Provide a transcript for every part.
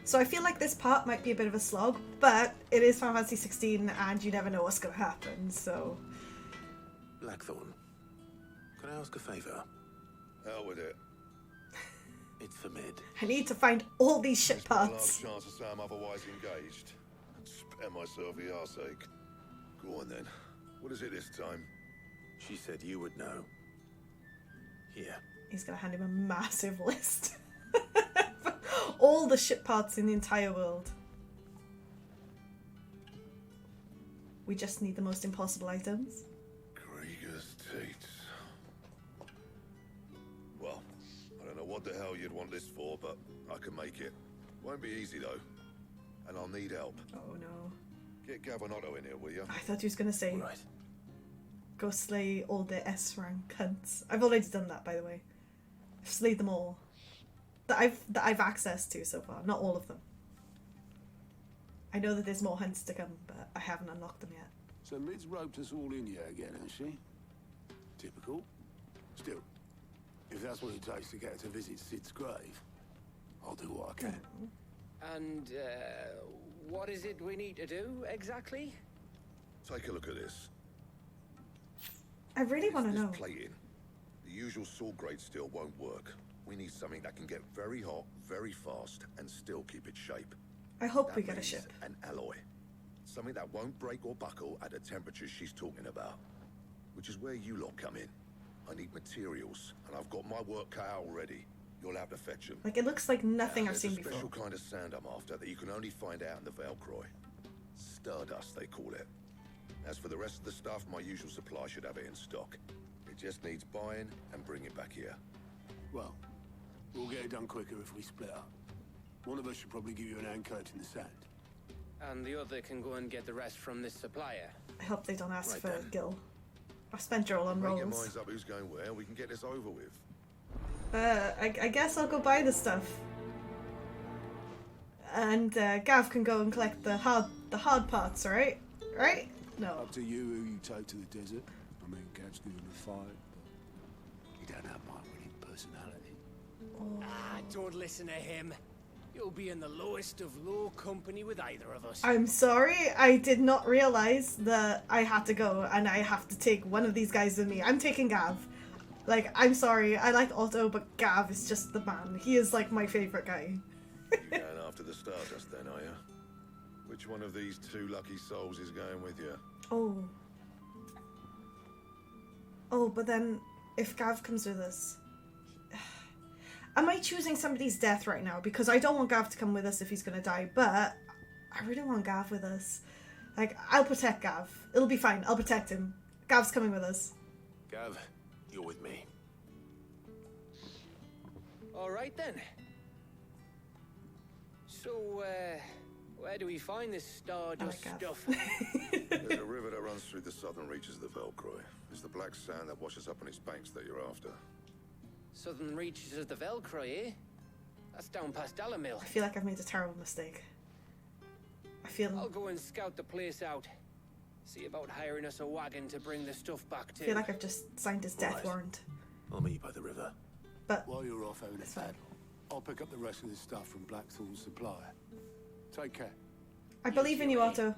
So I feel like this part might be a bit of a slog, but it is Final Fantasy 16 and you never know what's going to happen, so... Blackthorn, can I ask a favour? Hell with it. It's for Mid. I need to find all these shit It's my parts. last chance to say I'm otherwise engaged. And spare myself the arseache. Go on then. What is it this time? She said you would know. Here. He's going to hand him a massive list. All the shit parts in the entire world. We just need the most impossible items. Krieger's teats. Well, I don't know what the hell you'd want this for, but I can make it. Won't be easy though. And I'll need help. Oh no. Get Gav and Otto in here, will you? I thought he was going to say, Right. go slay all the S-rank cunts. I've already done that, by the way. I've slayed them all. That I've access to so far. Not all of them. I know that there's more hunts to come, but I haven't unlocked them yet. So Mid's roped us all in here again, hasn't she? Typical. Still, if that's what it takes to get her to visit Sid's grave, I'll do what I can. And, what is it we need to do, exactly? Take a look at this. I really want to This know. plating. The usual sword grade steel won't work. We need something that can get very hot, very fast, and still keep its shape. I hope That we get a means ship. An alloy. Something that won't break or buckle at the temperatures she's talking about. Which is where you lot come in. I need materials, and I've got my work cut out already. You'll have to fetch them. Like, it looks like nothing I've There's seen a before. special kind of sand I'm after that you can only find out in the Velcroy. Stardust, they call it. As for the rest of the stuff, my usual supply should have it in stock. It just needs buying and bringing back here. Well, we'll get it done quicker if we split up. One of us should probably give you an hand coat in the sand. And the other can go and get the rest from this supplier. I hope they don't ask Right for then. Gil. I've spent Joel on Make your rolls. minds up who's going where, we can get this over with. I guess I'll go buy the stuff. And Gav can go and collect the hard parts, right? Right? No. Up to you who you take to the desert. I mean, Gav's given a fight, but you don't have my winning personality. Ah, don't listen to him. You'll be in the lowest of low company with either of us. I'm sorry, I did not realize that I had to go and I have to take one of these guys with me. I'm taking Gav. Like, I'm sorry, I like Otto, but Gav is just the man. He is like my favorite guy. You're going after the Stardust then, are you? Which one of these two lucky souls is going with you? Oh. Oh, but then if Gav comes with us... Am I choosing somebody's death right now? Because I don't want Gav to come with us if he's going to die, but I really want Gav with us. Like, I'll protect Gav. It'll be fine. I'll protect him. Gav's coming with us. Gav, you're with me. All right then. So, where do we find this stardust Gav. stuff? There's a river that runs through the southern reaches of the Velcroy. It's the black sand that washes up on its banks that you're after. Southern reaches of the Velcroy, eh? That's down past Dalamil. I feel like I've made a terrible mistake. I feel... I'll go and scout the place out. See about hiring us a wagon to bring the stuff back to. I feel like I've just signed his death Right. warrant. I'll meet you by the river. But While you're off having a That's fine. paddle, I'll pick up the rest of this stuff from Blackthorn's supplier. Take care. I believe in you, Yes, Otto.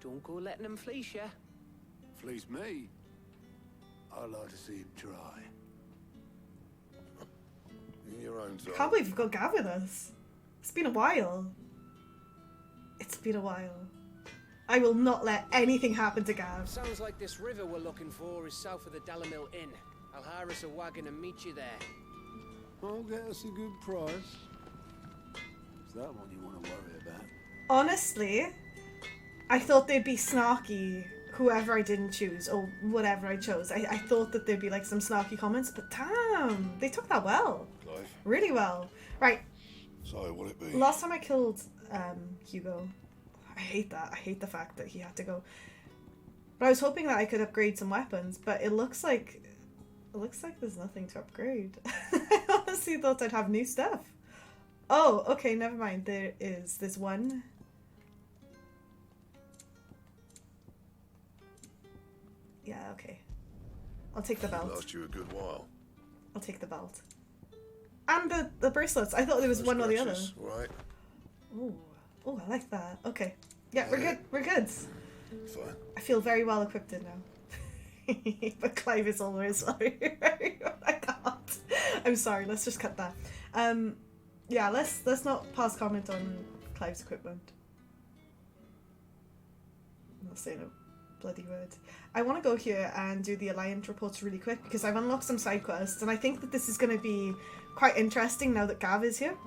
Don't go letting him fleece ya. Fleece me? I'd like to see him try. In your own time. Can't believe you've got Gav with us. It's been a while. It's been a while. I will not let anything happen to Gav. Sounds like this river we're looking for is south of the Dalamil Inn. I'll hire us a wagon and meet you there. I'll get us a good price. Is that one you want to worry about? Honestly, I thought they'd be snarky, whoever I didn't choose, or whatever I chose. I thought that there'd be like some snarky comments, but damn, they took that well. Clive, Really well. Right, so will it be? last time I killed Hugo, I hate that. I hate the fact that he had to go. But I was hoping that I could upgrade some weapons, but it looks like there's nothing to upgrade. I honestly thought I'd have new stuff. Oh, okay, never mind. There's one. Yeah, okay. I'll take the belt. Last you a good while. I'll take the belt. And the bracelets. I thought there was No one or the other. scratches, Right. Ooh. Oh, I like that. Okay. Yeah, we're good. We're good. Fine. I feel very well equipped now. But Clive is always sorry. I can't. I'm sorry. Let's just cut that. Yeah. Let's not pass comment on Clive's equipment. I'm not saying a bloody word. I want to go here and do the Alliance reports really quick because I've unlocked some side quests and I think that this is going to be quite interesting now that Gav is here.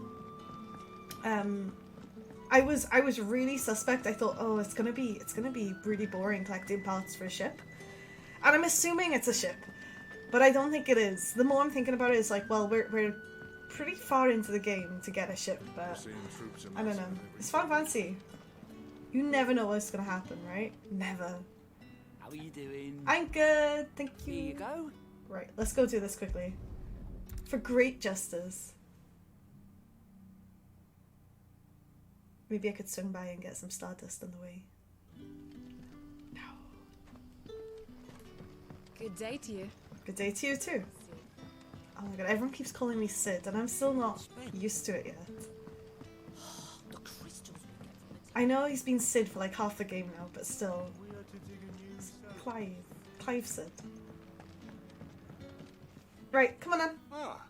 I was really suspect. I thought, oh, it's gonna be really boring collecting parts for a ship, and I'm assuming it's a ship, but I don't think it is. The more I'm thinking about it, it's like, well, we're pretty far into the game to get a ship, but I don't know. It's Final Fantasy. You never know what's gonna happen, right? Never. How are you doing? I'm good, thank you. Here you go. Right, let's go do this quickly. For great justice. Maybe I could swing by and get some stardust on the way. No. Good day to you. Good day to you too. Oh my god, everyone keeps calling me Sid and I'm still not used to it yet. The crystals we get from the I know he's been Sid for like half the game now, but still. It's Clive. Clive Sid. Right, come on then. Ah,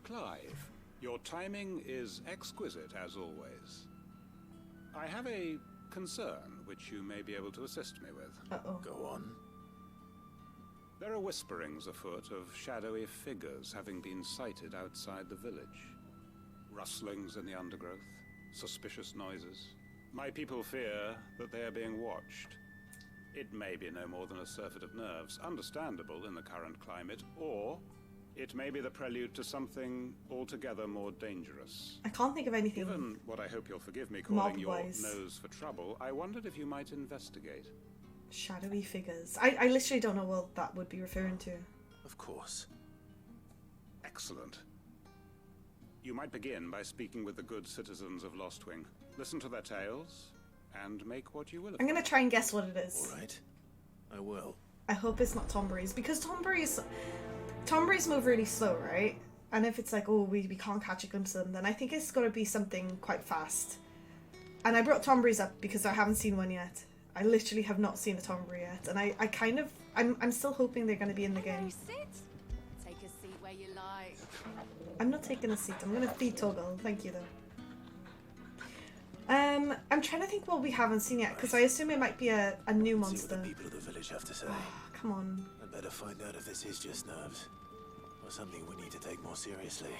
Clive. Your timing is exquisite as always. I have a concern which you may be able to assist me with. Uh-oh. Go on. There are whisperings afoot of shadowy figures having been sighted outside the village. Rustlings in the undergrowth, suspicious noises. My people fear that they are being watched. It may be no more than a surfeit of nerves, understandable in the current climate, or it may be the prelude to something altogether more dangerous. I can't think of anything. Given what I hope you'll forgive me calling your Mob-wise. nose for trouble, I wondered if you might investigate. Shadowy figures. I literally don't know what that would be referring to. Of course. Excellent. You might begin by speaking with the good citizens of Lostwing. Listen to their tales, and make what you will of I'm them. gonna try and guess what it is. All right. I will. I hope it's not Tombury's, because Tombury's move really slow, right? And if it's like, oh, we can't catch a glimpse of them, then I think it's got to be something quite fast. And I brought Tombury's up because I haven't seen one yet. I literally have not seen a Tombury yet, and I'm still hoping they're going to be in the game. Sit. Take a seat where you like. I'm not taking a seat. I'm going to feed Toggle. Thank you, though. I'm trying to think what we haven't seen yet, because I assume it might be a new See monster. what the people of the village have to say. Come on. I'd better find out if this is just nerves, or something we need to take more seriously.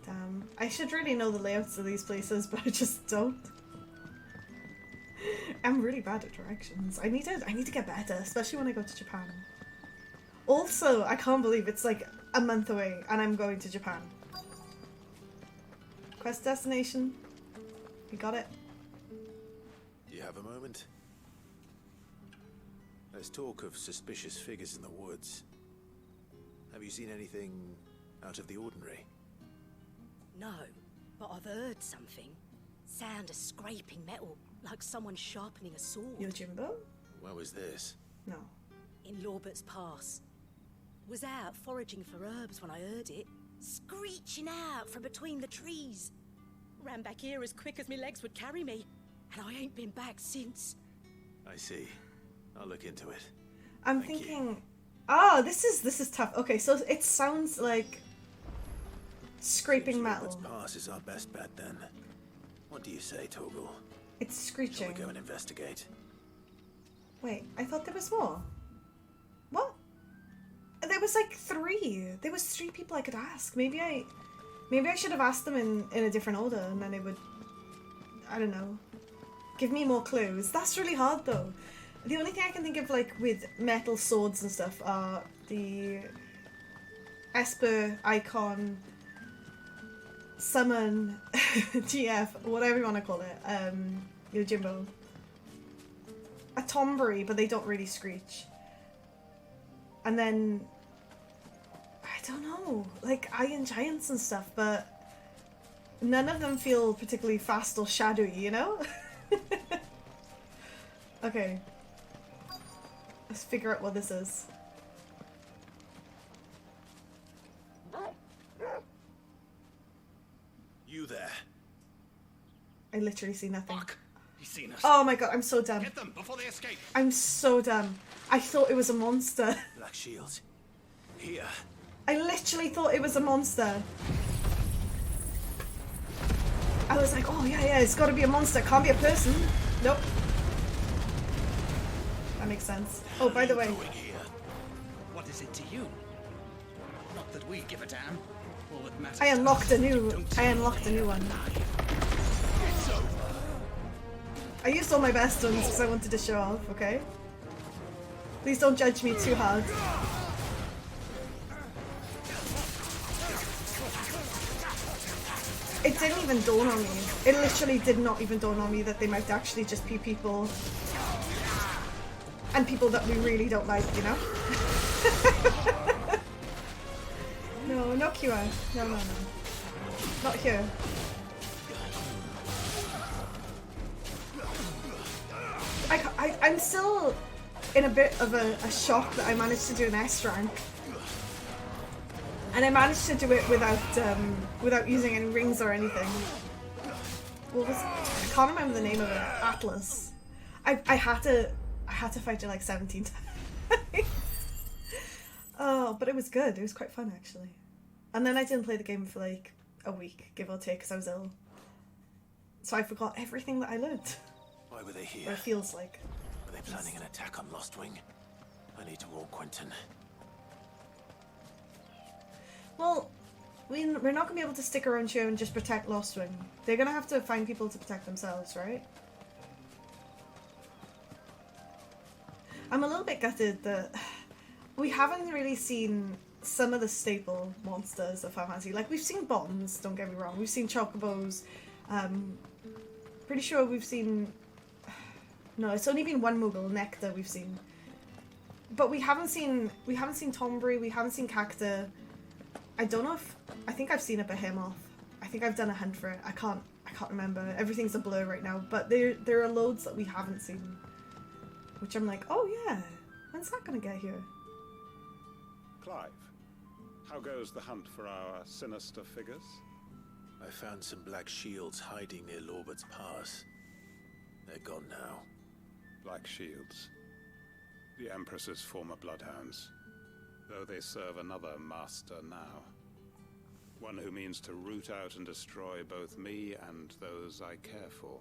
Damn. I should really know the layouts of these places, but I just don't. I'm really bad at directions. I need to get better, especially when I go to Japan. Also, I can't believe it's like a month away and I'm going to Japan. Quest destination. We got it. Do you have a moment? There's talk of suspicious figures in the woods. Have you seen anything out of the ordinary? No, but I've heard something. Sound of scraping metal, like someone sharpening a sword. Yojimbo? Where was this? No. In Lorbert's Pass. Was out foraging for herbs when I heard it, screeching out from between the trees. Ran back here as quick as my legs would carry me, and I ain't been back since. I see. I'll look into it. I'm Thank you. thinking, oh, this is tough. Okay, so it sounds like scraping Seems metal. Robert's Pass is our best bet then. What do you say, Toggle? It's Shall screeching. we go and investigate? Wait, I thought there was more. What? There was like 3. There was 3 people I could ask. Maybe I should have asked them in a different order, and then it would, I don't know, give me more clues. That's really hard though. The only thing I can think of like with metal swords and stuff are the Esper icon, summon, GF, whatever you want to call it, Yojimbo. A Tombury, but they don't really screech. And then, I don't know, like Iron Giants and stuff, but none of them feel particularly fast or shadowy, you know? Okay. Let's figure out what this is. You there. I literally see nothing. Fuck! He's seen us. Oh my god, I'm so dumb. Get them before they escape. I'm so dumb. I thought it was a monster. Black shields. Here. I literally thought it was a monster. I was like, oh yeah, it's gotta be a monster. Can't be a person. Nope. That makes sense. Oh, by the way. What is it to you? Not that we give a damn. All that matters. I unlocked a new one. It's over. I used all my best ones because I wanted to show off, okay? Please don't judge me too hard. It didn't even dawn on me. It literally did not even dawn on me that they might actually just be people. And people that we really don't like, you know? No, not QI. No. Not here. I'm still in a bit of a shock that I managed to do an S rank. And I managed to do it without using any rings or anything. What was it? I can't remember the name of it. Atlas. I had to fight it like 17 times. Oh, but it was good. It was quite fun actually. And then I didn't play the game for like a week, give or take, because I was ill. So I forgot everything that I learned. Why were they here? Or it feels like. Were they planning an attack on Lost Wing? I need to warn Quinten. Well, we're not going to be able to stick around here and just protect Lost Wing. They're going to have to find people to protect themselves, right? I'm a little bit gutted that we haven't really seen some of the staple monsters of Final Fantasy. Like, we've seen bombs, don't get me wrong. We've seen chocobos. Pretty sure we've seen... No, it's only been one Moogle, Nectar, we've seen. But we haven't seen Tombury, we haven't seen Cacta. I don't know if... I think I've seen a Behemoth. I think I've done a hunt for it. I can't remember. Everything's a blur right now. But there are loads that we haven't seen. Which I'm like, oh yeah, when's that gonna get here? Clive, how goes the hunt for our sinister figures? I found some black shields hiding near Lorbert's Pass. They're gone now. Black shields. The Empress's former bloodhounds. Though they serve another master now. One who means to root out and destroy both me and those I care for.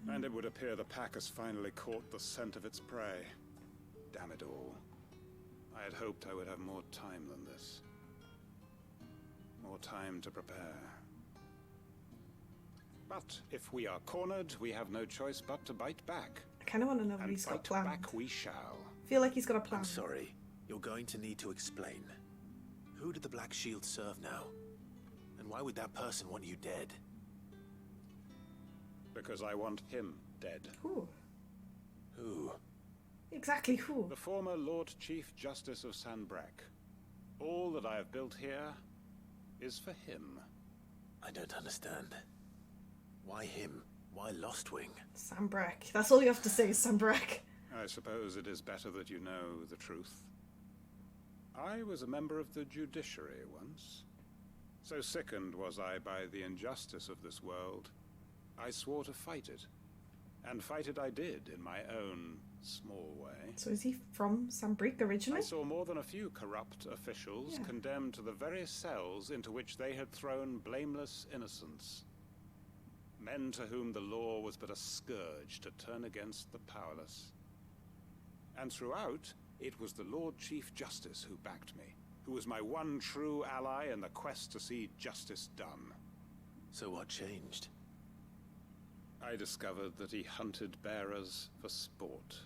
And it would appear the pack has finally caught the scent of its prey. Damn it all. I had hoped I would have more time than this. More time to prepare. But if we are cornered, we have no choice but to bite back. I kind of want to know what he's got planned. Back we shall. I feel like he's got a plan. I'm sorry. You're going to need to explain. Who did the Black Shield serve now? And why would that person want you dead? Because I want him dead. Who? Who? Exactly who? The former Lord Chief Justice of Sanbreque. All that I have built here is for him. I don't understand. Why him? Why Lost Wing? Sanbreque. That's all you have to say is Sanbreque. I suppose it is better that you know the truth. I was a member of the judiciary once. So sickened was I by the injustice of this world, I swore to fight it. And fight it I did, in my own small way. So is he from Sanbreque originally? I saw more than a few corrupt officials condemned to the very cells into which they had thrown blameless innocents. Men to whom the law was but a scourge to turn against the powerless. And throughout, it was the Lord Chief Justice who backed me, who was my one true ally in the quest to see justice done. So what changed? I discovered that he hunted bearers for sport.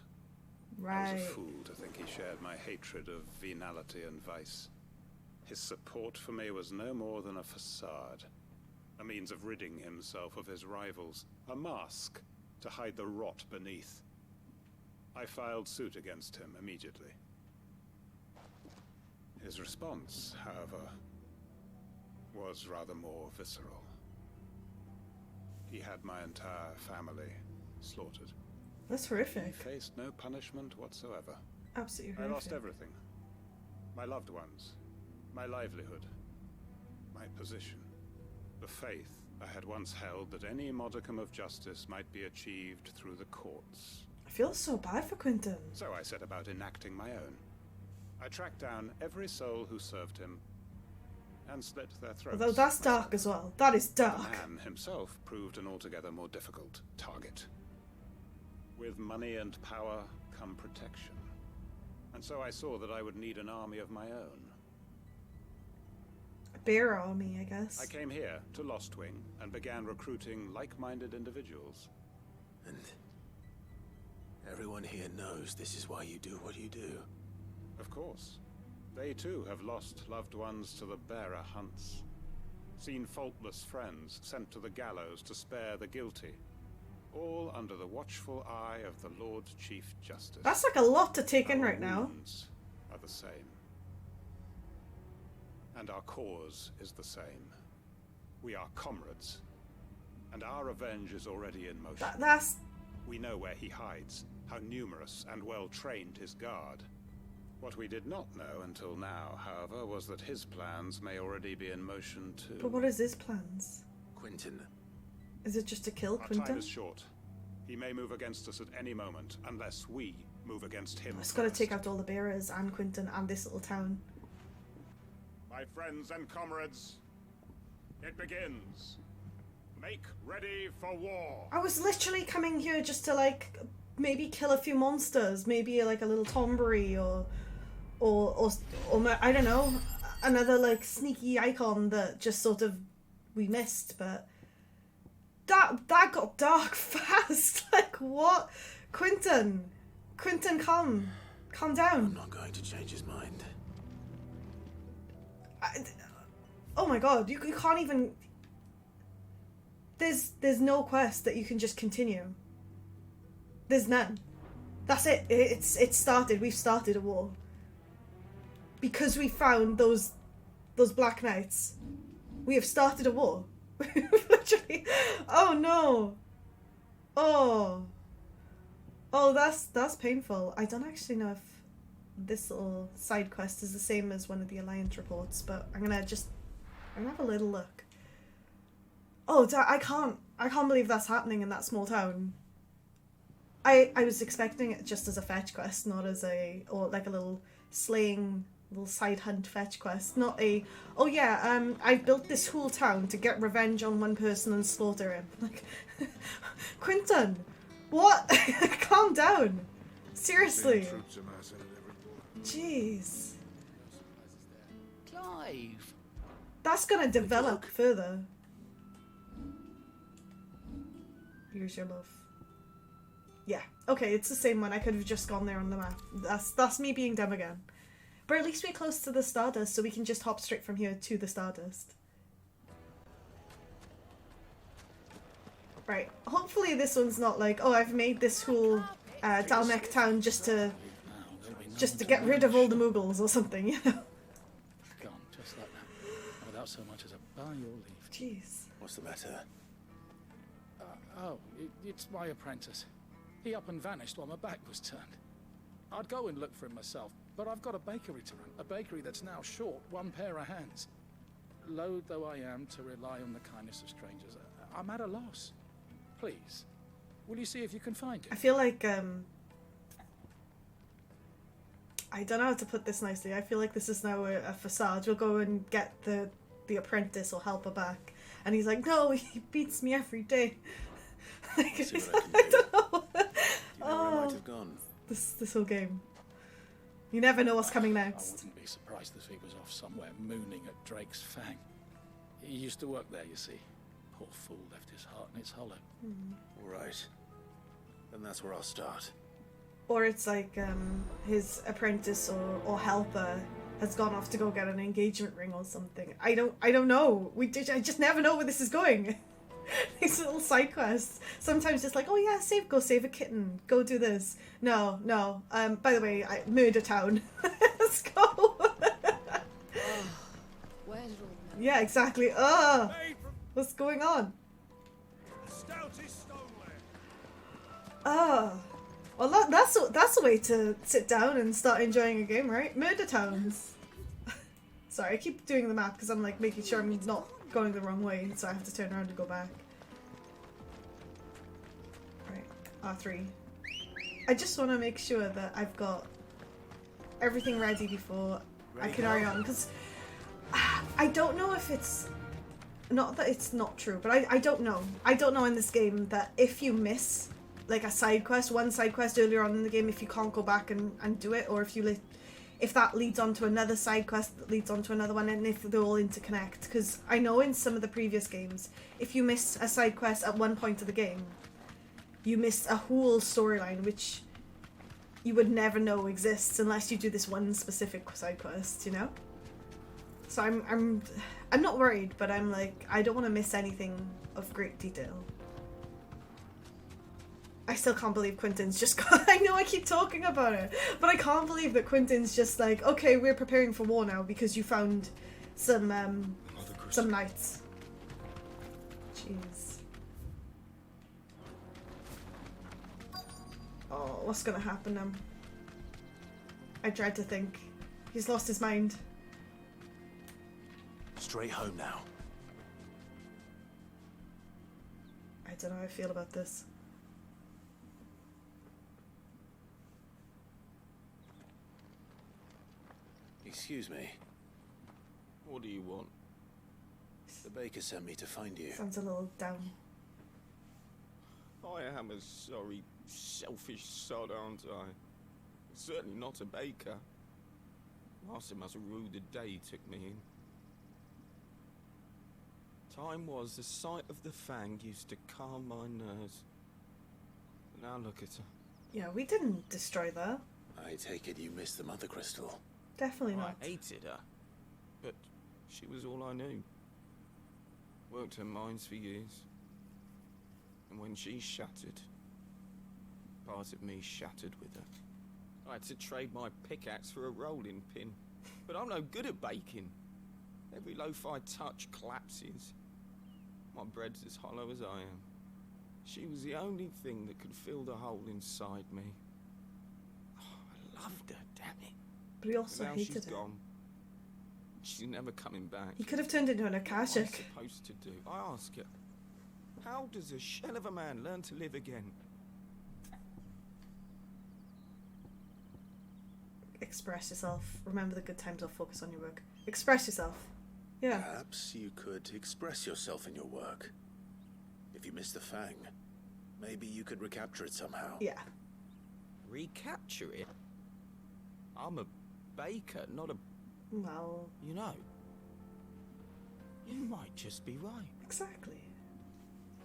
Right. I was a fool to think he shared my hatred of venality and vice. His support for me was no more than a facade, a means of ridding himself of his rivals, a mask to hide the rot beneath. I filed suit against him immediately. His response, however, was rather more visceral. He had my entire family slaughtered. That's horrific. He faced no punishment whatsoever. Absolutely horrific. I lost everything. My loved ones, my livelihood, my position, the faith I had once held that any modicum of justice might be achieved through the courts. I feel so bad for Quinten. So I set about enacting my own. I tracked down every soul who served him and slit their throats. Although that's dark as well. That is dark. The man himself proved an altogether more difficult target. With money and power come protection. And so I saw that I would need an army of my own. A bear army, I guess. I came here to Lostwing and began recruiting like-minded individuals. And everyone here knows this is why you do what you do. Of course. They too have lost loved ones to the bearer hunts. Seen faultless friends sent to the gallows to spare the guilty. All under the watchful eye of the Lord Chief Justice. That's like a lot to take in right now. Our wounds are the same. And our cause is the same. We are comrades. And our revenge is already in motion. That's... We know where he hides, how numerous and well-trained his guard. What we did not know until now, however, was that his plans may already be in motion too. But what is his plans? Quinten. Is it just to kill Our Quinten? time is short. He may move against us at any moment, unless we move against him. It's got to take out all the bearers and Quinten and this little town. My friends and comrades, it begins. Make ready for war. I was literally coming here just to, like, maybe kill a few monsters. Maybe, like, a little tombery or I don't know, another, like, sneaky icon that just sort of we missed, but that got dark fast. Like, what? Quinten, calm down. I'm not going to change his mind. Oh my god, you can't even... There's no quest that you can just continue. There's none. That's it. It's started. We've started a war. Because we found those Black Knights. We have started a war. Literally. Oh no. Oh, that's painful. I don't actually know if this little side quest is the same as one of the Alliance reports, but I'm gonna have a little look. Oh, I can't believe that's happening in that small town. I was expecting it just as a fetch quest, not as or like a little slaying, little side hunt fetch quest, not a, oh yeah, I built this whole town to get revenge on one person and slaughter him. Like, Quinten, what? Calm down. Seriously. Jeez. Clive. That's gonna develop further. Here's your love. Yeah. Okay, it's the same one. I could have just gone there on the map. That's me being dumb again. But at least we're close to the Stardust, so we can just hop straight from here to the Stardust. Right. Hopefully this one's not like, oh, I've made this whole Dalmec town just to get rid of all the Mughals or something, you know? Gone, just like that. Without so much as a by your leave. Jeez. What's the matter? It's my apprentice. He up and vanished while my back was turned. I'd go and look for him myself, but I've got a bakery to run. A bakery that's now short one pair of hands. Loath though I am to rely on the kindness of strangers, I'm at a loss. Please, will you see if you can find him? I feel like, I don't know how to put this nicely. I feel like this is now a facade. We'll go and get the apprentice or helper back. And he's like, no, he beats me every day. Like, I don't know. Do you know where I might have gone? This whole game. You never know what's coming next. I wouldn't be surprised if he was off somewhere mooning at Drake's Fang. He used to work there, you see. Poor fool left his heart in its hollow. All right. Then that's where I'll start. Or it's like his apprentice or helper has gone off to go get an engagement ring or something. I don't know. I just never know where this is going. These little side quests. Sometimes it's like, oh yeah, go save a kitten. Go do this. No. By the way, Murder Town. Let's go. Yeah, exactly. What's going on? Well, that's a way to sit down and start enjoying a game, right? Murder Towns. Sorry, I keep doing the map because I'm like making sure I'm not going the wrong way, so I have to turn around and go back. Right, R3. I just want to make sure that I've got everything ready before I can carry on, because I don't know if it's... Not that it's not true, but I don't know. I don't know in this game that if you miss, like, a side quest, one side quest earlier on in the game, if you can't go back and do it, or if that leads on to another side quest that leads on to another one, and if they all interconnect. Because I know in some of the previous games, if you miss a side quest at one point of the game, you miss a whole storyline, which you would never know exists unless you do this one specific side quest, you know? So I'm not worried, but I'm like, I don't want to miss anything of great detail. I still can't believe Quinten's just got... I know I keep talking about it, but I can't believe that Quinten's just like, okay, we're preparing for war now because you found some knights. Jeez. Oh, what's gonna happen now? I dread to think. He's lost his mind. Straight home now. I don't know how I feel about this. Excuse me. What do you want? The baker sent me to find you. Sounds a little down. I am a sorry, selfish sod, aren't I? Certainly not a baker. Master must have ruled the day he took me in. Time was the sight of the fang used to calm my nerves. But now look at her. Yeah, we didn't destroy that. I take it you missed the mother crystal. Definitely not. I hated her, but she was all I knew. Worked her mines for years. And when she shattered, part of me shattered with her. I had to trade my pickaxe for a rolling pin, but I'm no good at baking. Every loaf I touch collapses. My bread's as hollow as I am. She was the only thing that could fill the hole inside me. Oh, I loved her, damn it. But he also now hated she's her. gone. She's never coming back. He could have turned into an What am I Akashic. supposed to do? I ask her. How does a shell of a man learn to live again? Express yourself. Remember the good times, or focus on your work. Express yourself. Yeah. Perhaps you could express yourself in your work. If you missed the fang, maybe you could recapture it somehow. Yeah. Recapture it? I'm a baker, not a... Well... You know, you might just be right. Exactly.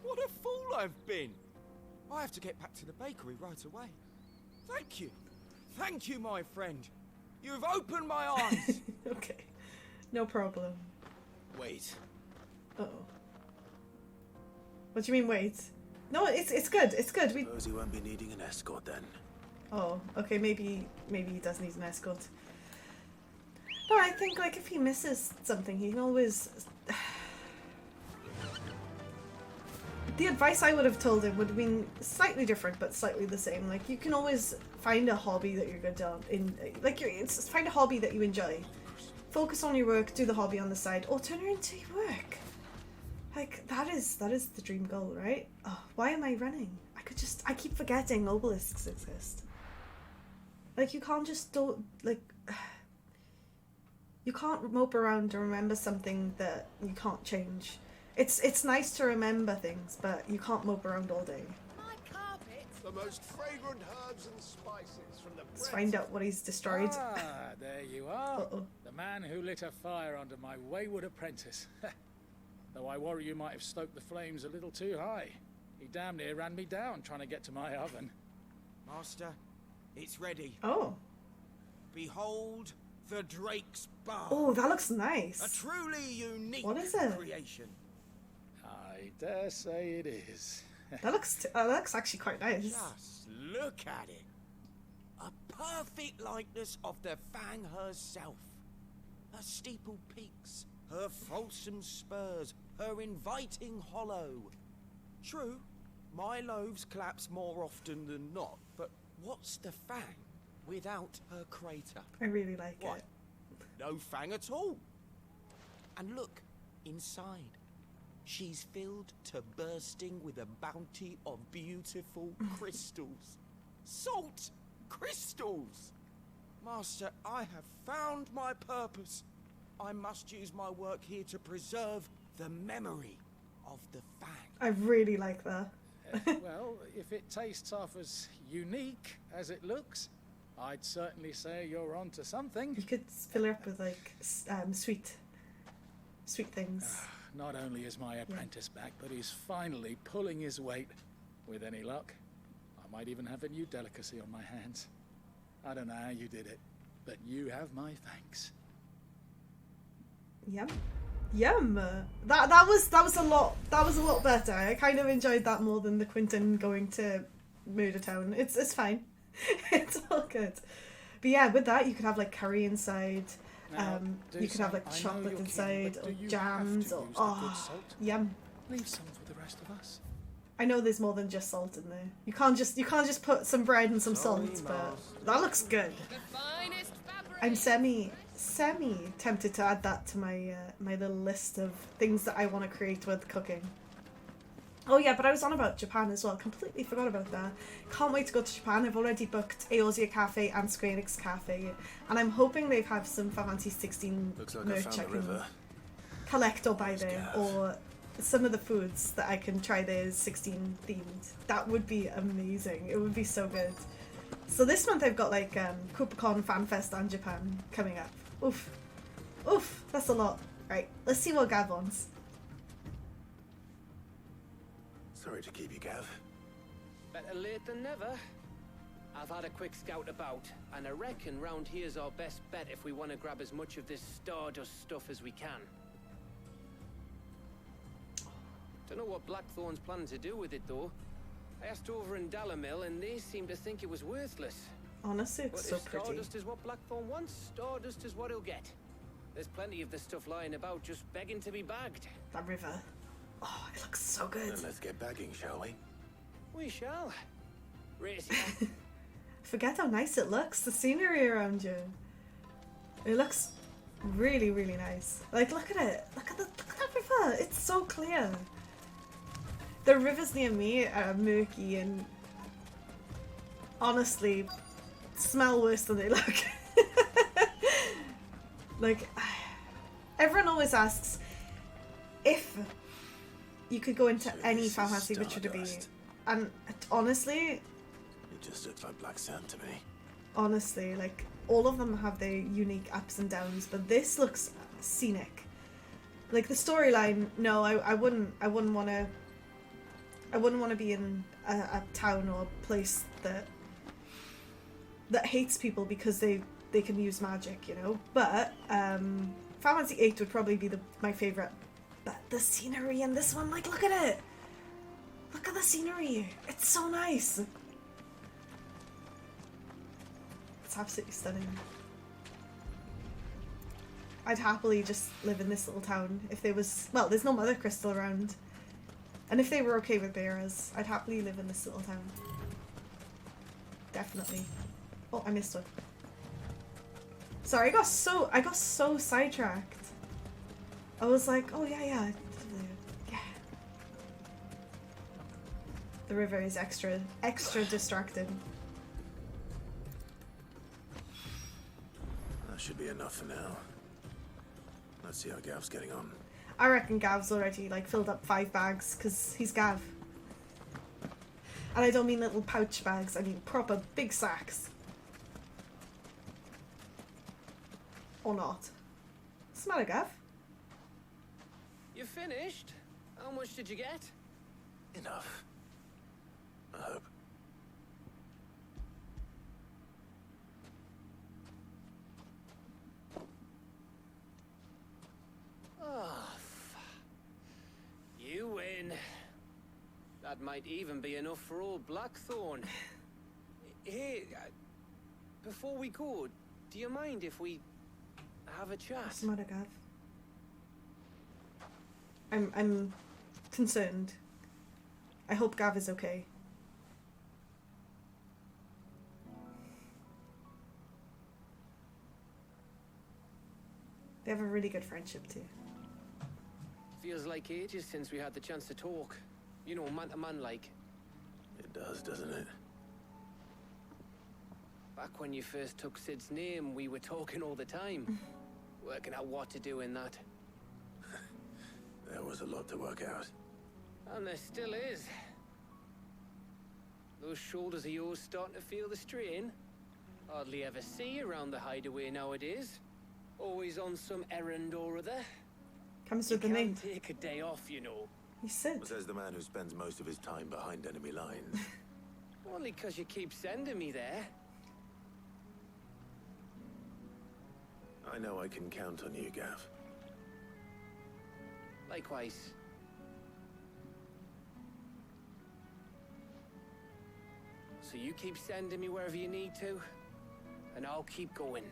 What a fool I've been! I have to get back to the bakery right away. Thank you. Thank you, my friend. You've opened my eyes. Okay. No problem. Wait. Uh-oh. What do you mean, wait? No, it's good. It's good. We... Suppose he won't be needing an escort then. Oh, okay, maybe he does need an escort. No, I think, like, if he misses something, he can always... The advice I would have told him would have been slightly different, but slightly the same. Like, you can always find a hobby that you're good at. Find a hobby that you enjoy. Focus on your work, do the hobby on the side, or turn it into your work. Like, that is the dream goal, right? Oh, why am I running? I keep forgetting obelisks exist. Like, you can't just you can't mope around and remember something that you can't change. It's nice to remember things, but you can't mope around all day. My carpet. The most fragrant herbs and spices from the... Let's find out what he's destroyed. Ah, there you are. Uh-oh. The man who lit a fire under my wayward apprentice. Though I worry you might have stoked the flames a little too high. He damn near ran me down trying to get to my oven. Master, it's ready. Oh. Behold the Drake's Bar. Oh, that looks nice. A truly unique What is it? creation. I dare say it is. That looks actually quite nice. Just look at it. A perfect likeness of the Fang herself. Her steeple peaks, her fulsome spurs, her inviting hollow. True, my loaves collapse more often than not, but what's the Fang without her crater? I really like What? it. No Fang at all. And look, inside. She's filled to bursting with a bounty of beautiful crystals. Salt crystals! Master, I have found my purpose. I must use my work here to preserve the memory of the Fang. I really like that. Well, if it tastes half as unique as it looks, I'd certainly say you're onto something. You could fill her up with like sweet things. Not only is my apprentice back, but he's finally pulling his weight. With any luck, I might even have a new delicacy on my hands. I don't know how you did it, but you have my thanks. Yum. That was a lot better. I kind of enjoyed that more than the Quinten going to Murder Town. It's fine. It's all good. But yeah, with that you could have like curry inside. Now, You could have like chocolate inside or jams or yum. Leave some for the rest of us. I know there's more than just salt in there. You can't just put some bread and some salt, but that looks good. I'm semi tempted to add that to my my little list of things that I want to create with cooking. Oh yeah, but I was on about Japan as well. Completely forgot about that. Can't wait to go to Japan. I've already booked Eorzea Cafe and Square Enix Cafe, and I'm hoping they have some Final Fantasy 16 merch I can collect or buy there, or some of the foods that I can try there is 16 themed. That would be amazing. It would be so good. So this month I've got like KoopaCon, FanFest and Japan coming up. Oof, that's a lot. Right, let's see what Gav wants. Sorry to keep you, Gav. Better late than never. I've had a quick scout about, and I reckon round here's our best bet if we want to grab as much of this Stardust stuff as we can. Don't know what Blackthorn's planning to do with it, though. I asked over in Dalamil, and they seem to think it was worthless. Honestly, it's so pretty. Stardust is what Blackthorn wants, Stardust is what he'll get. There's plenty of the stuff lying about, just begging to be bagged. That river. Oh, it looks so good. Then let's get bagging, shall we? We shall. Race. Forget how nice it looks, the scenery around you. It looks really, really nice. Like, look at it. Look at that river. It's so clear. The rivers near me are murky and honestly smell worse than they look. Like, everyone always asks if you could go into any Final Fantasy, which would it be? And honestly, it just looks like black sand to me. Honestly, like, all of them have their unique ups and downs, but this looks scenic. Like the storyline, no, I wouldn't want to be in a town or a place that hates people because they can use magic, you know. But Final Fantasy VIII would probably be my favorite. But the scenery in this one, like, look at it. Look at the scenery. It's so nice. It's absolutely stunning. I'd happily just live in this little town if there was... Well, there's no Mother Crystal around. And if they were okay with bearers, I'd happily live in this little town. Definitely. Oh, I missed one. Sorry, I got so sidetracked. I was like, oh yeah. The river is extra distracted. That should be enough for now. Let's see how Gav's getting on. I reckon Gav's already like filled up 5 bags because he's Gav. And I don't mean little pouch bags, I mean proper big sacks. Or not. What's the matter, Gav? You finished? How much did you get? Enough. I hope. Oh, you win. That might even be enough for old Blackthorn. Hey, before we go, do you mind if we have a chat? What's the matter, Gav? I'm concerned. I hope Gav is okay. They have a really good friendship too. Feels like ages since we had the chance to talk. You know, man to man like. It does, doesn't it? Back when you first took Sid's name, we were talking all the time. Working out what to do in that. There was a lot to work out. And there still is. Those shoulders of yours starting to feel the strain. Hardly ever see you around the hideaway nowadays. Always on some errand or other. Comes with the You name. can't take a day off, you know. He said. Says the man who spends most of his time behind enemy lines. Only 'cause you keep sending me there. I know I can count on you, Gav. Likewise. So you keep sending me wherever you need to, and I'll keep going.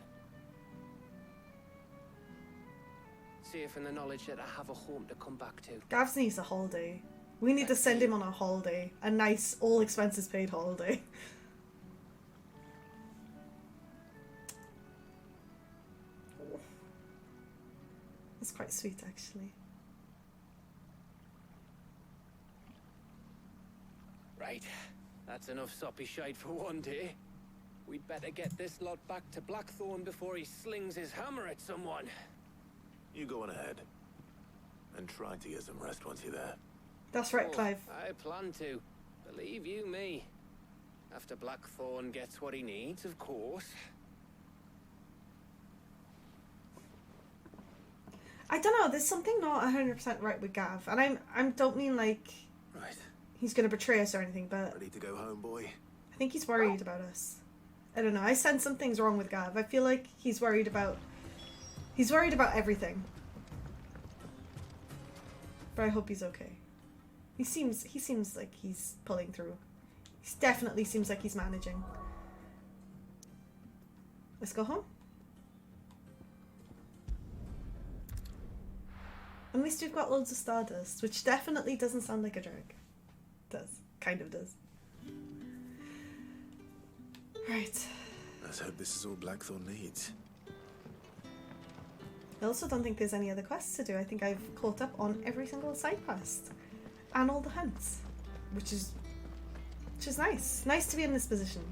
Safe in the knowledge that I have a home to come back to. Gavs needs a holiday. We need to send him on a holiday. A nice, all expenses paid holiday. That's quite sweet, actually. Right. That's enough soppy shite for one day. We'd better get this lot back to Blackthorn before he slings his hammer at someone. You go on ahead. And try to get some rest once you're there. That's right, Clive. I plan to. Believe you me. After Blackthorn gets what he needs, of course. I don't know, there's something not 100% right with Gav. And I don't mean like... Right. He's going to betray us or anything, but... Ready to go home, boy? I think he's worried about us. I don't know, I sense something's wrong with Gav. I feel like he's worried about... He's worried about everything. But I hope he's okay. He seems like he's pulling through. He definitely seems like he's managing. Let's go home. At least we've got loads of stardust, which definitely doesn't sound like a drug. Does. Kind of does. Right. Let's hope this is all Blackthorn needs. I also don't think there's any other quests to do. I think I've caught up on every single side quest. And all the hunts. Which is nice. Nice to be in this position.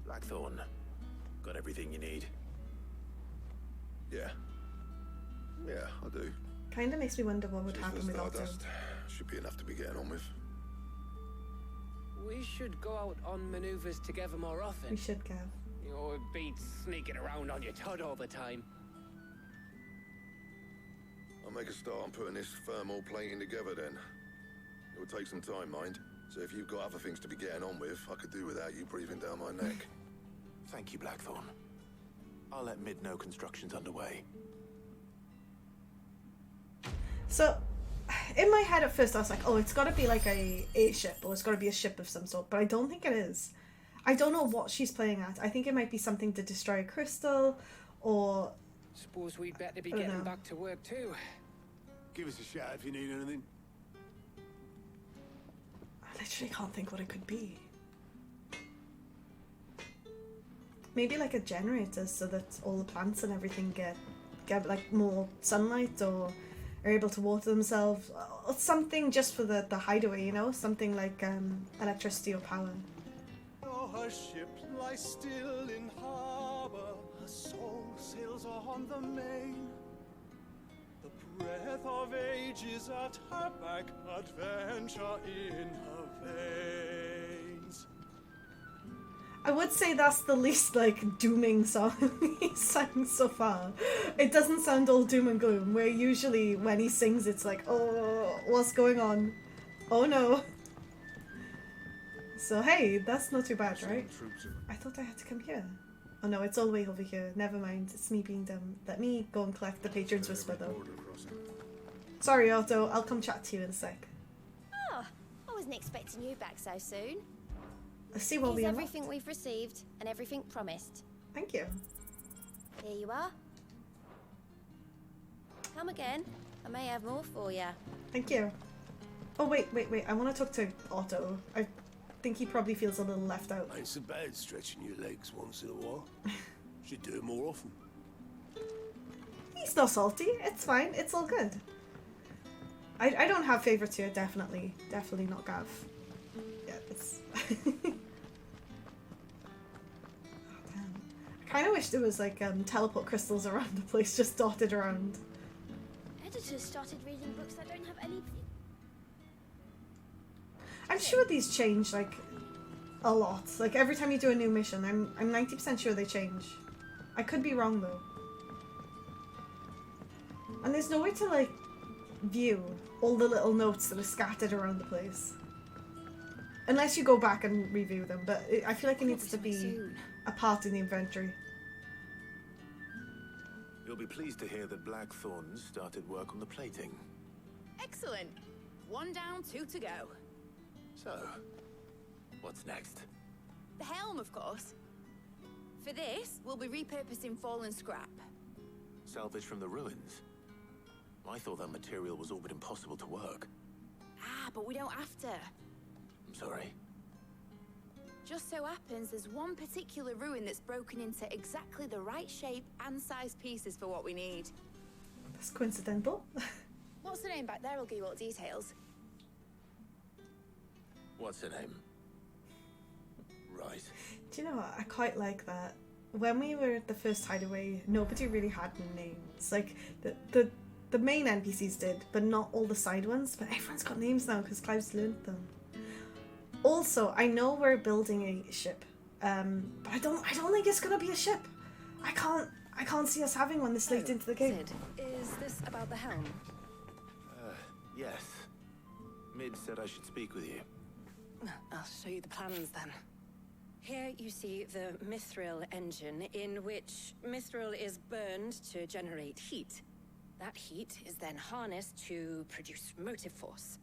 Blackthorn. Got everything you need? Yeah. Yeah, I do. Kinda makes me wonder what would Just happen the with Otto. stardust. Should be enough to be getting on with. We should go out on maneuvers together more often. We should, Gav. You know, it beats sneaking around on your Todd all the time. I'll make a start on putting this thermal plating together then. It will take some time, mind. So if you've got other things to be getting on with, I could do without you breathing down my neck. Thank you, Blackthorn. I'll let Mid know construction's underway. So, in my head at first I was like, oh, it's gotta be like a ship, or it's gotta be a ship of some sort, but I don't think it is. I don't know what she's playing at. I think it might be something to destroy a crystal, or... Suppose we'd better be I don't getting know. back to work too. Give us a shout if you need anything. I literally can't think what it could be. Maybe like a generator so that all the plants and everything get like more sunlight, or are able to water themselves, or something just for the hideaway, you know? Something like electricity or power. Oh, her ship lies still in harbor, her soul sails on the main. The breath of ages at her back, adventure in her veins. I would say that's the least, like, dooming song he's sang so far. It doesn't sound all doom and gloom, where usually when he sings it's like, oh, what's going on? Oh no. So hey, that's not too bad, right? I thought I had to come here. Oh no, it's all the way over here. Never mind, it's me being dumb. Let me go and collect the Patron's Whisper though. Sorry, Otto, I'll come chat to you in a sec. Oh, I wasn't expecting you back so soon. Let's see what we Here's unlocked. everything we've received and everything promised. Thank you. Here you are. Come again. I may have more for you. Thank you. Oh wait, I want to talk to Otto. I think he probably feels a little left out. Ain't so bad stretching your legs once in a while. Should do it more often. He's not salty. It's fine. It's all good. I don't have favourites here, definitely. Definitely not Gav. Yeah, it's... Oh, damn. I kind of wish there was, like, teleport crystals around the place, just dotted around. Editors started reading books that don't have any... I'm sure these change, like, a lot. Like, every time you do a new mission, I'm 90% sure they change. I could be wrong, though. And there's no way to, like, view all the little notes that are scattered around the place. Unless you go back and review them, but I feel like it needs to be a part in the inventory. You'll be pleased to hear that Blackthorn started work on the plating. Excellent. 1 down, 2 to go. So, what's next? The helm, of course. For this, we'll be repurposing fallen scrap. Salvage from the ruins? I thought that material was all but impossible to work. Ah, but we don't have to. I'm sorry. Just so happens there's one particular ruin that's broken into exactly the right shape and size pieces for what we need. That's coincidental. What's the name back there? I'll give you all the details. What's her name? Right. Do you know what? I quite like that. When we were at the first hideaway, nobody really had names. Like, the main NPCs did, but not all the side ones. But everyone's got names now because Clive's learned them. Also, I know we're building a ship, but I don't think it's gonna be a ship. I can't see us having one this late into the game. Sid, is this about the helm? Yes. Mid said I should speak with you. I'll show you the plans then. Here you see the mithril engine, in which mithril is burned to generate heat. That heat is then harnessed to produce motive force.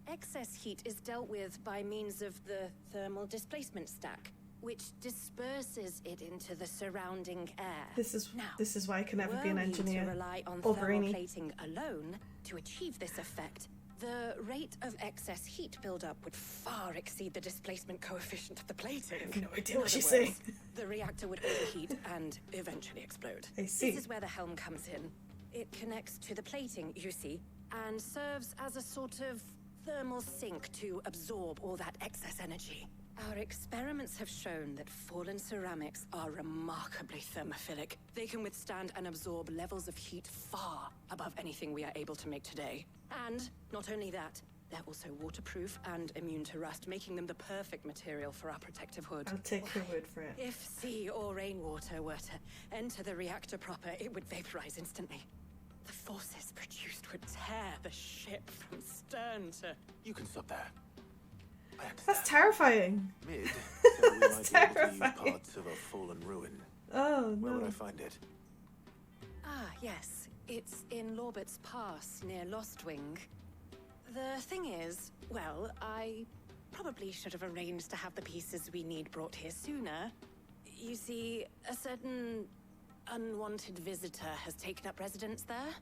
Excess heat is dealt with by means of the thermal displacement stack, which disperses it into the surrounding air. This is why I can never be an engineer. To rely on or thermal brainy. plating alone to achieve this effect, the rate of excess heat buildup would far exceed the displacement coefficient of the plating. I have no idea In what she's other words, saying. The reactor would overheat and eventually explode. I see. This is where the helm comes in. It connects to the plating, you see, and serves as a sort of thermal sink to absorb all that excess energy. Our experiments have shown that fallen ceramics are remarkably thermophilic. They can withstand and absorb levels of heat far above anything we are able to make today. And not only that, they're also waterproof and immune to rust, making them the perfect material for our protective hood. I'll take your word for it. If sea or rainwater were to enter the reactor proper, it would vaporize instantly. The forces produced would tear the ship from stern to... You can stop there. That's terrifying. Mid said we That's might be able to use terrifying. parts of a fallen ruin. Oh, Where would no. I find it? Ah, yes. It's in Lorbert's Pass, near Lostwing. The thing is, well, I probably should have arranged to have the pieces we need brought here sooner. You see, a certain unwanted visitor has taken up residence there.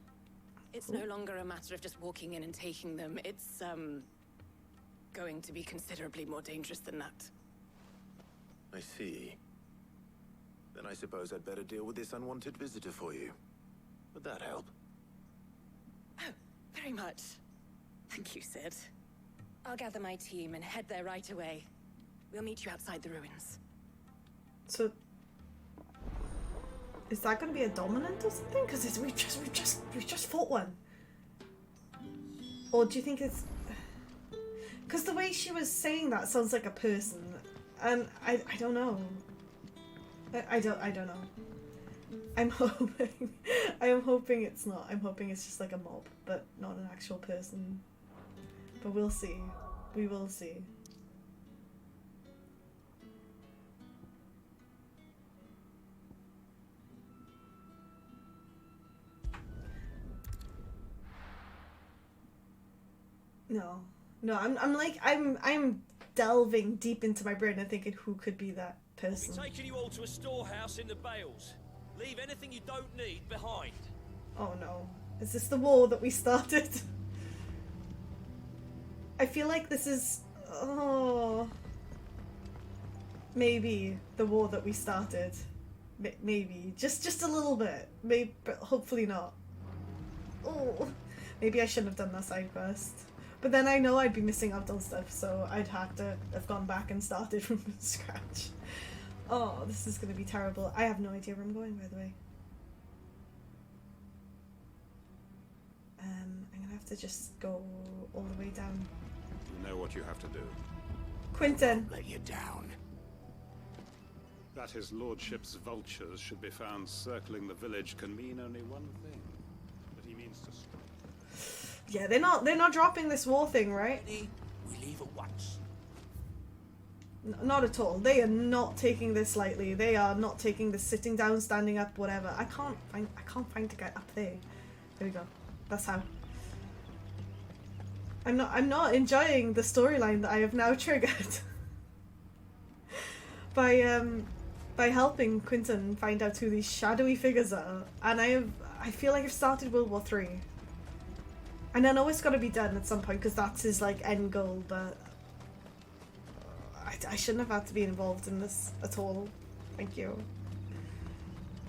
It's no longer a matter of just walking in and taking them. It's, going to be considerably more dangerous than that. I see. Then I suppose I'd better deal with this unwanted visitor for you. Would that help? Oh, very much. Thank you, Sid. I'll gather my team and head there right away. We'll meet you outside the ruins. So, is that going to be a dominant or something? Because we've just fought one. Or do you think it's? Because the way she was saying that sounds like a person, and I don't know. I don't know. I'm hoping it's not. I'm hoping it's just like a mob, but not an actual person. But we'll see. We will see. No, I'm delving deep into my brain and thinking who could be that person. We're taking you all to a storehouse in the Bales. Leave anything you don't need behind. Oh no. Is this the war that we started? I feel like this is... Oh... Maybe the war that we started. Maybe. Just a little bit. Maybe, but hopefully not. Oh, maybe I shouldn't have done that side quest. But then I know I'd be missing out on stuff, so I'd have to have gone back and started from scratch. Oh, this is going to be terrible. I have no idea where I'm going, by the way. I'm going to have to just go all the way down. You know what you have to do. Quinten! Let you down. That his lordship's vultures should be found circling the village can mean only one thing. That he means to strike. Yeah, they're not dropping this war thing, right? We leave at once. Not at all. They are not taking this lightly. They are not taking this sitting down, standing up, whatever. I can't find to get up there. There we go. That's how. I'm not enjoying the storyline that I have now triggered. by helping Quinten find out who these shadowy figures are. And I feel like I've started World War III. And I know it's got to be done at some point because that's his like end goal, but I shouldn't have had to be involved in this at all. Thank you.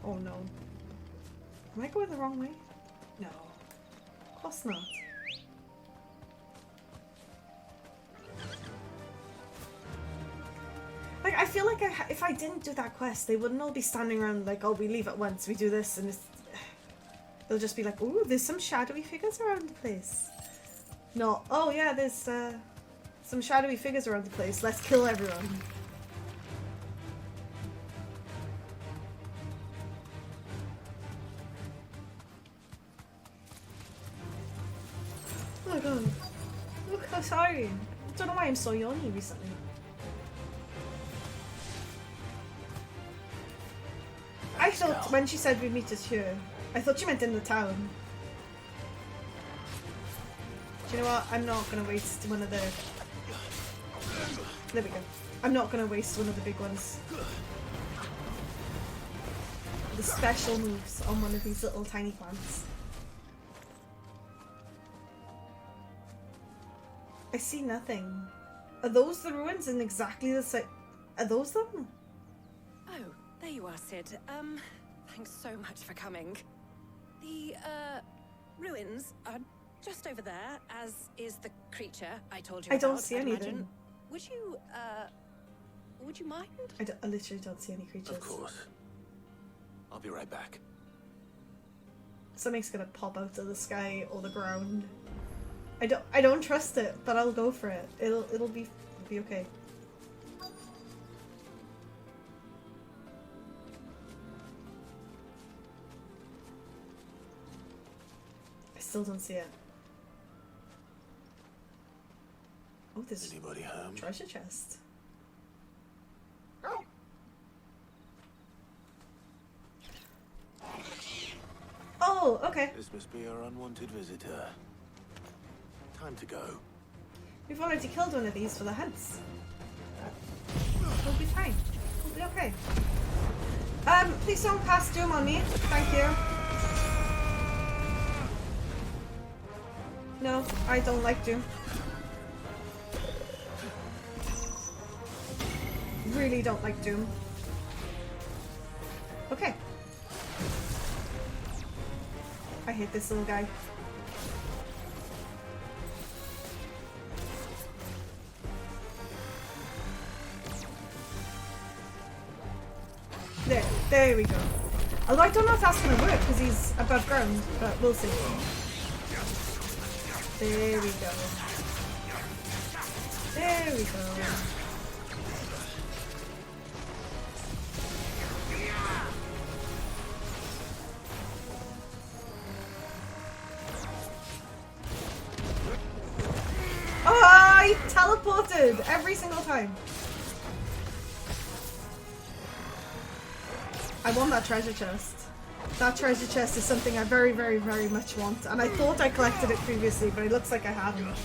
Oh no. Am I going the wrong way? No. Of course not. Like, I feel like if I didn't do that quest, they wouldn't all be standing around like, oh, we leave at once, we do this, and they'll just be like, ooh, there's some shadowy figures around the place. No, oh yeah, there's some shadowy figures around the place, let's kill everyone. Oh my god. Look, I'm sorry. I don't know why I'm so yawny recently. I thought when she said we'd meet us here, I thought she meant in the town. Do you know what? I'm not gonna waste one of the... There we go. I'm not gonna waste one of the big ones. The special moves on one of these little tiny plants. I see nothing. Are those the ruins in exactly the same... Are those them? Oh, there you are, Sid. Thanks so much for coming. The, ruins are just over there, as is the creature I told you about. I don't see anything. Imagine. Would you mind? I literally don't see any creatures. Of course. I'll be right back. Something's gonna pop out of the sky or the ground. I don't trust it, but I'll go for it. It'll be okay. I still don't see it. Oh, there's anybody home? Treasure chest. Oh, okay. This must be our unwanted visitor. Time to go. We've already killed one of these for the hunts. We'll be fine. We'll be okay. Please don't cast Doom on me. Thank you. No, I don't like Doom. Really don't like Doom. Okay. I hate this little guy. There we go. Although I don't know if that's gonna work because he's above ground, but we'll see. There we go. There we go. Oh, he teleported every single time. I want that treasure chest. That treasure chest is something I very, very, very much want. And I thought I collected it previously, but it looks like I haven't.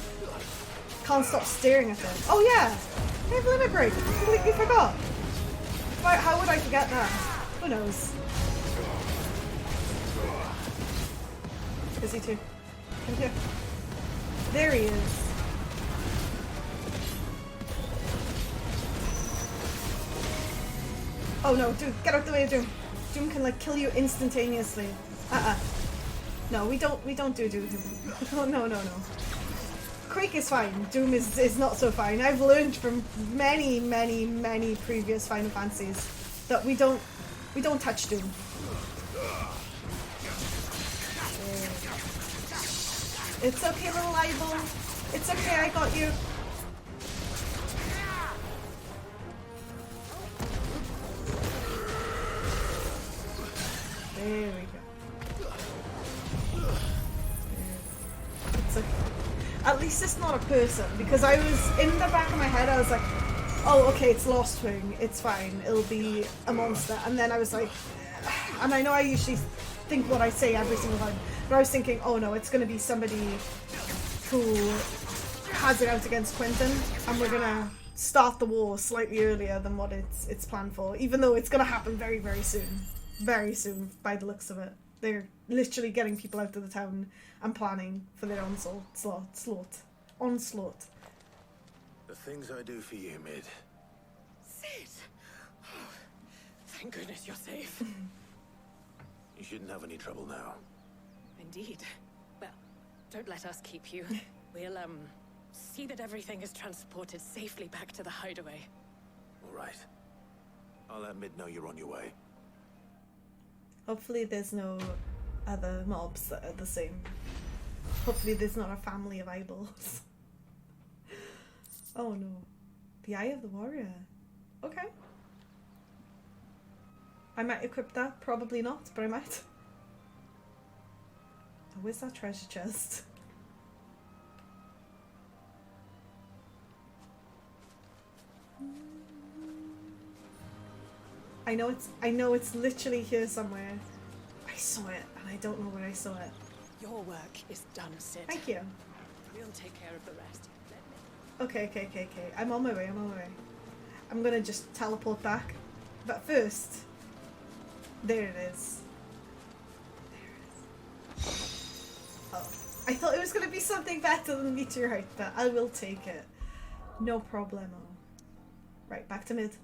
Can't stop staring at it. Oh yeah! I have limit break. I completely forgot. How would I forget that? Who knows? Is he too? Come here. There he is. Oh no, dude, get out the way of Doom. Doom can like kill you instantaneously. No, we don't do Doom. No. Creek is fine. Doom is not so fine. I've learned from many previous Final Fantasies that we don't touch Doom. It's okay, little eyeball. It's okay, I got you. There we go. It's okay. At least it's not a person, because I was, in the back of my head, I was like, oh, okay, it's Lost Wing, it's fine, it'll be a monster. And then I was like, and I know I usually think what I say every single time, but I was thinking, oh no, it's going to be somebody who has it out against Quinten, and we're going to start the war slightly earlier than what it's planned for, even though it's going to happen very, very soon. Very soon, by the looks of it. They're literally getting people out of the town and planning for their onslaught. The things I do for you, Mid. Sid! Oh, thank goodness you're safe. You shouldn't have any trouble now. Indeed. Well, don't let us keep you. We'll, see that everything is transported safely back to the hideaway. All right. I'll let Mid know you're on your way. Hopefully there's no other mobs that are the same. Hopefully there's not a family of eyeballs. Oh no. The Eye of the Warrior. Okay. I might equip that. Probably not, but I might. Oh, where's that treasure chest? I know it's literally here somewhere. I saw it, and I don't know where I saw it. Your work is done, Sid. Thank you. We'll take care of the rest. Okay. I'm on my way. I'm gonna just teleport back. But first, there it is. Oh, I thought it was gonna be something better than meteorite, but I will take it. No problemo. Right, back to mid.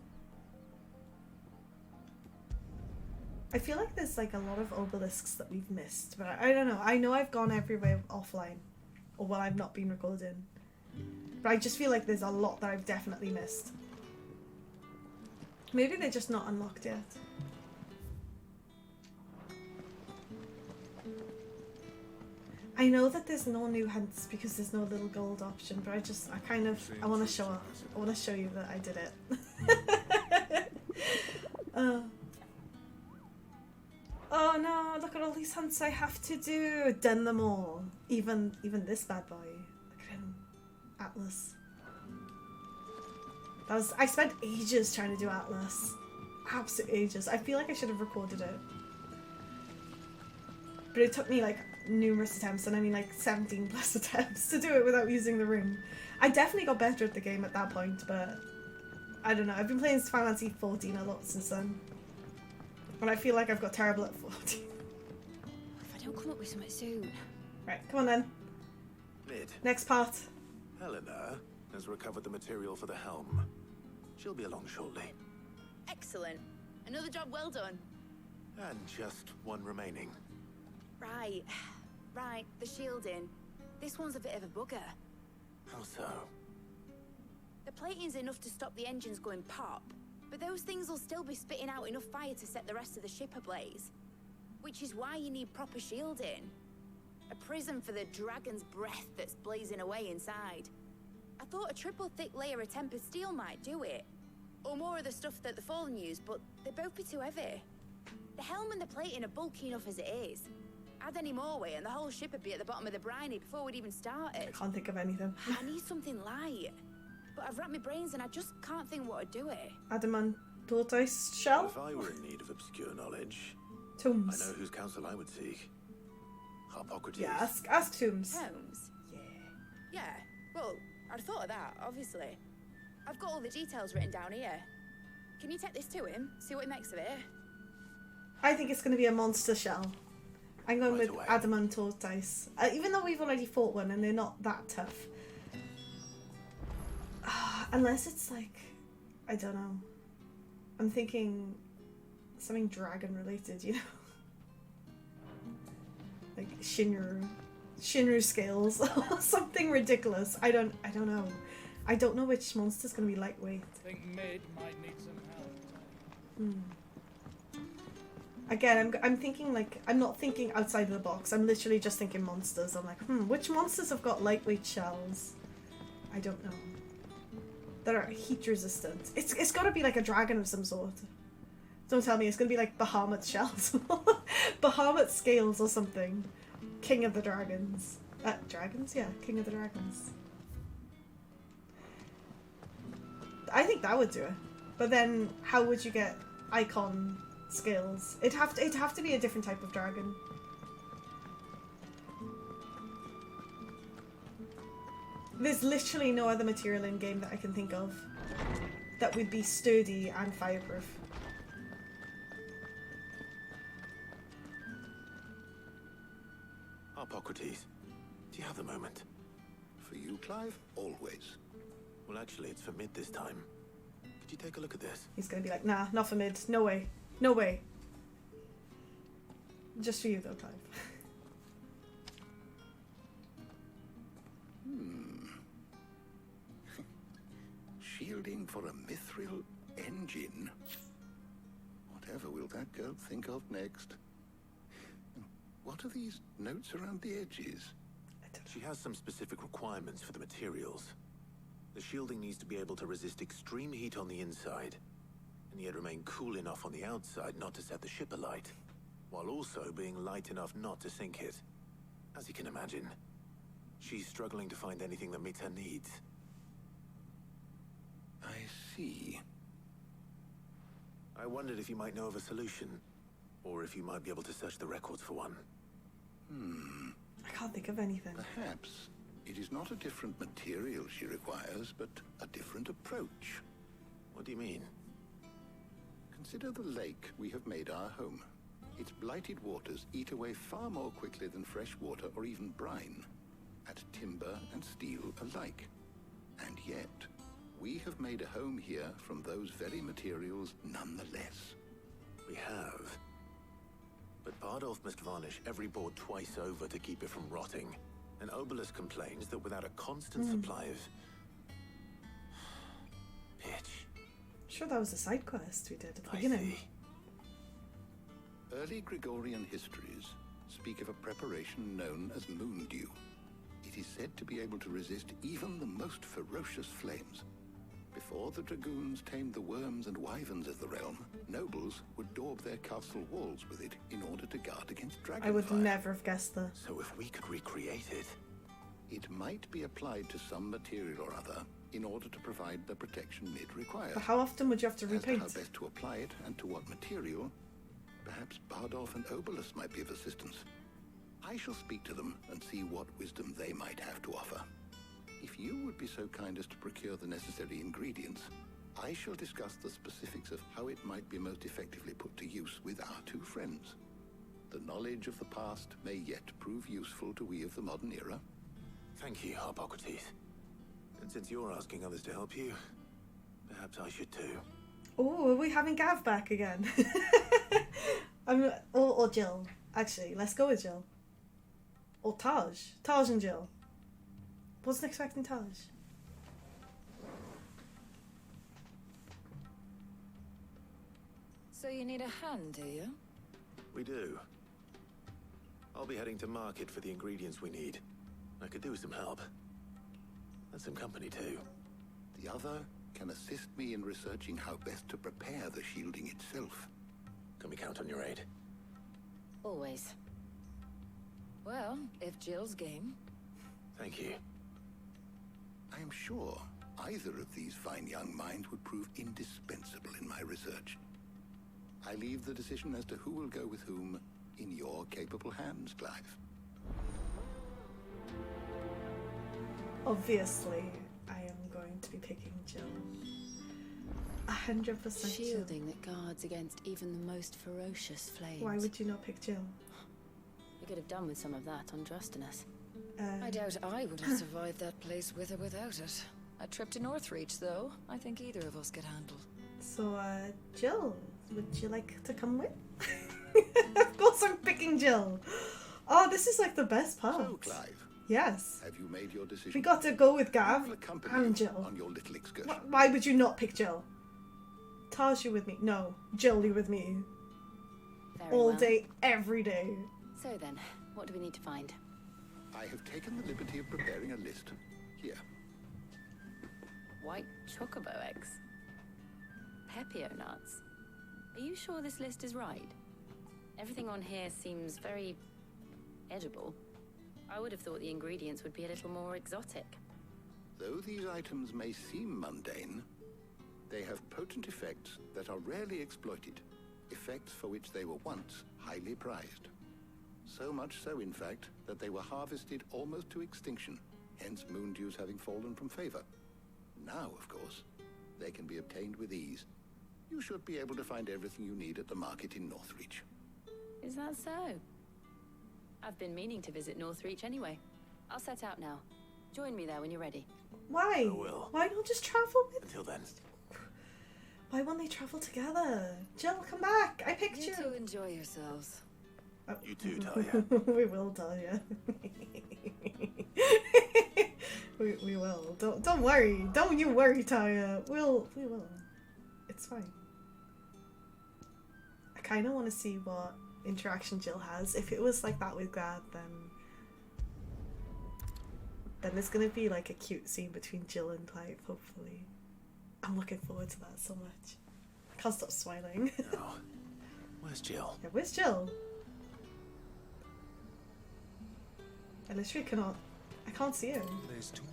I feel like there's like a lot of obelisks that we've missed, but I don't know. I know I've gone everywhere offline, or while I've not been recording, but I just feel like there's a lot that I've definitely missed. Maybe they're just not unlocked yet. I know that there's no new hunts because there's no little gold option, but I want to show off. I want to show you that I did it. Oh no, look at all these hunts I have to do. Done them all. Even this bad boy. Look at him. Atlas. I spent ages trying to do Atlas. Absolute ages. I feel like I should have recorded it. But it took me like numerous attempts, and I mean like 17 plus attempts to do it without using the room. I definitely got better at the game at that point, but I don't know. I've been playing Final Fantasy 14 a lot since then. And I feel like I've got terrible at 14. If I don't come up with something soon. Right, come on then. Mid. Next part. Helena has recovered the material for the helm. She'll be along shortly. Excellent. Another job well done. And just one remaining. Right, the shielding. This one's a bit of a bugger. How so? The plating's enough to stop the engines going pop, but those things will still be spitting out enough fire to set the rest of the ship ablaze. Which is why you need proper shielding. A prison for the dragon's breath that's blazing away inside. I thought a triple thick layer of tempered steel might do it. Or more of the stuff that the Fallen use, but they'd both be too heavy. The helm and the plating are bulky enough as it is. Add any more weight and the whole ship would be at the bottom of the briny before we'd even started. I can't think of anything. I need something light. But I've racked my brains and I just can't think what to do it. Adamant tortoise shell? If I were in need of obscure knowledge, Tombs. I know whose counsel I would seek. Harpocrates. Yeah, ask Tombs. Tombs? Yeah, well, I'd thought of that, obviously. I've got all the details written down here. Can you take this to him? See what he makes of it? I think it's going to be a monster shell. I'm going with adamant tortoise. Even though we've already fought one and they're not that tough. Unless it's like, I don't know. I'm thinking Something dragon related, you know? Like Shinru scales or something ridiculous. I don't know. I don't know which monster's gonna be lightweight. I think Mid might need some help. Again, I'm thinking like, I'm not thinking outside of the box. I'm literally just thinking monsters. I'm like, which monsters have got lightweight shells? I don't know. That are heat resistant. It's gotta be like a dragon of some sort. Don't tell me it's gonna be like Bahamut shells. Bahamut scales or something. King of the dragons. Dragons? Yeah, King of the dragons. I think that would do it. But then, how would you get icon scales? It'd have to be a different type of dragon. There's literally no other material in game that I can think of that would be sturdy and fireproof. Hippocrates, do you have the moment? For you, Clive? Always. Well, actually, it's for Mid this time. Could you take a look at this? He's gonna be like, nah, not for Mid. No way. No way. Just for you, though, Clive. Shielding for a mithril engine. Whatever will that girl think of next? What are these notes around the edges? She has some specific requirements for the materials. The shielding needs to be able to resist extreme heat on the inside, and yet remain cool enough on the outside not to set the ship alight, while also being light enough not to sink it. As you can imagine, she's struggling to find anything that meets her needs. I see. I wondered if you might know of a solution, or if you might be able to search the records for one. I can't think of anything. Perhaps it is not a different material she requires, but a different approach. What do you mean? Consider the lake we have made our home. Its blighted waters eat away far more quickly than fresh water or even brine, at timber and steel alike. And yet, we have made a home here from those very materials nonetheless. We have. But Bardolph must varnish every board twice over to keep it from rotting. And Obelus complains that without a constant supply of pitch. Sure, that was a side quest we did at the I beginning. see. Early Gregorian histories speak of a preparation known as moon dew. It is said to be able to resist even the most ferocious flames. Before the dragoons tamed the worms and wyverns of the realm, nobles would daub their castle walls with it in order to guard against dragon I would fire. never have guessed that. So if we could recreate it... It might be applied to some material or other in order to provide the protection Mid requires. But how often would you have to As to repaint? how best to apply it and to what material, perhaps Bardolph and Obelus might be of assistance. I shall speak to them and see what wisdom they might have to offer. If you would be so kind as to procure the necessary ingredients, I shall discuss the specifics of how it might be most effectively put to use with our two friends. The knowledge of the past may yet prove useful to we of the modern era. Thank you, Hippocrates. And since you're asking others to help you, perhaps I should too. Oh, are we having Gav back again? Or Jill. Actually, let's go with Jill. Or Taj. Taj and Jill. Wasn't expecting Taj. So you need a hand, do you? We do. I'll be heading to market for the ingredients we need. I could do with some help. And some company too. The other can assist me in researching how best to prepare the shielding itself. Can we count on your aid? Always. Well, if Jill's game. Thank you. I am sure either of these fine young minds would prove indispensable in my research. I leave the decision as to who will go with whom in your capable hands, Clive. Obviously, I am going to be picking Jill. 100% Shielding that guards against even the most ferocious flames. Why would you not pick Jill? We could have done with some of that on Drustinus. I doubt I would have survived that place with or without it. A trip to Northreach, though, I think either of us could handle. So, Jill, Would you like to come with? Of course I'm picking Jill. Oh, this is like the best part. So, Clive. Yes. Have you made your decision? We got to go with Gav Accompany and you Jill. on your little excursion. Why would you not pick Jill? Taj, you with me? No. Jill, you with me? Very All well. day, every day. So then, what do we need to find? I have taken the liberty of preparing a list. Here. White chocobo eggs. Pepio nuts. Are you sure this list is right? Everything on here seems very edible. I would have thought the ingredients would be a little more exotic. Though these items may seem mundane, they have potent effects that are rarely exploited. Effects for which they were once highly prized. So much so, in fact, that they were harvested almost to extinction, hence moon dews having fallen from favor. Now, of course, they can be obtained with ease. You should be able to find everything you need at the market in Northreach. Is that so? I've been meaning to visit Northreach anyway. I'll set out now. Join me there when you're ready. Why? I will. Why not just travel with? Until then. Why won't they travel together? Jill, come back. I picked you. You two enjoy yourselves. Oh. You too, Talia. We will, Talia. we will. Don't worry. Don't you worry, Talia. We will. It's fine. I kind of want to see what interaction Jill has. If it was like that with Gav, then there's gonna be like a cute scene between Jill and Clive, hopefully. I'm looking forward to that so much. I can't stop smiling. Oh. Where's Jill? Yeah, where's Jill? I literally cannot. I can't see her. There's talk.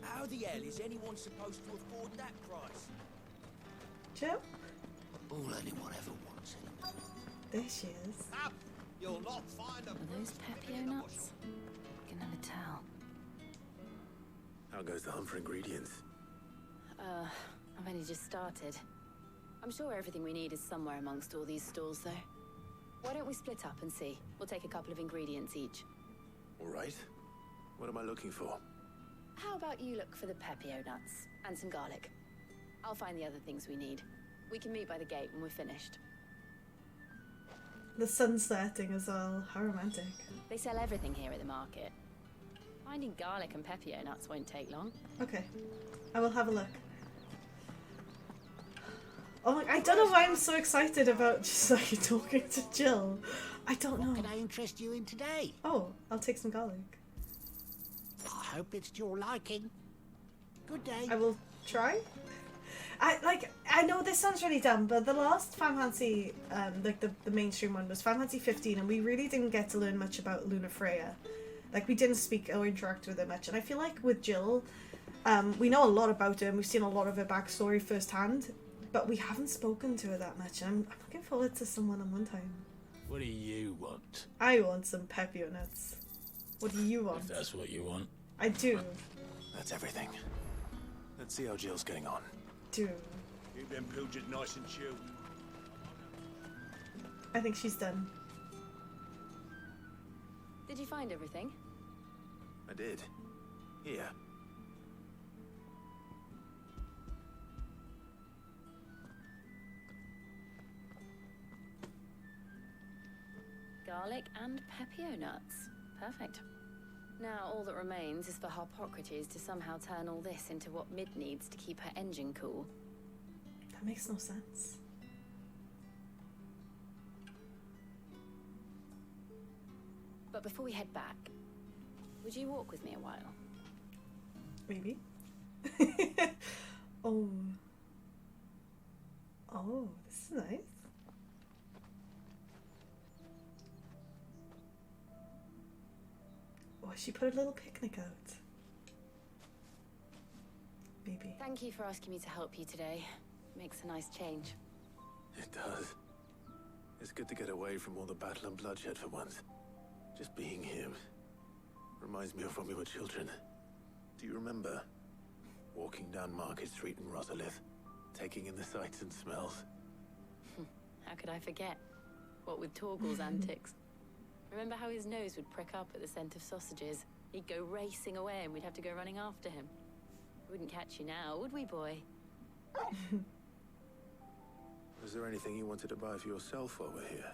How the hell is anyone supposed to afford that price? Jill? All anyone ever wants in a moment. There she is. You'll not find a Are those Pepio nuts? I can never tell. How goes the hunt for ingredients? I've only just started. I'm sure everything we need is somewhere amongst all these stalls, though. Why don't we split up and see? We'll take a couple of ingredients each. All right. What am I looking for? How about you look for the Pepio nuts and some garlic? I'll find the other things we need. We can meet by the gate when we're finished. The sun's setting as well. How romantic. They sell everything here at the market. Finding garlic and Pepio nuts won't take long. Okay. I will have a look. Oh my, I don't know why I'm so excited about just like talking to Jill. I don't know. What can I interest you in today? Oh, I'll take some garlic. I hope it's to your liking. Good day. I will try. I know this sounds really dumb, but the last Final Fantasy, like the mainstream one was Final Fantasy 15, and we really didn't get to learn much about Luna Freya. Like, we didn't speak or interact with her much, and I feel like with Jill, we know a lot about her, and we've seen a lot of her backstory firsthand, but we haven't spoken to her that much, and I'm looking forward to some one-on-one time. What do you want? I want some Pepio nuts. What do you want? If that's what you want. I do. That's everything. Let's see how Jill's getting on. Do. Keep them pilgers nice and chill. I think she's done. Did you find everything? I did. Here. Garlic and Pepio nuts. Perfect. Now all that remains is for Harpocrates to somehow turn all this into what Mid needs to keep her engine cool. That makes no sense. But before we head back, would you walk with me a while? Maybe. Oh. Oh, this is nice. Oh, she put a little picnic out. Maybe. Thank you for asking me to help you today. Makes a nice change. It does. It's good to get away from all the battle and bloodshed for once. Just being here reminds me of when we were children. Do you remember walking down Market Street in Rosalith, taking in the sights and smells? How could I forget? What with Torgal's antics. Remember how his nose would prick up at the scent of sausages? He'd go racing away and we'd have to go running after him. Wouldn't catch you now, would we, boy? Was there anything you wanted to buy for yourself while we're here?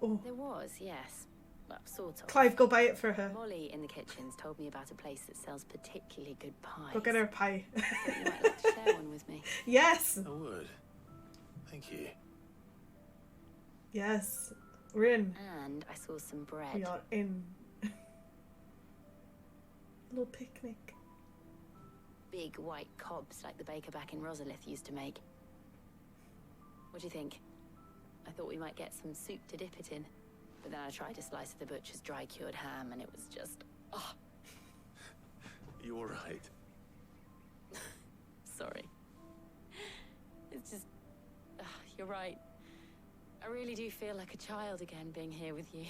Oh. There was, yes. Well, sort of. Clive, go buy it for her. Molly in the kitchens told me about a place that sells particularly good pies. Go get her a pie. I thought you might like to share one with me. Yes. I would. Thank you. Yes. We're in. And I saw some bread. We are in. A little picnic. Big white cobs like the baker back in Rosalith used to make. What do you think? I thought we might get some soup to dip it in. But then I tried a slice of the butcher's dry-cured ham and it was just... oh. You all right? Sorry. It's just... you're right. I really do feel like a child again being here with you.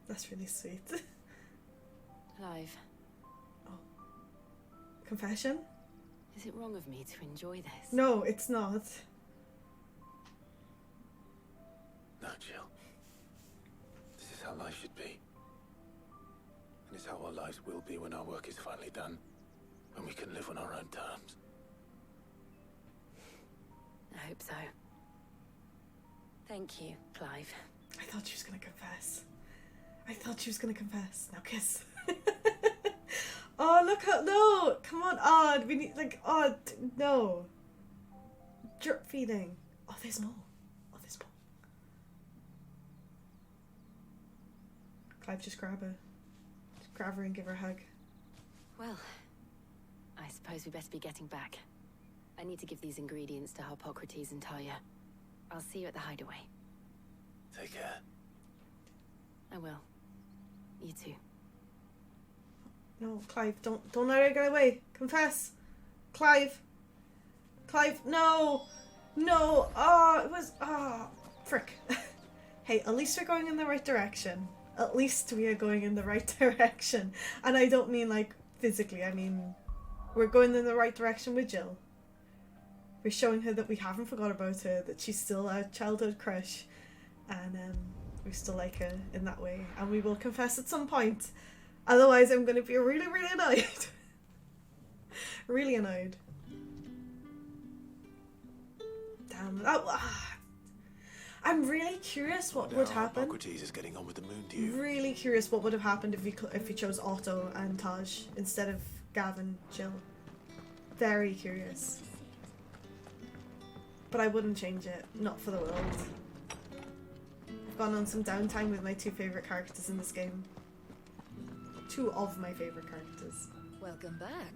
That's really sweet. Clive. Oh. Confession? Is it wrong of me to enjoy this? No, it's not. No, Jill. This is how life should be. And it's how our lives will be when our work is finally done. When we can live on our own terms. I hope so. Thank you, Clive. I thought she was gonna confess. Now kiss. Oh, look how... No! Come on, Odd. We need, like, Odd. No. Drip feeding. Oh, there's more. Clive, just grab her. Just grab her and give her a hug. Well, I suppose we better be getting back. I need to give these ingredients to Harpocrates and Talia. I'll see you at the hideaway. Take care. Oh, I will. You too. No, Clive, don't let her get away. Confess. Clive, no. No. Oh, it was... Oh, frick. Hey, at least we're going in the right direction. At least we are going in the right direction. And I don't mean, like, physically. I mean, we're going in the right direction with Jill. We're showing her that we haven't forgot about her, that she's still a childhood crush. And we still like her in that way. And we will confess at some point. Otherwise, I'm going to be really, really annoyed. Really annoyed. Damn. I'm really curious what would happen. Socrates is getting on with the moon dew. Really curious what would have happened if we chose Otto and Taj instead of Gavin, Jill. Very curious. But I wouldn't change it. Not for the world. I've gone on some downtime with my two favourite characters in this game. Two of my favourite characters. Welcome back.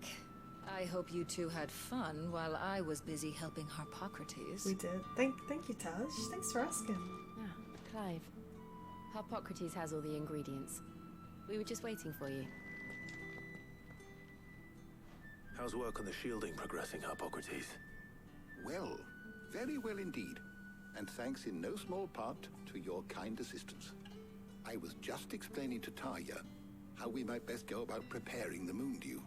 I hope you two had fun while I was busy helping Harpocrates. We did. Thank you, Taj. Thanks for asking. Ah, Clive. Harpocrates has all the ingredients. We were just waiting for you. How's work on the shielding progressing, Harpocrates? Well, very well indeed. And thanks in no small part to your kind assistance. I was just explaining to Talia how we might best go about preparing the moon dew.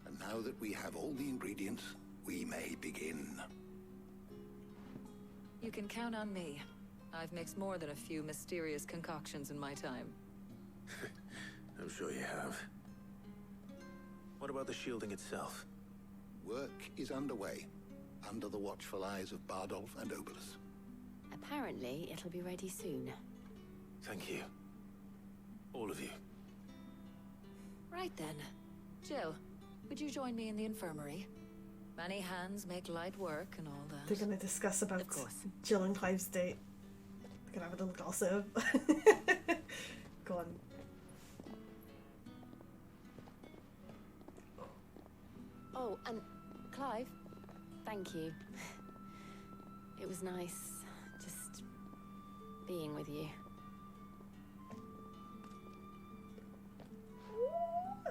And now that we have all the ingredients, we may begin. You can count on me. I've mixed more than a few mysterious concoctions in my time. I'm sure you have. What about the shielding itself? Work is underway, under the watchful eyes of Bardolph and Obolus. Apparently, it'll be ready soon. Thank you. All of you. Right then. Jill, would you join me in the infirmary? Many hands make light work and all that. They're going to discuss about Jill and Clive's date. They're going to have a little gossip. Go on. Oh, and Clive, thank you. It was nice just being with you.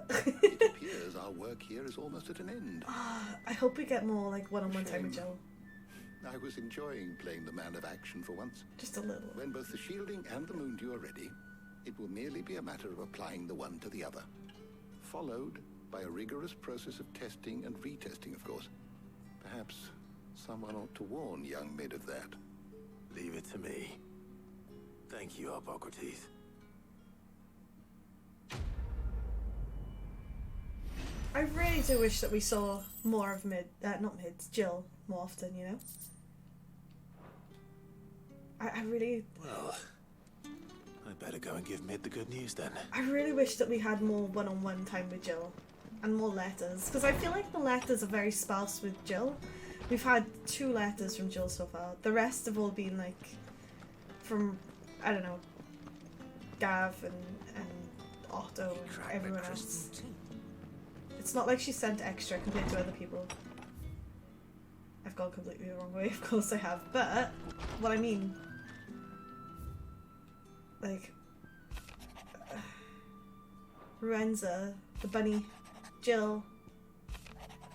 It appears our work here is almost at an end. I hope we get more like one-on-one time with Jill. I was enjoying playing the man of action for once. Just a little. When both the shielding and the moon dew are ready, it will merely be a matter of applying the one to the other. Followed by a rigorous process of testing and retesting, of course. Perhaps someone ought to warn young Mid of that. Leave it to me. Thank you, Harpocrates. I really do wish that we saw more of Jill more often, you know? I really... Well, I better go and give Mid the good news then. I really wish that we had more one-on-one time with Jill. And more letters. Because I feel like the letters are very sparse with Jill. We've had 2 letters from Jill so far. The rest have all been like... from, I don't know, Gav and Otto and everyone else. It's not like she sent extra compared to other people. I've gone completely the wrong way, of course I have. But, what I mean... like... Ruenza, the bunny, Jill,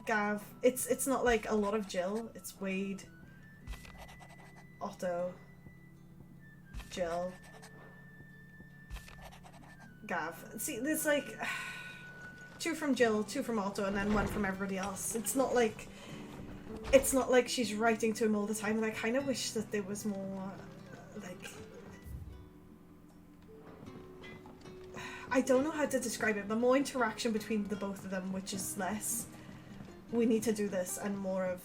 Gav. It's not like a lot of Jill. It's Wade, Otto, Jill, Gav. See, there's like 2 from Jill, 2 from Otto, and then 1 from everybody else. It's not like she's writing to him all the time, and I kind of wish that there was more, like... I don't know how to describe it, but more interaction between the both of them, which is less, we need to do this, and more of,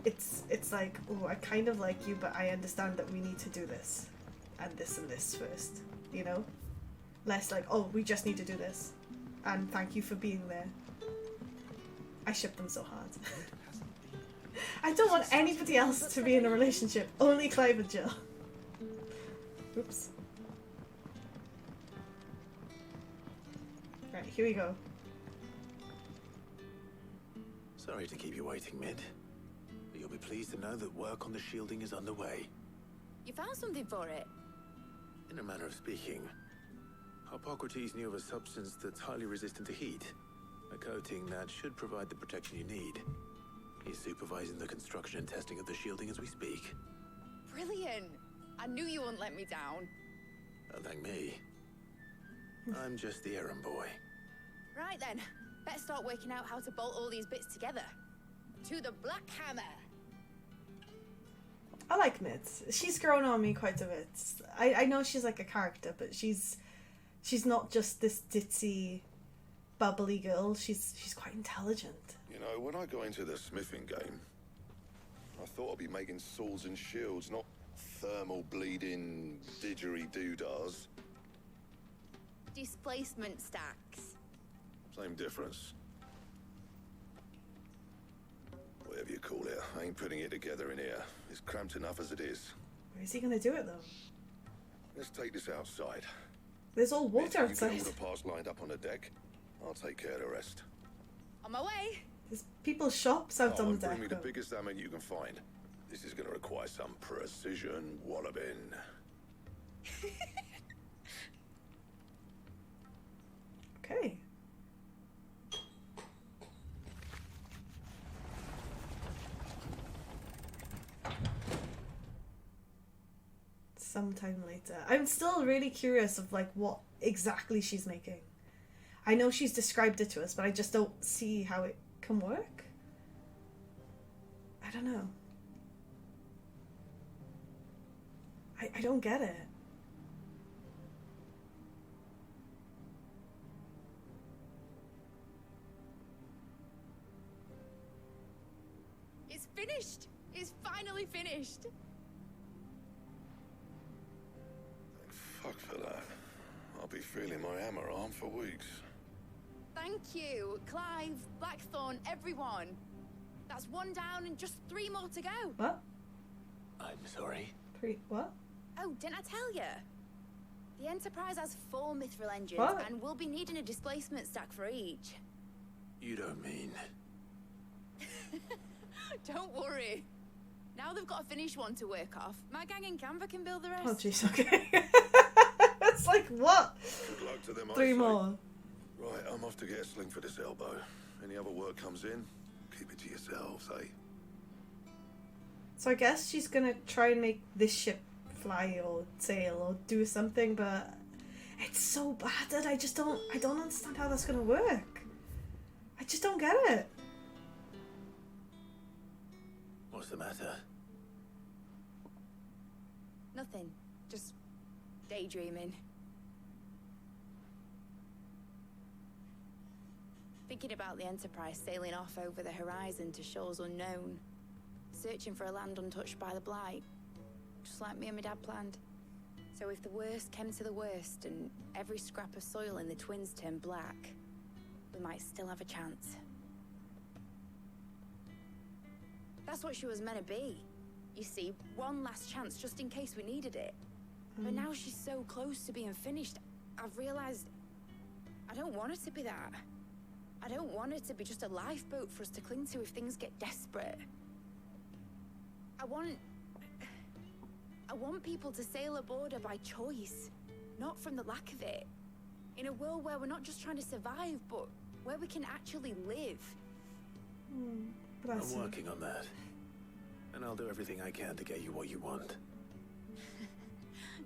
it's like, oh, I kind of like you, but I understand that we need to do this and this first, you know? Less like, oh, we just need to do this, and thank you for being there. I ship them so hard. I don't want anybody else to be in a relationship, only Clive and Jill. Oops. Right, here we go. Sorry to keep you waiting, Mid. But you'll be pleased to know that work on the shielding is underway. You found something for it? In a manner of speaking, Hippocrates knew of a substance that's highly resistant to heat. A coating that should provide the protection you need. He's supervising the construction and testing of the shielding as we speak. Brilliant! I knew you wouldn't let me down. Don't thank me. I'm just the errand boy. Right then, better start working out how to bolt all these bits together. To the Black Hammer! I like Mid. She's grown on me quite a bit. I know she's like a character, but she's not just this ditzy, bubbly girl. She's quite intelligent. You know, when I got into the smithing game, I thought I'd be making swords and shields, not thermal bleeding didgeridoo-dahs. Displacement stacks. Same difference. Whatever you call it, I ain't putting it together in here. It's cramped enough as it is. Where is he gonna do it though? Let's take this outside. There's all water If you outside. get all the parts lined up on the deck, I'll take care of the rest. On my way. There's people's shops out on the deck. Bring me the though. biggest hammer you can find. This is gonna require some precision walloping. Okay. Sometime later. I'm still really curious of like what exactly she's making. I know she's described it to us, but I just don't see how it can work. I don't know. I don't get it. It's finished! It's finally finished! Fuck for that. I'll be feeling my hammer arm for weeks. Thank you, Clive, Blackthorn, everyone. That's 1 down and just 3 more to go. What? I'm sorry. 3 what? Oh, didn't I tell you? The Enterprise has 4 mithril engines, What? and we'll be needing a displacement stack for each. You don't mean... Don't worry. Now they've got a finished one to work off. My gang in Canva can build the rest. Oh jeez, okay. It's like what? Good luck to them, I 3 say. more. Right, I'm off to get a sling for this elbow. Any other work comes in, keep it to yourselves, eh? So I guess she's gonna try and make this ship fly or sail or do something, but it's so bad that I don't understand how that's gonna work. I just don't get it. What's the matter? Nothing. Just daydreaming. Big thinking about the Enterprise sailing off over the horizon to shores unknown, searching for a land untouched by the Blight, just like me and my dad planned. So if the worst came to the worst and every scrap of soil in the Twins turned black, we might still have a chance. That's what she was meant to be. You see, one last chance just in case we needed it. But now she's so close to being finished, I've realized I don't want it to be that. I don't want it to be just a lifeboat for us to cling to if things get desperate. I want people to sail aboard her by choice, not from the lack of it. In a world where we're not just trying to survive, but where we can actually live. I'm working on that. And I'll do everything I can to get you what you want.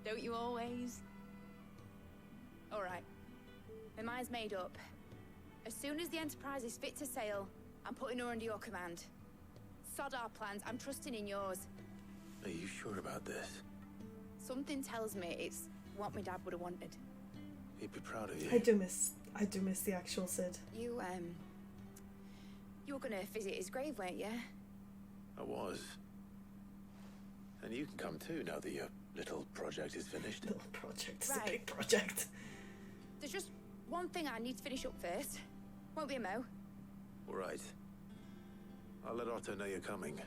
Don't you always? All right. My mind's made up. As soon as the Enterprise is fit to sail, I'm putting her under your command. Sod our plans. I'm trusting in yours. Are you sure about this? Something tells me it's what my dad would have wanted. He'd be proud of you. I do miss the actual Sid. You were gonna visit his grave, weren't you? I was. And you can come too now that your little project is finished. Little project. It's a big project. There's just one thing I need to finish up first. Won't be a mo. All right. I'll let Otto know you're coming.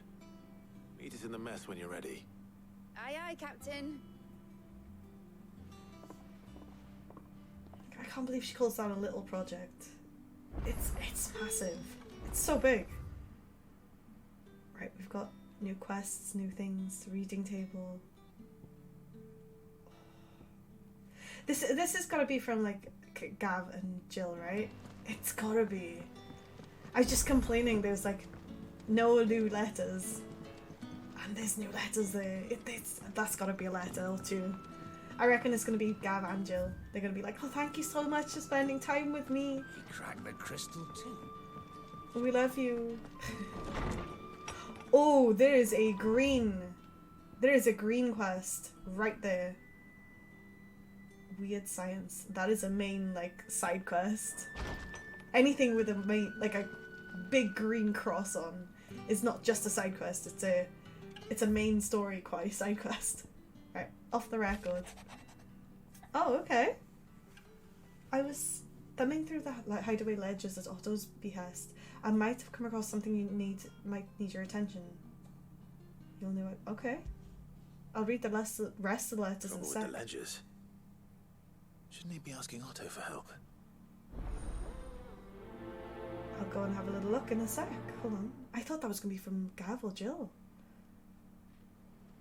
Meet us in the mess when you're ready. Aye, aye, Captain. I can't believe she calls that a little project. It's massive. It's so big. Right, we've got new quests, new things, reading table. This has got to be from like Gav and Jill, right? It's gotta be. I was just complaining there's like no new letters, and there's new letters there. That's gotta be a letter or two. I reckon it's gonna be Gav and Jill. They're gonna be like, oh, thank you so much for spending time with me. He cracked the crystal too. We love you. Oh, there is a green quest right there. Weird science. That is a main like side quest. Anything with a main like a big green cross on is not just a side quest. It's a main story side quest. Right, off the record. Oh, okay. I was thumbing through the hideaway ledgers at Otto's behest. I might have come across something might need your attention. You'll know it. Okay. I'll read the rest of the letters in a sec. With the ledgers. Shouldn't he be asking Otto for help? I'll go and have a little look in a sec. Hold on. I thought that was going to be from Gav or Jill.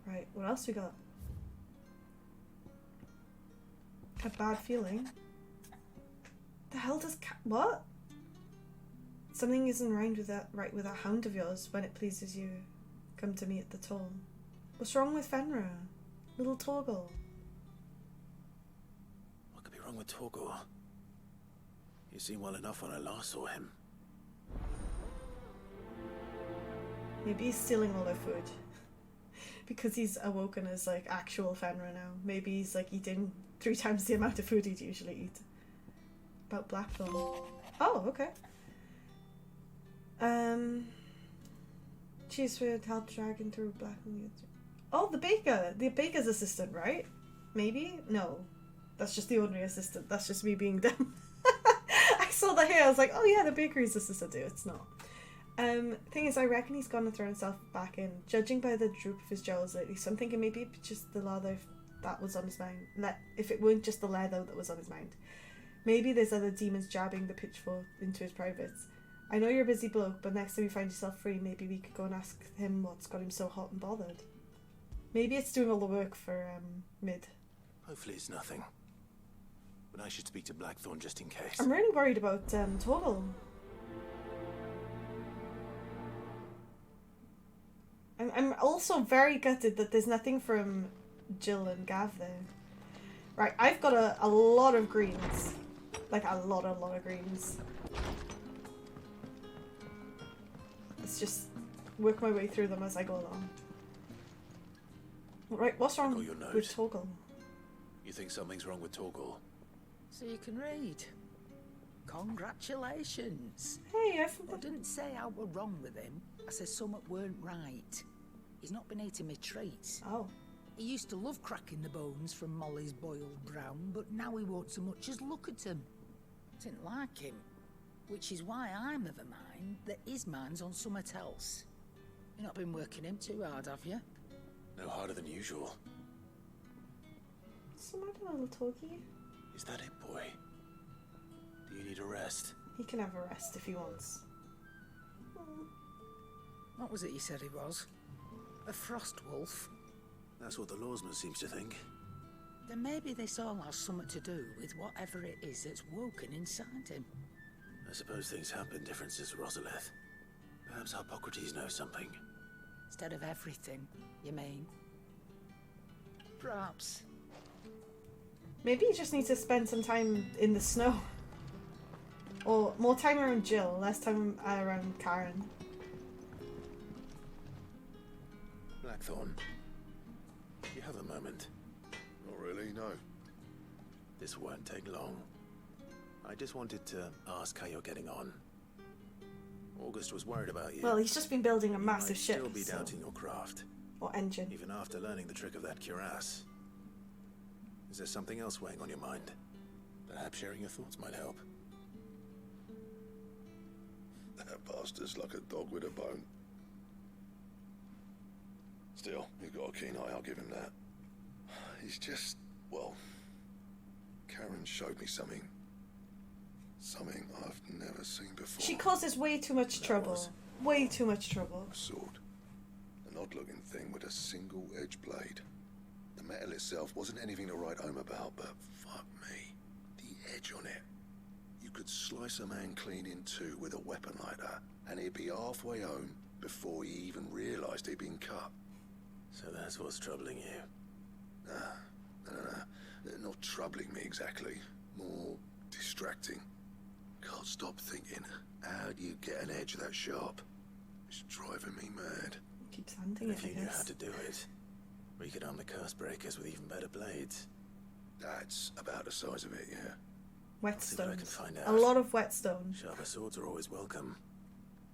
Right, what else we got? A bad feeling. The hell does what? Something isn't right with that hound of yours. When it pleases you, come to me at the toll. What's wrong with Fenrir? Little Torgal. What could be wrong with Torgal? You seemed well enough when I last saw him. Maybe he's stealing all their food. Because he's awoken as like actual Fenrir now. Maybe he's like eating 3 times the amount of food he'd usually eat. About Blackthorn. Oh, okay. Cheers for help dragging through Blackthorn. Oh, the baker's assistant, right? Maybe? No. That's just the ordinary assistant. That's just me being dumb. I saw the hair, I was like, oh yeah, the bakery's assistant too. It's not. Thing is, I reckon he's gonna throw himself back in. Judging by the droop of his jowls lately, so I'm thinking maybe it's just the leather that was on his mind. If it weren't just the leather that was on his mind. Maybe there's other demons jabbing the pitchfork into his privates. I know you're a busy bloke, but next time you find yourself free, maybe we could go and ask him what's got him so hot and bothered. Maybe it's doing all the work for, Mid. Hopefully it's nothing. But I should speak to Blackthorn just in case. I'm really worried about, Total. I'm also very gutted that there's nothing from Jill and Gav there. Right, I've got a lot of greens. Like, a lot of greens. Let's just work my way through them as I go along. Right, what's wrong with Torgal? You think something's wrong with Torgal? So you can read. Congratulations. Hey, I didn't say I were wrong with him. I said something weren't right. He's not been eating me treats. Oh. He used to love cracking the bones from Molly's boiled brown, but now he won't so much as look at them. Didn't like him. Which is why I'm of a mind that his mind's on something else. You've not been working him too hard, have you? No harder than usual. What's the matter, little Togi? Is that it, boy? Do you need a rest? He can have a rest if he wants. What was it you said he was? A frost wolf? That's what the lawsman seems to think. Then maybe this all has something to do with whatever it is that's woken inside him. I suppose things have been different since Rosalith. Perhaps Hippocrates knows something. Instead of everything, you mean? Perhaps. Maybe he just needs to spend some time in the snow. Or more time around Jill, less time around Karen. Blackthorn, you have a moment? Not really, no. This won't take long. I just wanted to ask how you're getting on. August was worried about you. Well, he's just been building a massive ship. Still be doubting your craft. Or engine. Even after learning the trick of that cuirass. Is there something else weighing on your mind? Perhaps sharing your thoughts might help. That bastard's like a dog with a bone. Still, he's got a keen eye, I'll give him that. He's just, well, Karen showed me something. Something I've never seen before. She causes way too much trouble. Way too much trouble. A sword. An odd-looking thing with a single-edged blade. The metal itself wasn't anything to write home about, but fuck me. The edge on it. You could slice a man clean in two with a weapon like that, and he'd be halfway home before he even realised he'd been cut. So that's what's troubling you? No. Not troubling me exactly. More distracting. Can't stop thinking, how do you get an edge that sharp? It's driving me mad. Keeps hunting If you knew how to do it, we could arm the curse breakers with even better blades. That's about the size of it, yeah. Whetstones. A lot of whetstones. Sharper swords are always welcome.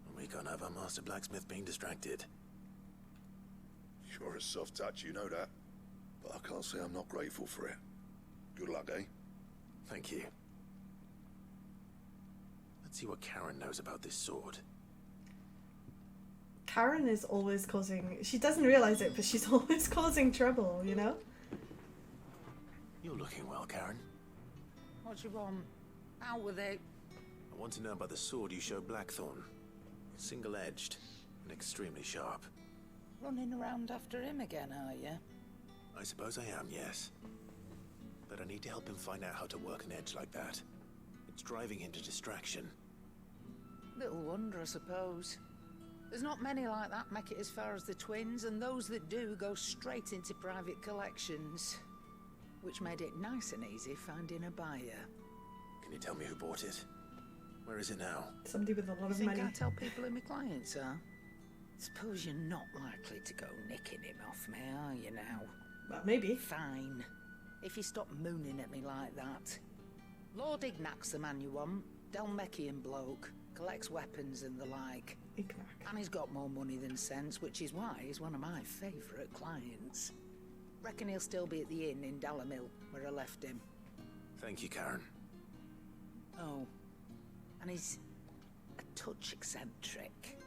And we can't have our master blacksmith being distracted. You're a soft touch, you know that. But I can't say I'm not grateful for it. Good luck, eh? Thank you. Let's see what Karen knows about this sword. Karen is always causing... She doesn't realise it, but she's always causing trouble, you know? You're looking well, Karen. What do you want? Out with it. I want to know about the sword you showed Blackthorn. Single-edged and extremely sharp. Running around after him again, are you? I suppose I am, yes. But I need to help him find out how to work an edge like that. It's driving him to distraction. Little wonder, I suppose. There's not many like that make it as far as the twins, and those that do go straight into private collections. Which made it nice and easy finding a buyer. Can you tell me who bought it? Where is it now? Somebody with a lot of Think money. I tell people who my clients are? Suppose you're not likely to go nicking him off me, are you now? Well, maybe. Fine. If you stop mooning at me like that. Lord Ignac's the man you want. Delmechian bloke. Collects weapons and the like. Ignac. And he's got more money than sense, which is why he's one of my favourite clients. Reckon he'll still be at the inn in Dalamil, where I left him. Thank you, Karen. Oh. And he's a touch eccentric.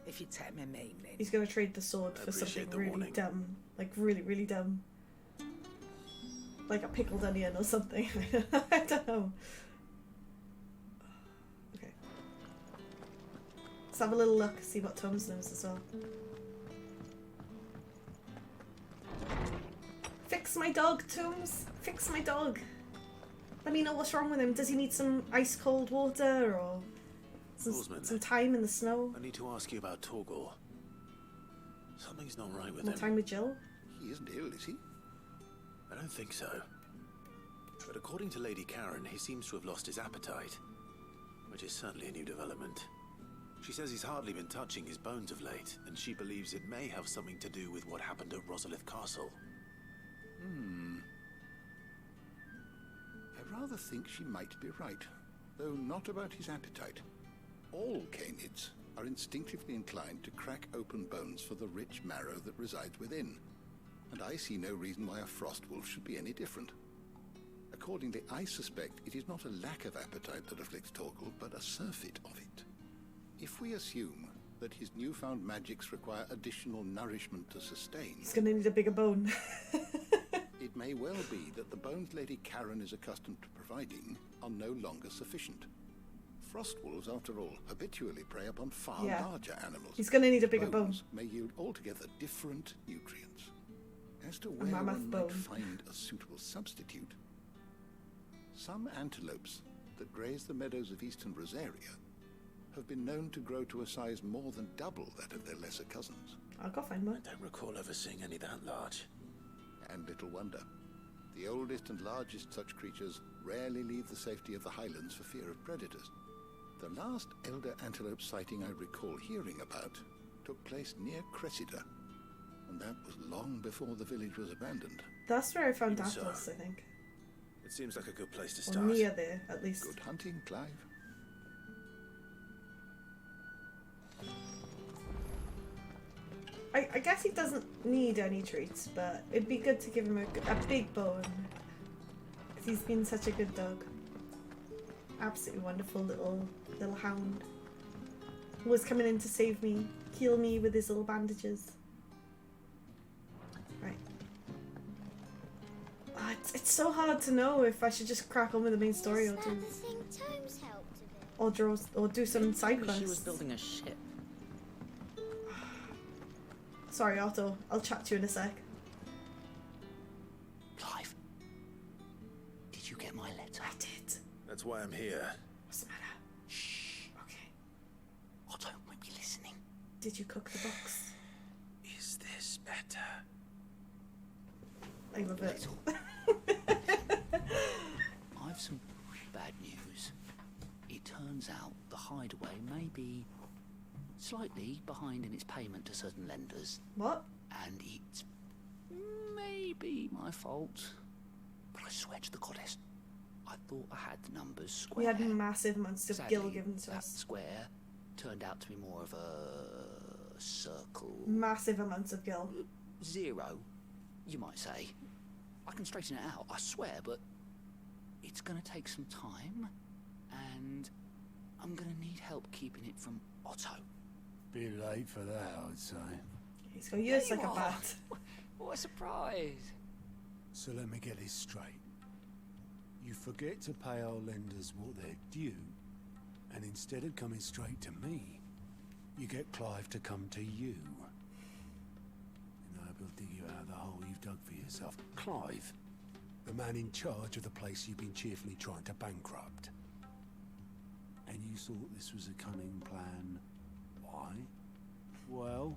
If you take me meaning. He's going to trade the sword for something really dumb. Like, really, really dumb. Like a pickled onion or something. I don't know. Okay. Let's have a little look, see what Thomas knows as well. Fix my dog, Tooms. Fix my dog. Let me know what's wrong with him. Does he need some ice cold water or some time in the snow? I need to ask you about Torgal. Something's not right with him. More time with Jill? He isn't ill, is he? I don't think so. But according to Lady Karen, he seems to have lost his appetite, which is certainly a new development. She says he's hardly been touching his bones of late, and she believes it may have something to do with what happened at Rosalith Castle. I rather think she might be right. though not about his appetite. All canids are instinctively inclined to crack open bones for the rich marrow that resides within, and I see no reason why a frost wolf should be any different. Accordingly, I suspect it is not a lack of appetite that afflicts Torgal, but a surfeit of it. If we assume that his newfound magics require additional nourishment to sustain, He's gonna need a bigger bone. it may well be that the bones Lady Karen is accustomed to providing are no longer sufficient. Frost wolves, after all, habitually prey upon far larger animals. He's gonna need a bigger bone. Bones may yield altogether different nutrients. As to where mammoth one bone. might find a suitable substitute, some antelopes that graze the meadows of eastern Rosaria have been known to grow to a size more than double that of their lesser cousins. I'll go find one. I don't recall ever seeing any that large. And little wonder. The oldest and largest such creatures rarely leave the safety of the highlands for fear of predators. The last elder antelope sighting I recall hearing about took place near Cressida, and that was long before the village was abandoned. That's where I found Even so, Datos, I think. It seems like a good place to Or start. near there, at least. Good hunting, Clive. I guess he doesn't need any treats, but it'd be good to give him a big bone. Because he's been such a good dog. Absolutely wonderful little hound. Was coming in to save me, heal me with his little bandages. Right. Oh, it's so hard to know if I should just crack on with the main story or do some side quests. She was building a ship. Sorry, Otto. I'll chat to you in a sec. Clive, did you get my letter? I did. That's why I'm here. What's the matter? Shh. Okay. Otto might be listening. Did you cook the box? Is this better? I love it. I've some bad news. It turns out the hideaway may be slightly behind in its payment to certain lenders. What? And it's maybe my fault. But I swear to the goddess, I thought I had the numbers square. We had massive amounts of Sadly, gil given to that us. square turned out to be more of a circle. Massive amounts of gil. Zero, you might say. I can straighten it out, I swear, but it's gonna take some time, and I'm gonna need help keeping it from Otto. Bit late for that, I'd say. He's got yours like a bat. What a surprise. So let me get this straight. You forget to pay our lenders what they're due, and instead of coming straight to me, you get Clive to come to you. And I'll dig you out of the hole you've dug for yourself. Clive, the man in charge of the place you've been cheerfully trying to bankrupt. And you thought this was a cunning plan. Why? Well,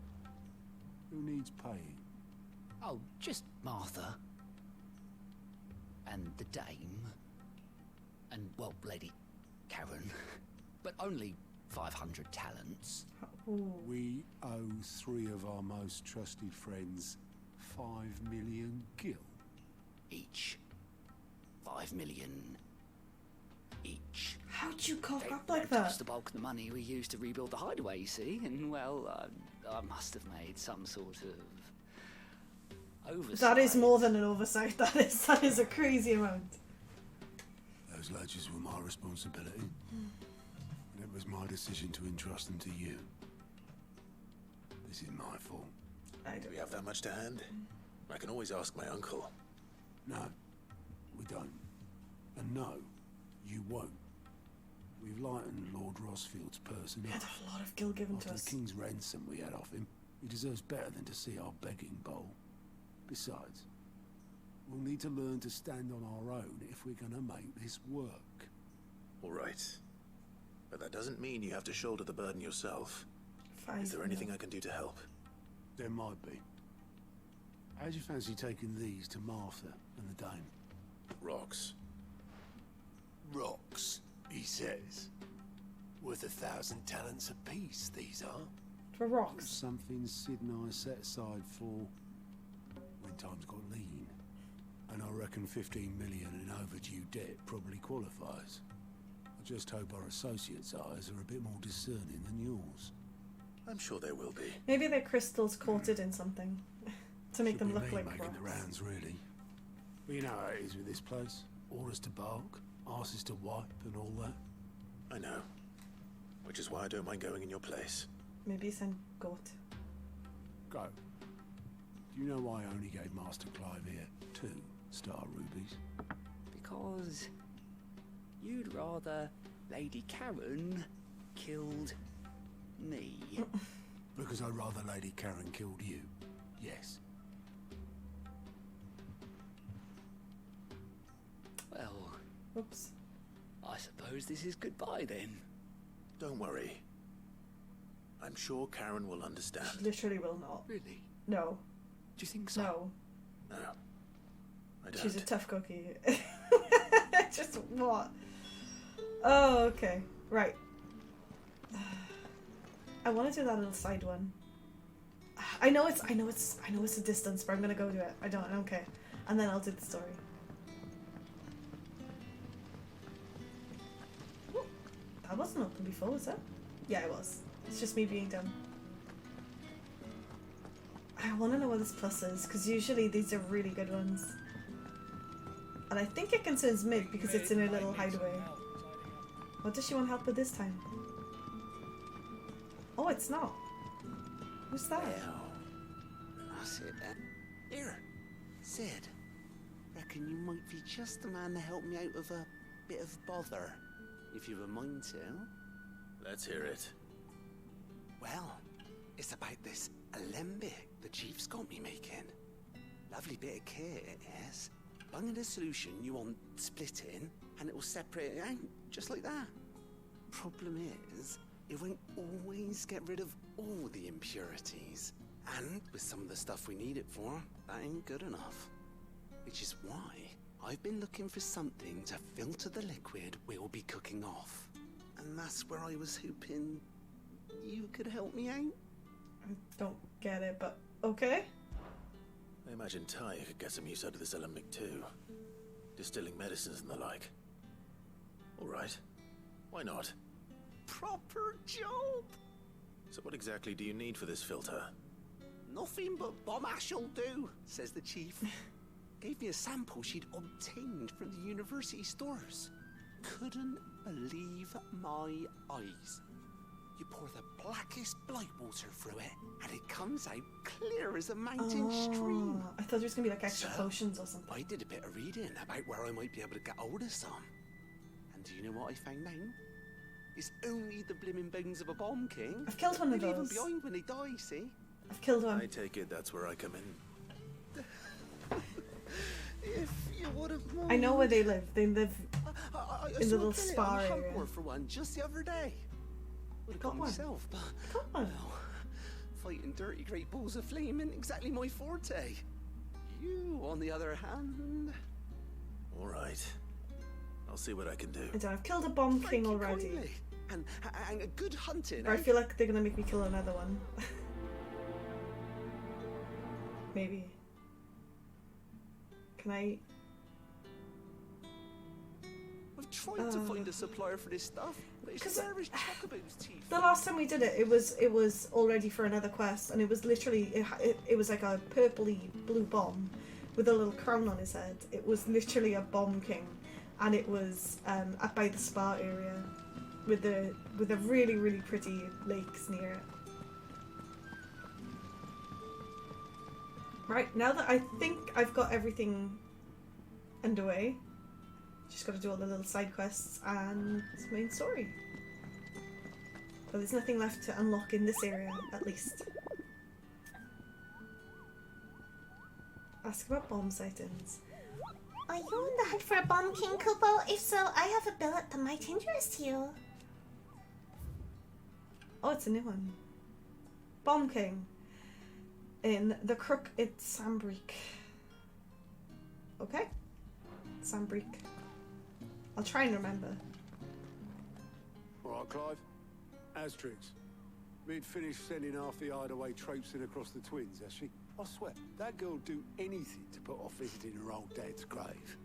who needs paying? Oh, just Martha. And the dame. And, well, Lady Karen. But only 500 talents. We owe 3 of our most trusted friends 5 million gil. Each. 5 million each. How'd you cough They up like lent that? us the bulk of the money we used to rebuild the hideaway, you see, and well, I must have made some sort of oversight. That is more than an oversight. That is a crazy amount. Those ledgers were my responsibility. And it was my decision to entrust them to you. This is my fault. Do we have that much to hand? I can always ask my uncle. No, we don't. And no, you won't. We've lightened Lord Rosfield's person We up. had a lot of gil given After to the us. king's ransom we had off him, he deserves better than to see our begging bowl. Besides, we'll need to learn to stand on our own if we're gonna make this work. All right. But that doesn't mean you have to shoulder the burden yourself. Is there Fine. anything I can do to help? There might be. How'd you fancy taking these to Martha and the dame? Rocks. Rocks, he says. Worth 1,000 talents apiece, these are. For rocks. Something Sid and I set aside for when times got lean. And I reckon 15 million in overdue debt probably qualifies. I just hope our associates' eyes are a bit more discerning than yours. I'm sure they will be. Maybe their crystals coated in something to make them look like making the rocks. rounds, really. But you know how it is with this place. Orders to bark, asses to wipe, and all that. I know. Which is why I don't mind going in your place. Maybe send goat. Go. Do you know why I only gave Master Clive here 2 star rubies? Because you'd rather Lady Karen killed me. Because I'd rather Lady Karen killed you. Yes. Well, oops. I suppose this is goodbye then. Don't worry. I'm sure Karen will understand. She literally will not. Really? No. Do you think so? No. No. I don't. She's a tough cookie. Just what? Oh, okay. Right. I want to do that little side one. I know it's a distance, but I'm gonna go do it. I don't care. And then I'll do the story. Ooh, that wasn't open before, was it? Yeah, it was. It's just me being dumb. I want to know what this plus is, because usually these are really good ones. And I think it concerns Mig because it's in a little hideaway. What does she want help with this time? Oh, it's not. Who's that? Well, that's it then. Here, Sid. Reckon you might be just the man to help me out of a bit of bother, if you've a mind to. Let's hear it. Well, it's about this alembic the chief's got me making. Lovely bit of kit it is. Bung in a solution you want splitting, and it will separate it out, just like that. Problem is, it won't always get rid of all the impurities. And with some of the stuff we need it for, that ain't good enough. Which is why I've been looking for something to filter the liquid we'll be cooking off. And that's where I was hoping you could help me out. I don't get it, but okay. I imagine Ty could get some use out of this alembic too. Distilling medicines and the like. Alright. Why not? Proper job! So what exactly do you need for this filter? Nothing but bomb ash'll do, says the chief. Gave me a sample she'd obtained from the university stores. Couldn't believe my eyes. You pour the blackest blight water through it, and it comes out clear as a mountain stream. I thought there was gonna be like extra potions or something. I did a bit of reading about where I might be able to get hold of some. And do you know what I found out? It's only the blimmin' bones of a bomb king. I've killed one of They leave those. them behind when they die, see? I've killed one. I take it that's where I come in. If you wouldn't mind. I know where they live. They live I in the saw little a billet spa on the hunt area. board for one just the other day. Would have Got got one. myself, but Got one. well, fighting dirty great balls of flame isn't exactly my forte. You, on the other hand, Alright. I'll see what I can do. I don't know, I've killed a bomb king already. kindly. And a good hunting. Or I eh? feel like they're gonna make me kill another one. Maybe. Can I? I've tried to find a supplier for this stuff, but it's there as Chocobo's teeth. The last time we did it, it was already for another quest, and it was literally it was like a purpley blue bomb with a little crown on his head. It was literally a bomb king, and it was up by the spa area with a really pretty lakes near it. Right, now that I think I've got everything underway, just got to do all the little side quests and the main story. But there's nothing left to unlock in this area, at least. Ask about bomb sightings. Are you on the hunt for a bomb king, Kupo? If so, I have a billet that might interest you. Oh, it's a new one. Bomb King. In the Crook, it's Sambreek. Okay. Sambreek. I'll try and remember. Alright, Clive. Astrix. We'd finished sending half the hideaway traipsing across the twins, has she? I swear, that girl'd do anything to put off visiting her old dad's grave.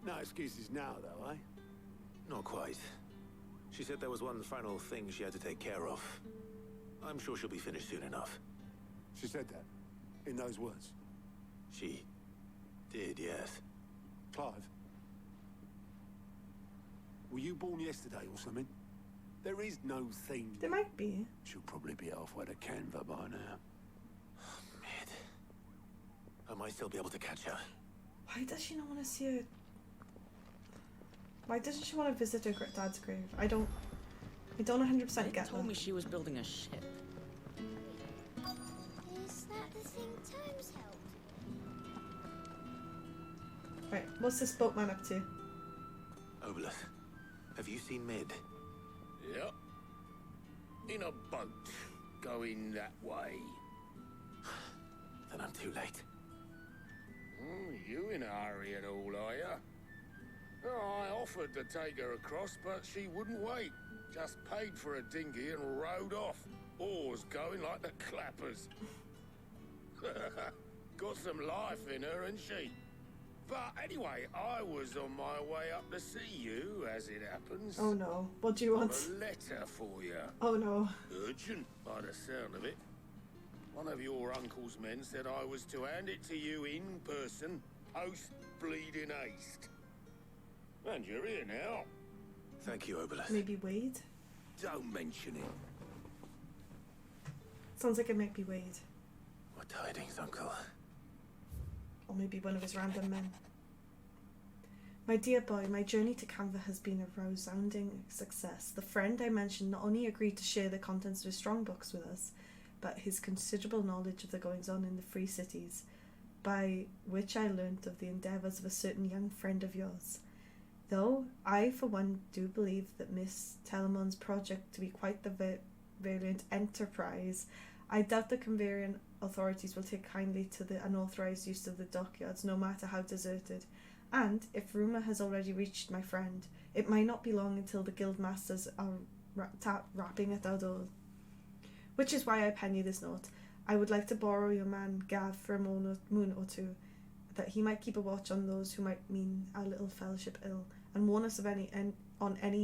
No excuses now, though, eh? Not quite. She said there was one final thing she had to take care of. I'm sure she'll be finished soon enough. She said that? In those words? She did, yes. Clive? Were you born yesterday or something? There is no thing. There might be. She'll probably be halfway to Canva by now. Mid. I might still be able to catch her. Why does she not want to see her? Why doesn't she want to visit her dad's grave? I don't 100% get that. Told me she was building a ship. Is that the thing Times helped? Right, what's this boatman up to? Obelus, have you seen Mid? Yep. In a boat, going that way. Then I'm too late. You in a hurry and all, are ya? I offered to take her across, but she wouldn't wait. Just paid for a dinghy and rowed off. Oars going like the clappers. Got some life in her, ain't she? But anyway, I was on my way up to see you, as it happens. Oh no, what do you want? Got a letter for you. Oh no. Urgent, by the sound of it. One of your uncle's men said I was to hand it to you in person, post-bleeding haste. And you're here now. Thank you, Obelus. Maybe Wade? Don't mention it. Sounds like it might be Wade. What tidings, Uncle? Or maybe one of his random men. My dear boy, my journey to Canva has been a resounding success. The friend I mentioned not only agreed to share the contents of his strong books with us, but his considerable knowledge of the goings-on in the free cities, by which I learnt of the endeavours of a certain young friend of yours. Though I, for one, do believe that Miss Telemon's project to be quite the valiant enterprise, I doubt the Converian authorities will take kindly to the unauthorised use of the dockyards, no matter how deserted. And, if rumour has already reached my friend, it might not be long until the guild masters are rapping at our door. Which is why I pen you this note. I would like to borrow your man Gav for a moon or two, that he might keep a watch on those who might mean our little fellowship ill, and warn us of any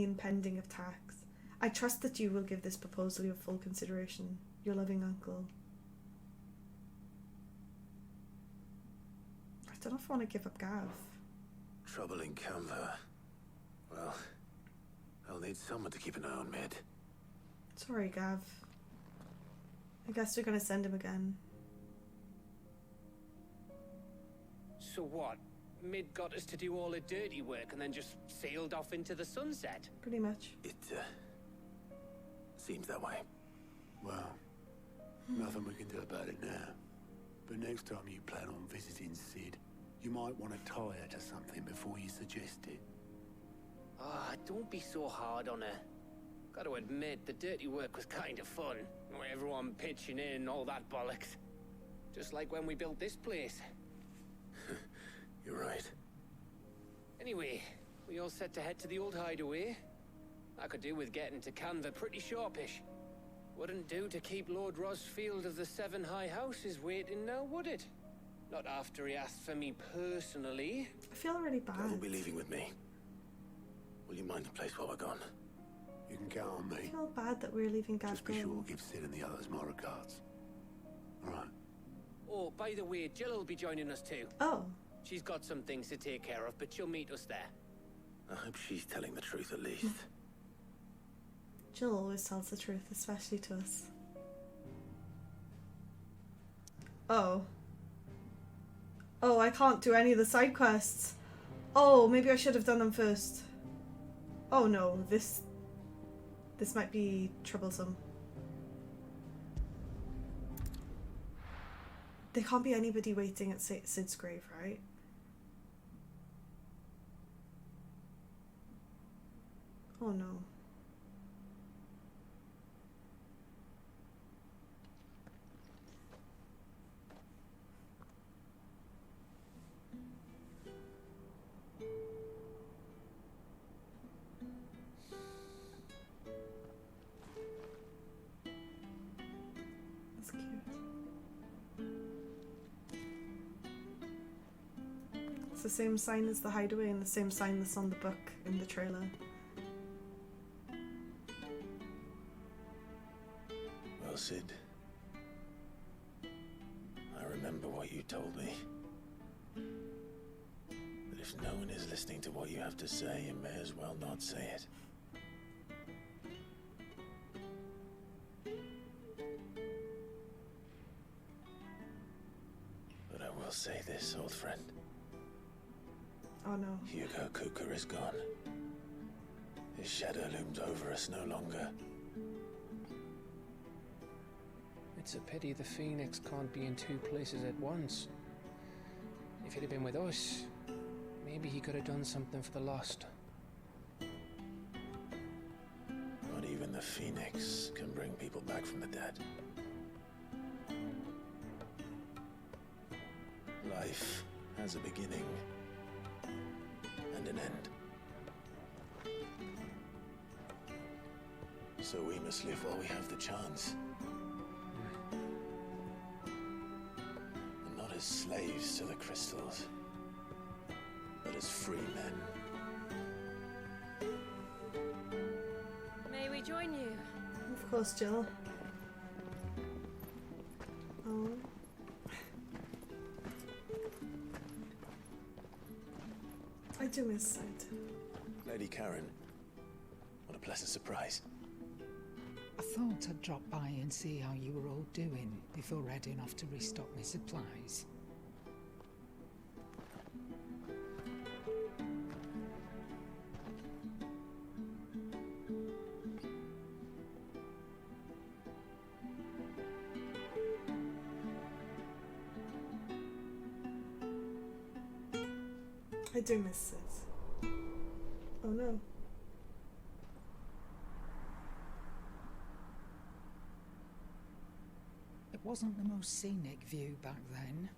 impending attacks. I trust that you will give this proposal your full consideration. Your loving uncle. I don't know if I want to give up Gav. Trouble in Canva. Well, I'll need someone to keep an eye on Mid. Sorry, Gav. I guess we're gonna send him again. So what? Mid got us to do all the dirty work and then just sailed off into the sunset? Pretty much. It, seems that way. Well, nothing we can do about it now. But next time you plan on visiting Sid, you might want to tie her to something before you suggest it. Ah, don't be so hard on her. Gotta admit, the dirty work was kind of fun. Everyone pitching in, all that bollocks. Just like when we built this place. You're right. Anyway, we all set to head to the old hideaway. I could do with getting to Canva pretty sharpish. Wouldn't do to keep Lord Rosfield of the Seven High Houses waiting now, would it? Not after he asked for me personally. I feel really bad. Gav will be leaving with me. Will you mind the place while we're gone? You can count on me. I feel bad that we're leaving Gav. Just be sure to give Sid and the others my regards. Alright. Oh, by the way, Jill will be joining us too. Oh. She's got some things to take care of, but she'll meet us there. I hope she's telling the truth at least. Jill always tells the truth, especially to us. Oh. Oh, I can't do any of the side quests. Oh, maybe I should have done them first. Oh no, this might be troublesome. There can't be anybody waiting at Sid's grave, right? Oh no. That's cute. It's the same sign as the hideaway and the same sign that's on the book in the trailer. Sid. I remember what you told me. That if no one is listening to what you have to say, you may as well not say it. But I will say this, old friend. Oh no. Hugo Kuka is gone. His shadow looms over us no longer. It's a pity the Phoenix can't be in two places at once. If he'd have been with us, maybe he could have done something for the lost. Not even the Phoenix can bring people back from the dead. Life has a beginning and an end. So we must live while we have the chance. And not as slaves to the crystals, but as free men. May we join you? Of course, Jill. Oh. I do miss Sid. Lady Karen, what a pleasant surprise. I thought I'd drop by and see how you were all doing before heading off to restock my supplies. I do miss Sid. Oh no. It wasn't the most scenic view back then,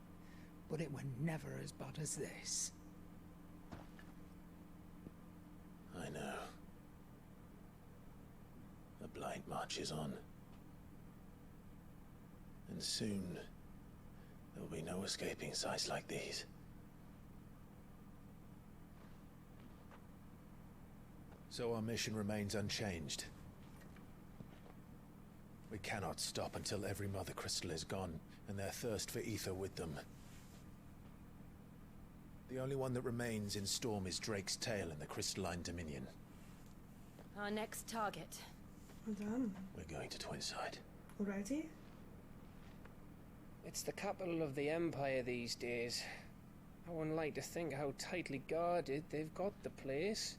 but it were never as bad as this. I know. The blight marches on. And soon, there will be no escaping sights like these. So our mission remains unchanged. We cannot stop until every Mother Crystal is gone, and their thirst for ether with them. The only one that remains in Storm is Drake's Tail in the Crystalline Dominion. Our next target. Well done. We're going to Twinside. Alrighty. It's the capital of the Empire these days. I wouldn't like to think how tightly guarded they've got the place.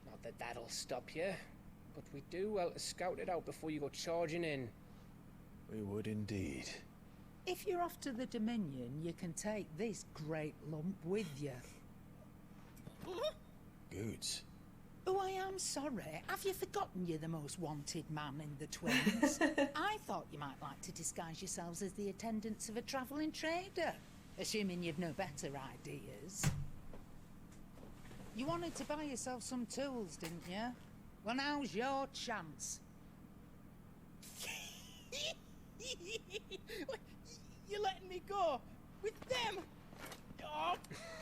Not that that'll stop you, but we do well to scout it out before you go charging in. We would indeed. If you're off to the Dominion, you can take this great lump with you. Goods. Oh, I am sorry. Have you forgotten you're the most wanted man in the Twins? I thought you might like to disguise yourselves as the attendants of a travelling trader, assuming you've no better ideas. You wanted to buy yourself some tools, didn't you? Well, now's your chance. You're letting me go with them? Oh,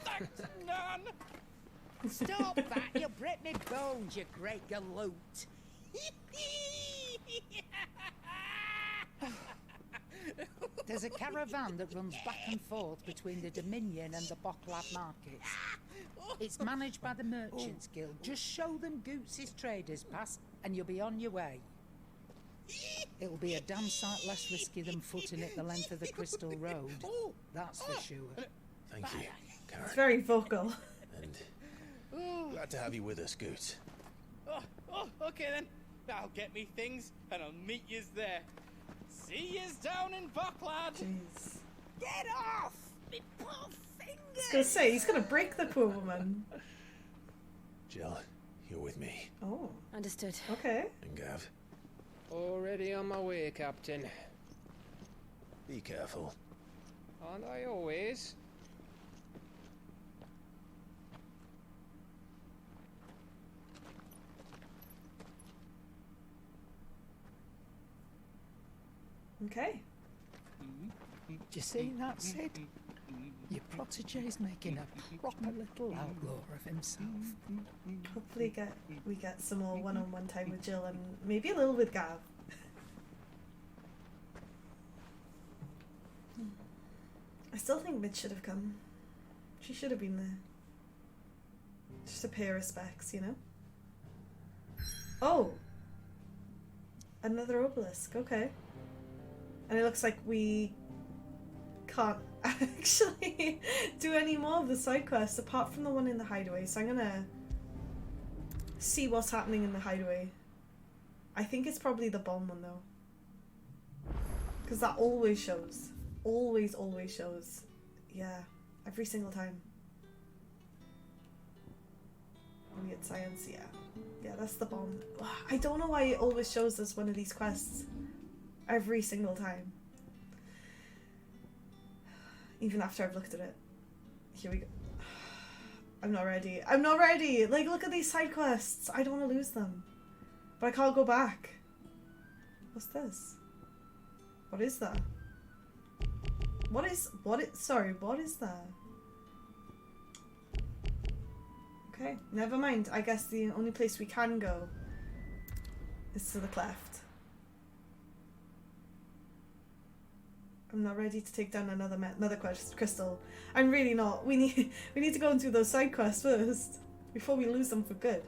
thanks, Nan. Stop that! You'll break me bones, you great galoot. There's a caravan that runs back and forth between the Dominion and the Bocklab markets. It's managed by the Merchants Guild. Just show them Goots' traders pass and you'll be on your way. It'll be a damn sight less risky than footing it the length of the Crystal Road. That's for sure. Thank you, Karen. It's very vocal. And glad to have you with us, Goots. Okay then. I'll get me things and I'll meet yous there. See yous down in Bocklad. Jeez. Get off! Me poor fingers! I was gonna say, he's gonna break the poor woman. Jill, you're with me. Oh. Understood. Okay. And Gav. Already on my way, Captain. Be careful. Aren't I always? Okay. Do you see that, Sid? Your protege's making a proper little outlaw of himself. Hopefully we get some more one-on-one time with Jill and maybe a little with Gav. I still think Mitch should have come. She should have been there. Just to pay her respects, you know? Oh! Another obelisk, okay. And it looks like we can't actually do any more of the side quests apart from the one in the hideaway, so I'm gonna see what's happening in the hideaway. I think it's probably the bomb one though. Because that always shows. Always shows. Yeah, every single time. Weird science, yeah. Yeah, that's the bomb. I don't know why it always shows us one of these quests. Every single time. Even after I've looked at it. Here we go. I'm not ready. I'm not ready! Like, look at these side quests. I don't want to lose them. But I can't go back. What's this? What is that? Sorry, what is that? Okay, never mind. I guess the only place we can go is to the cleft. I'm not ready to take down another crystal. I'm really not. We need to go and do those side quests first before we lose them for good.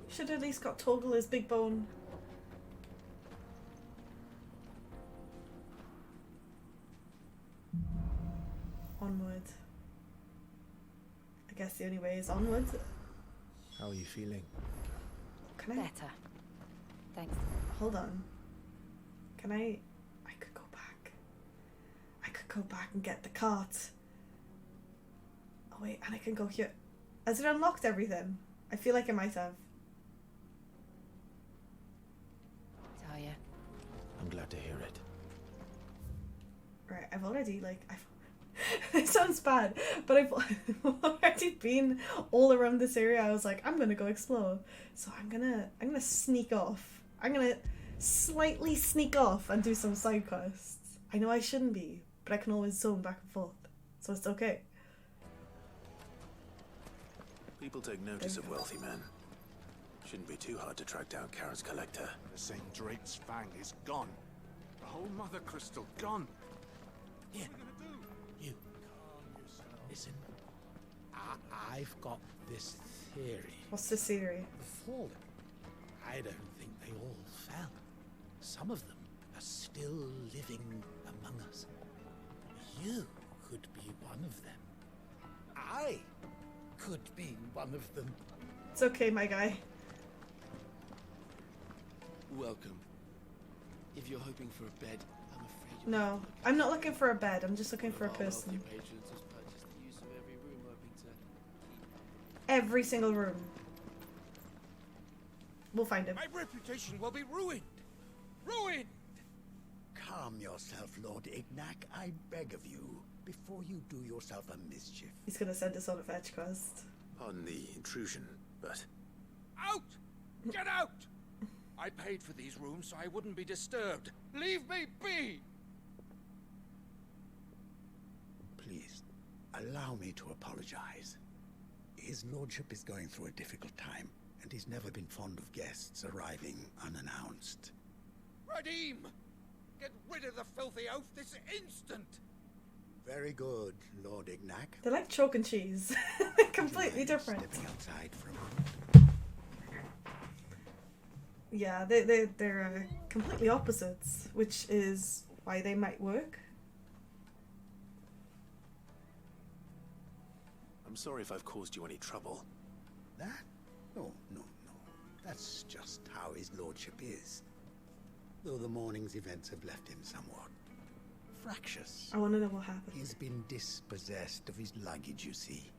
Should at least got Toggle as big bone. Onward. I guess the only way is onward. How are you feeling? Can I? Better. Thanks. Hold on. Can I could go back. I could go back and get the cart. Oh wait, and I can go here. Has it unlocked everything? I feel like it might have. Talia. I'm glad to hear it. Right, I've already it sounds bad, but I've already been all around this area. I was like, I'm gonna go explore. So I'm gonna sneak off. I'm gonna slightly sneak off and do some side quests. I know I shouldn't be, but I can always zone back and forth. So it's okay. People take notice of wealthy men. Shouldn't be too hard to track down Karen's collector. The St. Drake's Fang is gone. The whole Mother Crystal gone. Here. You. Listen. I've got this theory. What's the theory? The fallen. I don't think they all fell. Some of them are still living among us. You could be one of them. I could be one of them. It's okay, my guy. Welcome. If you're hoping for a bed, I'm afraid No, I'm not looking for a bed. I'm just looking for a person. Every single room. We'll find him. My reputation will be ruined. Ruined! Calm yourself, Lord Ignac, I beg of you, before you do yourself a mischief. He's gonna send us on a fetch quest. Pardon the intrusion, but... Out! Get out! I paid for these rooms so I wouldn't be disturbed. Leave me be! Please, allow me to apologize. His lordship is going through a difficult time, and he's never been fond of guests arriving unannounced. Radim! Get rid of the filthy oaf this instant! Very good, Lord Ignac. They're like chalk and cheese. Completely different. Stepping outside for a moment. Yeah, they're completely opposites, which is why they might work. I'm sorry if I've caused you any trouble. That? No. That's just how his lordship is. Though the morning's events have left him somewhat fractious. I want to know what happened. He's been dispossessed of his luggage, you see.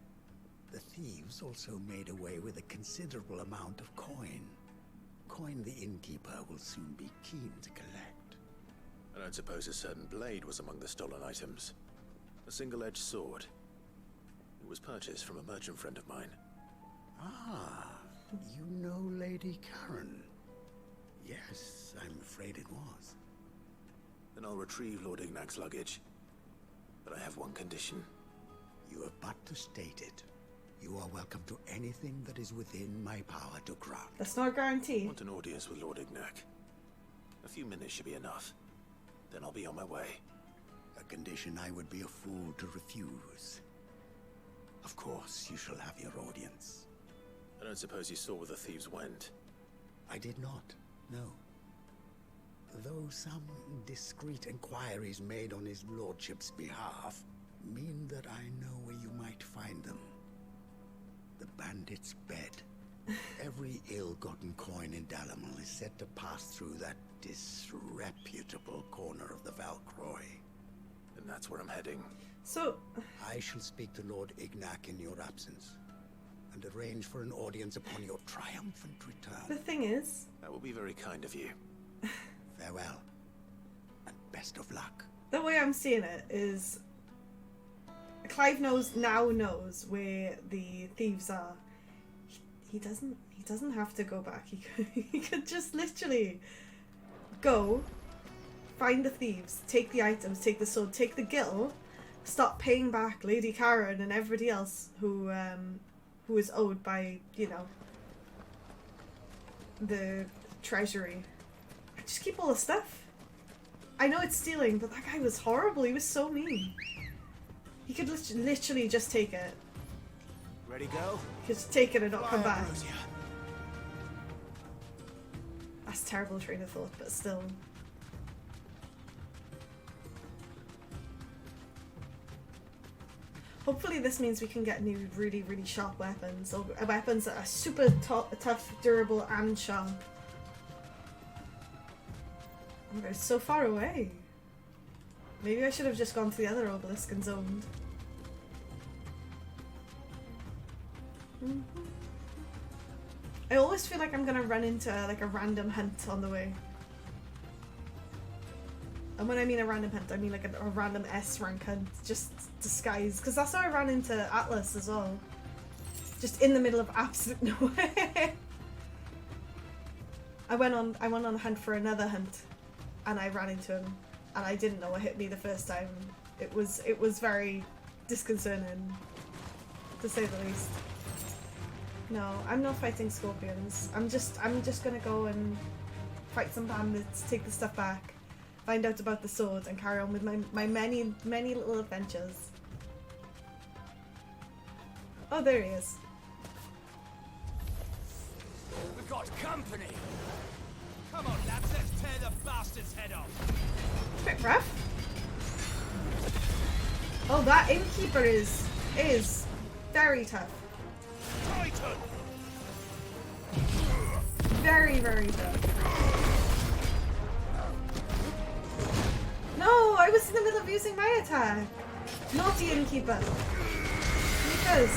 The thieves also made away with a considerable amount of coin. Coin the innkeeper will soon be keen to collect. I don't suppose a certain blade was among the stolen items. A single-edged sword. was purchased from a merchant friend of mine. Ah, you know Lady Karen. Yes, I'm afraid it was. Then I'll retrieve Lord Ignac's luggage. But I have one condition. You have but to state it. You are welcome to anything that is within my power to grant. That's not a guarantee. I want an audience with Lord Ignac. A few minutes should be enough. Then I'll be on my way. A condition I would be a fool to refuse. Of course, you shall have your audience. I don't suppose you saw where the thieves went? I did not, no. Though some discreet inquiries made on his lordship's behalf mean that I know where you might find them. The bandit's bed. Every ill-gotten coin in Dalamal is said to pass through that disreputable corner of the Valcroy. And that's where I'm heading. So... I shall speak to Lord Ignac in your absence, and arrange for an audience upon your triumphant return. The thing is... That will be very kind of you. Farewell, and best of luck. The way I'm seeing it is... Clive now knows where the thieves are. He doesn't have to go back. He could just literally go, find the thieves, take the items, take the sword, take the gil, start paying back Lady Karen and everybody else who is owed by, you know, the treasury. Just keep all the stuff. I know it's stealing, but that guy was horrible. He was so mean. He could literally just take it. Ready, go? Just take it and not come back. That's a terrible train of thought, but still. Hopefully this means we can get new really, really sharp weapons. Or weapons that are super tough, durable, and sharp. Oh my god, it's so far away. Maybe I should have just gone to the other obelisk and zoned. I always feel like I'm gonna run into like a random hunt on the way. And when I mean a random hunt, I mean like a random S rank hunt, just disguised. Because that's how I ran into Atlas as well. Just in the middle of absolute nowhere. I went on a hunt for another hunt, and I ran into him, and I didn't know what hit me the first time. It was very disconcerting, to say the least. No, I'm not fighting scorpions. I'm just gonna go and fight some bandits, take the stuff back, find out about the sword, and carry on with my many little adventures. Oh, there he is. We've got company. Come on, lads, let's tear the bastard's head off. Bit rough. Oh, that innkeeper is very tough. Titan. Very, very tough. No, I was in the middle of using my attack. Naughty innkeeper. Because.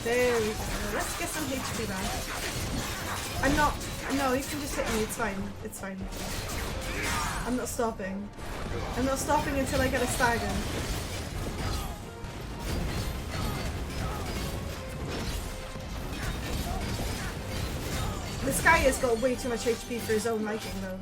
There we go. Let's get some HP back. I'm not. No, you can just hit me. It's fine. It's fine. I'm not stopping. I'm not stopping until I get a stagger. This guy has got way too much HP for his own liking, though.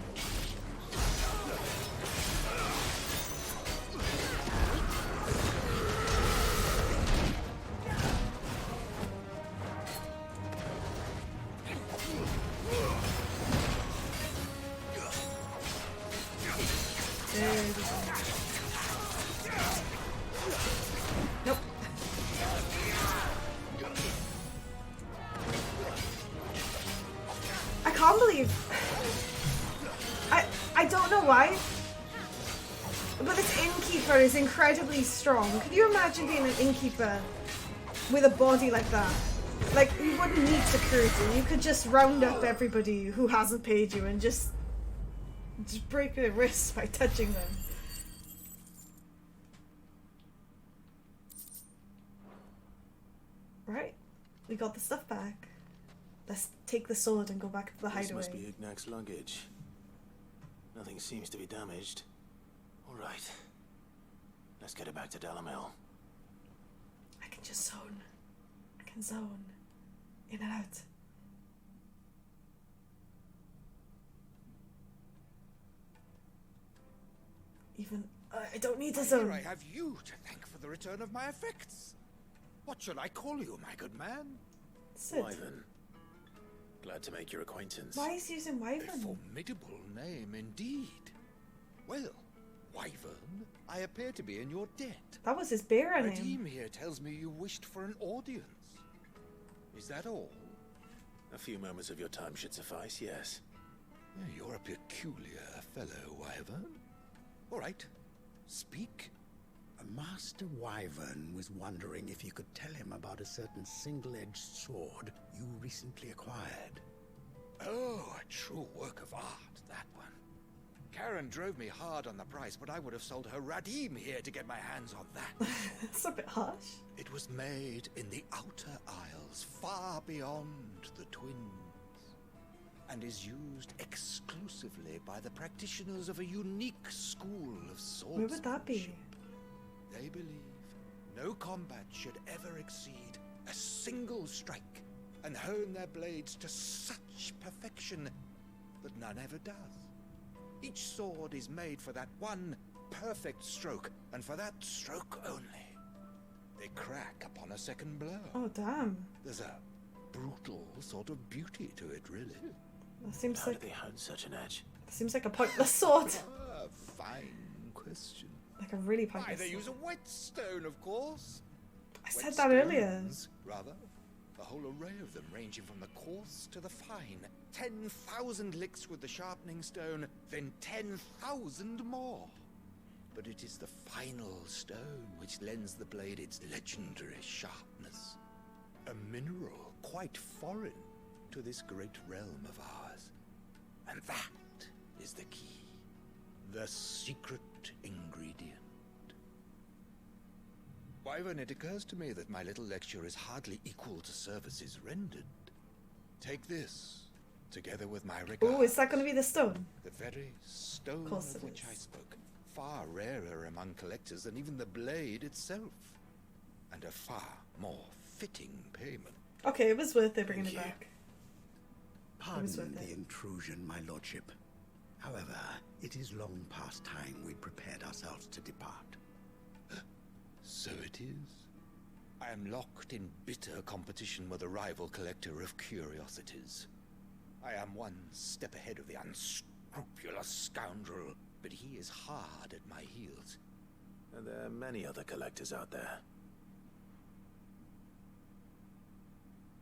Nope. I can't believe. I don't know why, but this innkeeper is incredibly strong. Could you imagine being an innkeeper with a body like that? Like, you wouldn't need security. You could just round up everybody who hasn't paid you and just break their wrists by touching them. Right, we got the stuff back. Let's take the sword and go back to the hideaway. This must be Ignac's luggage. Nothing seems to be damaged. All right, Let's get it back to Delamil. I can just zone. I can zone. In and out. Even I don't need to zone. Here I have you to thank for the return of my effects. What shall I call you, my good man? Sid. Wyvern. Glad to make your acquaintance. Why is he using Wyvern? A formidable name indeed. Well, Wyvern, I appear to be in your debt. That was his bearer name. Redeem here tells me you wished for an audience. Is that all? A few moments of your time should suffice, yes. You're a peculiar fellow, Wyvern. All right, speak. Master Wyvern was wondering if you could tell him about a certain single-edged sword you recently acquired. Oh, a true work of art, that one. Karen drove me hard on the price, but I would have sold her Radim here to get my hands on that. That's a bit harsh. It was made in the Outer Isles, far beyond the Twins, and is used exclusively by the practitioners of a unique school of swordsmanship. Where would that be? They believe no combat should ever exceed a single strike, and hone their blades to such perfection that none ever does. Each sword is made for that one perfect stroke, and for that stroke only. They crack upon a second blow. Oh, damn. There's a brutal sort of beauty to it, really. That seems How like... do they hone such an edge? That seems like a pointless sword. Fine question. Like a really Why, pointless they sword. use a whetstone, of course. I said that earlier. Whetstones, rather. A whole array of them, ranging from the coarse to the fine. 10,000 licks with the sharpening stone, then 10,000 more. But it is the final stone which lends the blade its legendary sharpness. A mineral quite foreign to this great realm of ours. And that is the key. The secret ingredient. Wyvern, it occurs to me that my little lecture is hardly equal to services rendered. Take this, together with my regard. Oh, is that going to be the stone? The very stone of which I spoke. Far rarer among collectors than even the blade itself. And a far more fitting payment. Okay, it was worth it bringing it back. Pardon the intrusion, my lordship. However, it is long past time we prepared ourselves to depart. So it is. I am locked in bitter competition with a rival collector of curiosities. I am one step ahead of the unscrupulous scoundrel, but he is hard at my heels. And there are many other collectors out there.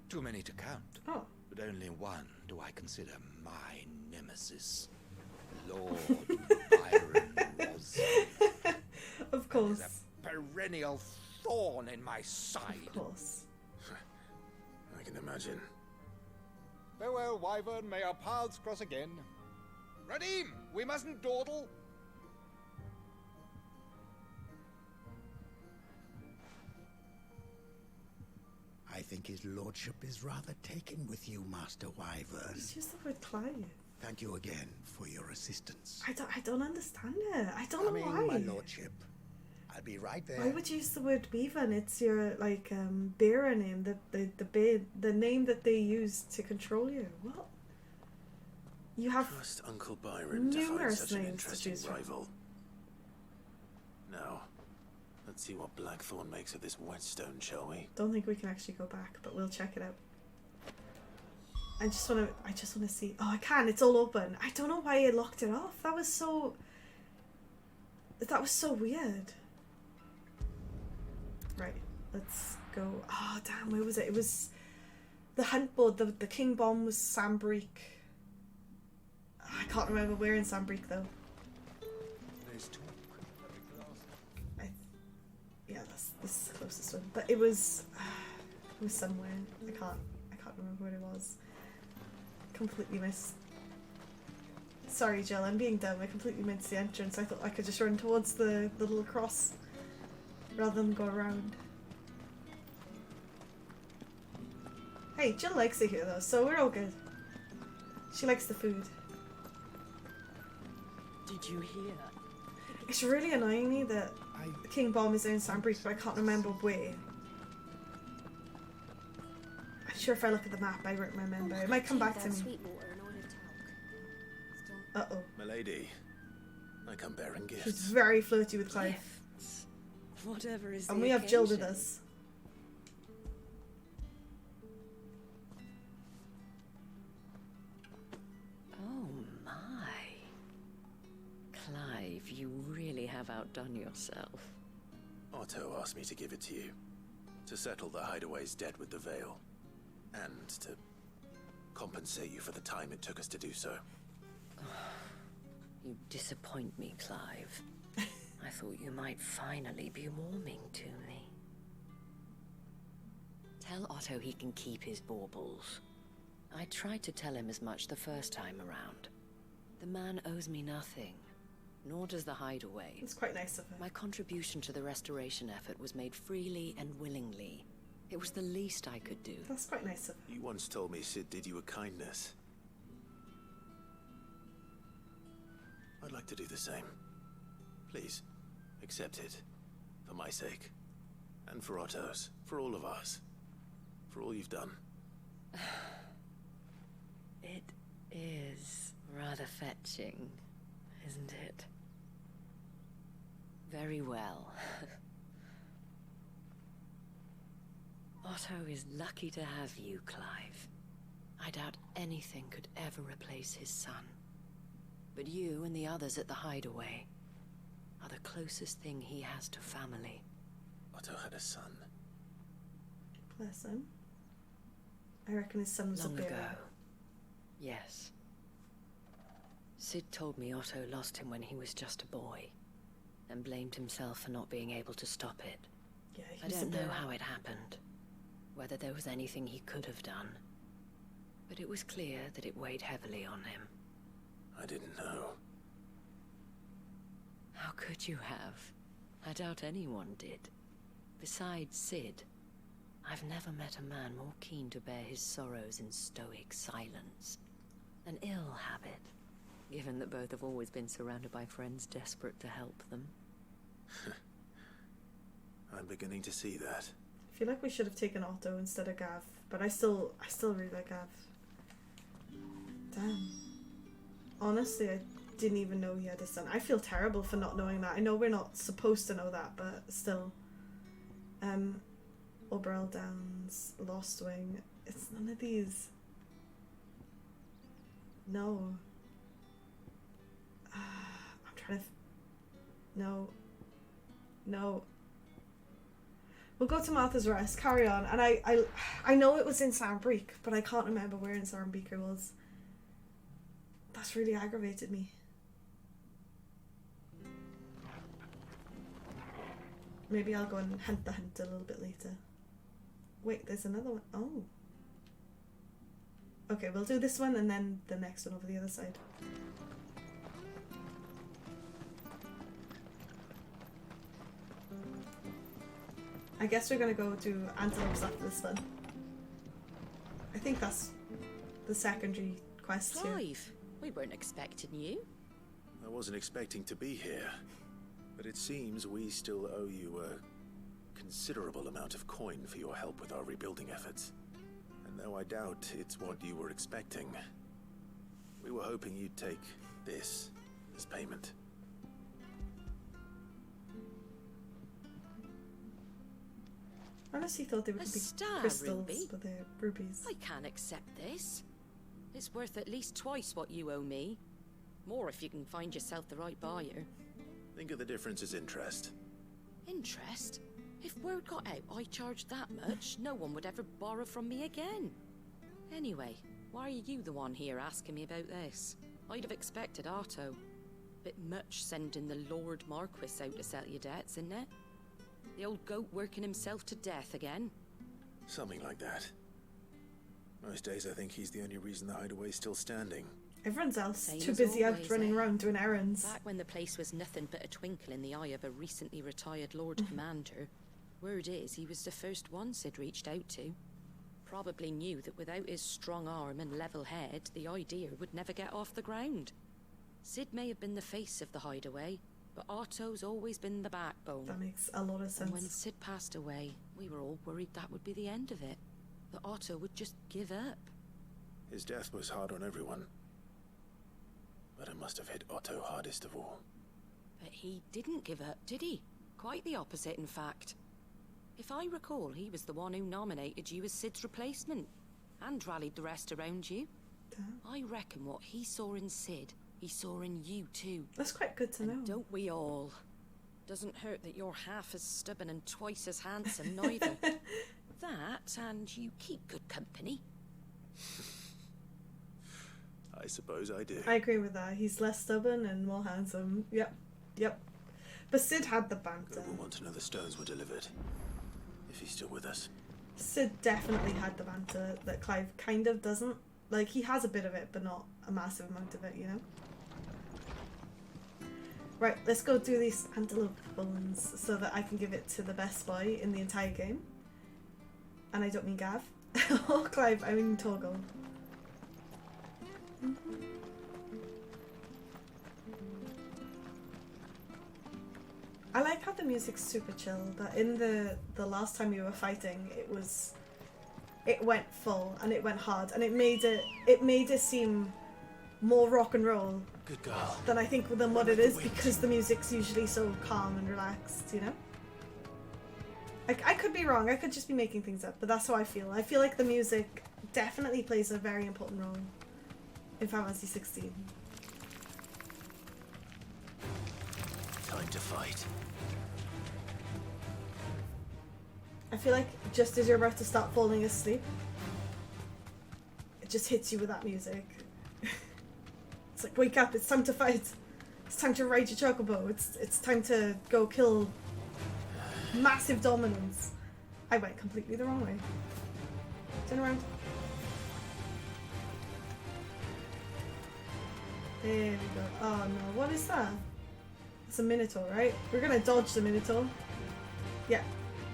Too many to count. Oh. But only one do I consider my nemesis. Lord Byron was. Of course. Perennial thorn in my side. Of course. I can imagine. Farewell, Wyvern. May our paths cross again. Radim, we mustn't dawdle. I think his lordship is rather taken with you, Master Wyvern. It's just the word Clive. Thank you again for your assistance. I don't understand it. I don't know why. My lordship. I'll be right there. Why would you use the word Weaven? It's your like bearer name, the name that they use to control you. What? You have Trust Uncle Byron to find numerous such an names to interesting choose from. rival. Now, let's see what Blackthorn makes of this whetstone, shall we? Don't think we can actually go back, but we'll check it out. I just want to see. Oh, I can. It's all open. I don't know why it locked it off. That was so weird. Right, let's go. Oh, damn, where was it? It was the hunt board. The king bomb was Sambreek. I can't remember where in Sambreek though. Yeah, this is the closest one. But it was somewhere. I can't remember where it was. Completely missed. Sorry, Jill, I'm being dumb. I completely missed the entrance. I thought I could just run towards the little cross rather than go around. Hey, Jill likes it here though, so we're all good. She likes the food. Did you hear? It's really annoying me that King Bomb is in Sandbreach, but I can't remember where. I'm sure if I look at the map, I won't remember. It might come back to me. Uh-oh. Milady, I come bearing gifts. She's very flirty with Clive. Whatever is And the we have Jill with occasion. us. Oh my. Clive, you really have outdone yourself. Otto asked me to give it to you. To settle the Hideaway's debt with the Veil. And to compensate you for the time it took us to do so. You disappoint me, Clive. I thought you might finally be warming to me. Tell Otto he can keep his baubles. I tried to tell him as much the first time around. The man owes me nothing, nor does the Hideaway. It's quite nice of her. My contribution to the restoration effort was made freely and willingly. It was the least I could do. That's quite nice of her. You once told me Sid did you a kindness. I'd like to do the same. Please, accept it. For my sake. And for Otto's. For all of us. For all you've done. It is rather fetching, isn't it? Very well. Otto is lucky to have you, Clive. I doubt anything could ever replace his son. But you and the others at the Hideaway are the closest thing he has to family. Otto had a son. Bless him. I reckon his son was Long up ago. there. Yes. Sid told me Otto lost him when he was just a boy, and blamed himself for not being able to stop it. Yeah, I don't know how it happened, whether there was anything he could have done, but it was clear that it weighed heavily on him. I didn't know. How could you have? I doubt anyone did. Besides Sid, I've never met a man more keen to bear his sorrows in stoic silence. An ill habit, given that both have always been surrounded by friends desperate to help them. I'm beginning to see that. I feel like we should have taken Otto instead of Gav, but I still really like Gav. Damn. Honestly, I didn't even know he had a son. I feel terrible for not knowing that. I know we're not supposed to know that, but still. Oberel Downs, Lost Wing. It's none of these. No. I'm trying to... No. No. We'll go to Martha's Rest. Carry on. And I know it was in Sandbreak, but I can't remember where in Sandbreak it was. That's really aggravated me. Maybe I'll go and hunt the hunt a little bit later. Wait, there's another one. Oh. Okay, we'll do this one and then the next one over the other side. I guess we're gonna go do antelopes after this one. I think that's the secondary quest here. Clive, we weren't expecting you. I wasn't expecting to be here, but it seems we still owe you a considerable amount of coin for your help with our rebuilding efforts. And though I doubt it's what you were expecting, we were hoping you'd take this as payment. I honestly thought they would be star crystals, ruby? but they're rubies. I can't accept this. It's worth at least twice what you owe me. More if you can find yourself the right buyer. Think of the difference as interest. Interest? If word got out I charged that much, no one would ever borrow from me again. Anyway, why are you the one here asking me about this? I'd have expected Otto. Bit much sending the Lord Marquis out to settle your debts, isn't it? The old goat working himself to death again? Something like that. Most days I think he's the only reason the hideaway's still standing. Everyone's else Same too as busy always, out running around doing errands. Back when the place was nothing but a twinkle in the eye of a recently retired Lord Commander, word is he was the first one Sid reached out to. Probably knew that without his strong arm and level head, the idea would never get off the ground. Sid may have been the face of the hideaway, But Otto's always been the backbone. That makes a lot of sense. And when Sid passed away, we were all worried that would be the end of it. That Otto would just give up. His death was hard on everyone. But it must have hit Otto hardest of all. But he didn't give up, did he? Quite the opposite, in fact. If I recall, he was the one who nominated you as Sid's replacement. And rallied the rest around you. I reckon what he saw in Sid, he saw in you too. That's quite good to know. Don't we all? Doesn't hurt that you're half as stubborn and twice as handsome, neither. That, and you keep good company. I suppose I do. I agree with that. He's less stubborn and more handsome. Yep. But Sid had the banter. We'll want to know the stones were delivered. If he's still with us. Sid definitely had the banter that Clive kind of doesn't. Like, he has a bit of it, but not a massive amount of it, you know? Right, let's go do these antelope bones so that I can give it to the best boy in the entire game. And I don't mean Gav. Oh, Clive, I mean Torgal. I like how the music's super chill, but in the last time we were fighting, it went full and it went hard, and it made it seem more rock and roll. Good girl. Than I think than what it is, because the music's usually so calm and relaxed, you know? I could be wrong, I could just be making things up, but that's how I feel. I feel like the music definitely plays a very important role in Final Fantasy 16. Time to fight. I feel like just as you're about to start falling asleep, it just hits you with that music. It's like, wake up, it's time to fight. It's time to ride your chocobo. It's time to go kill massive dominance. I went completely the wrong way. Turn around. There we go. Oh no, what is that? It's a Minotaur, right? We're gonna dodge the Minotaur.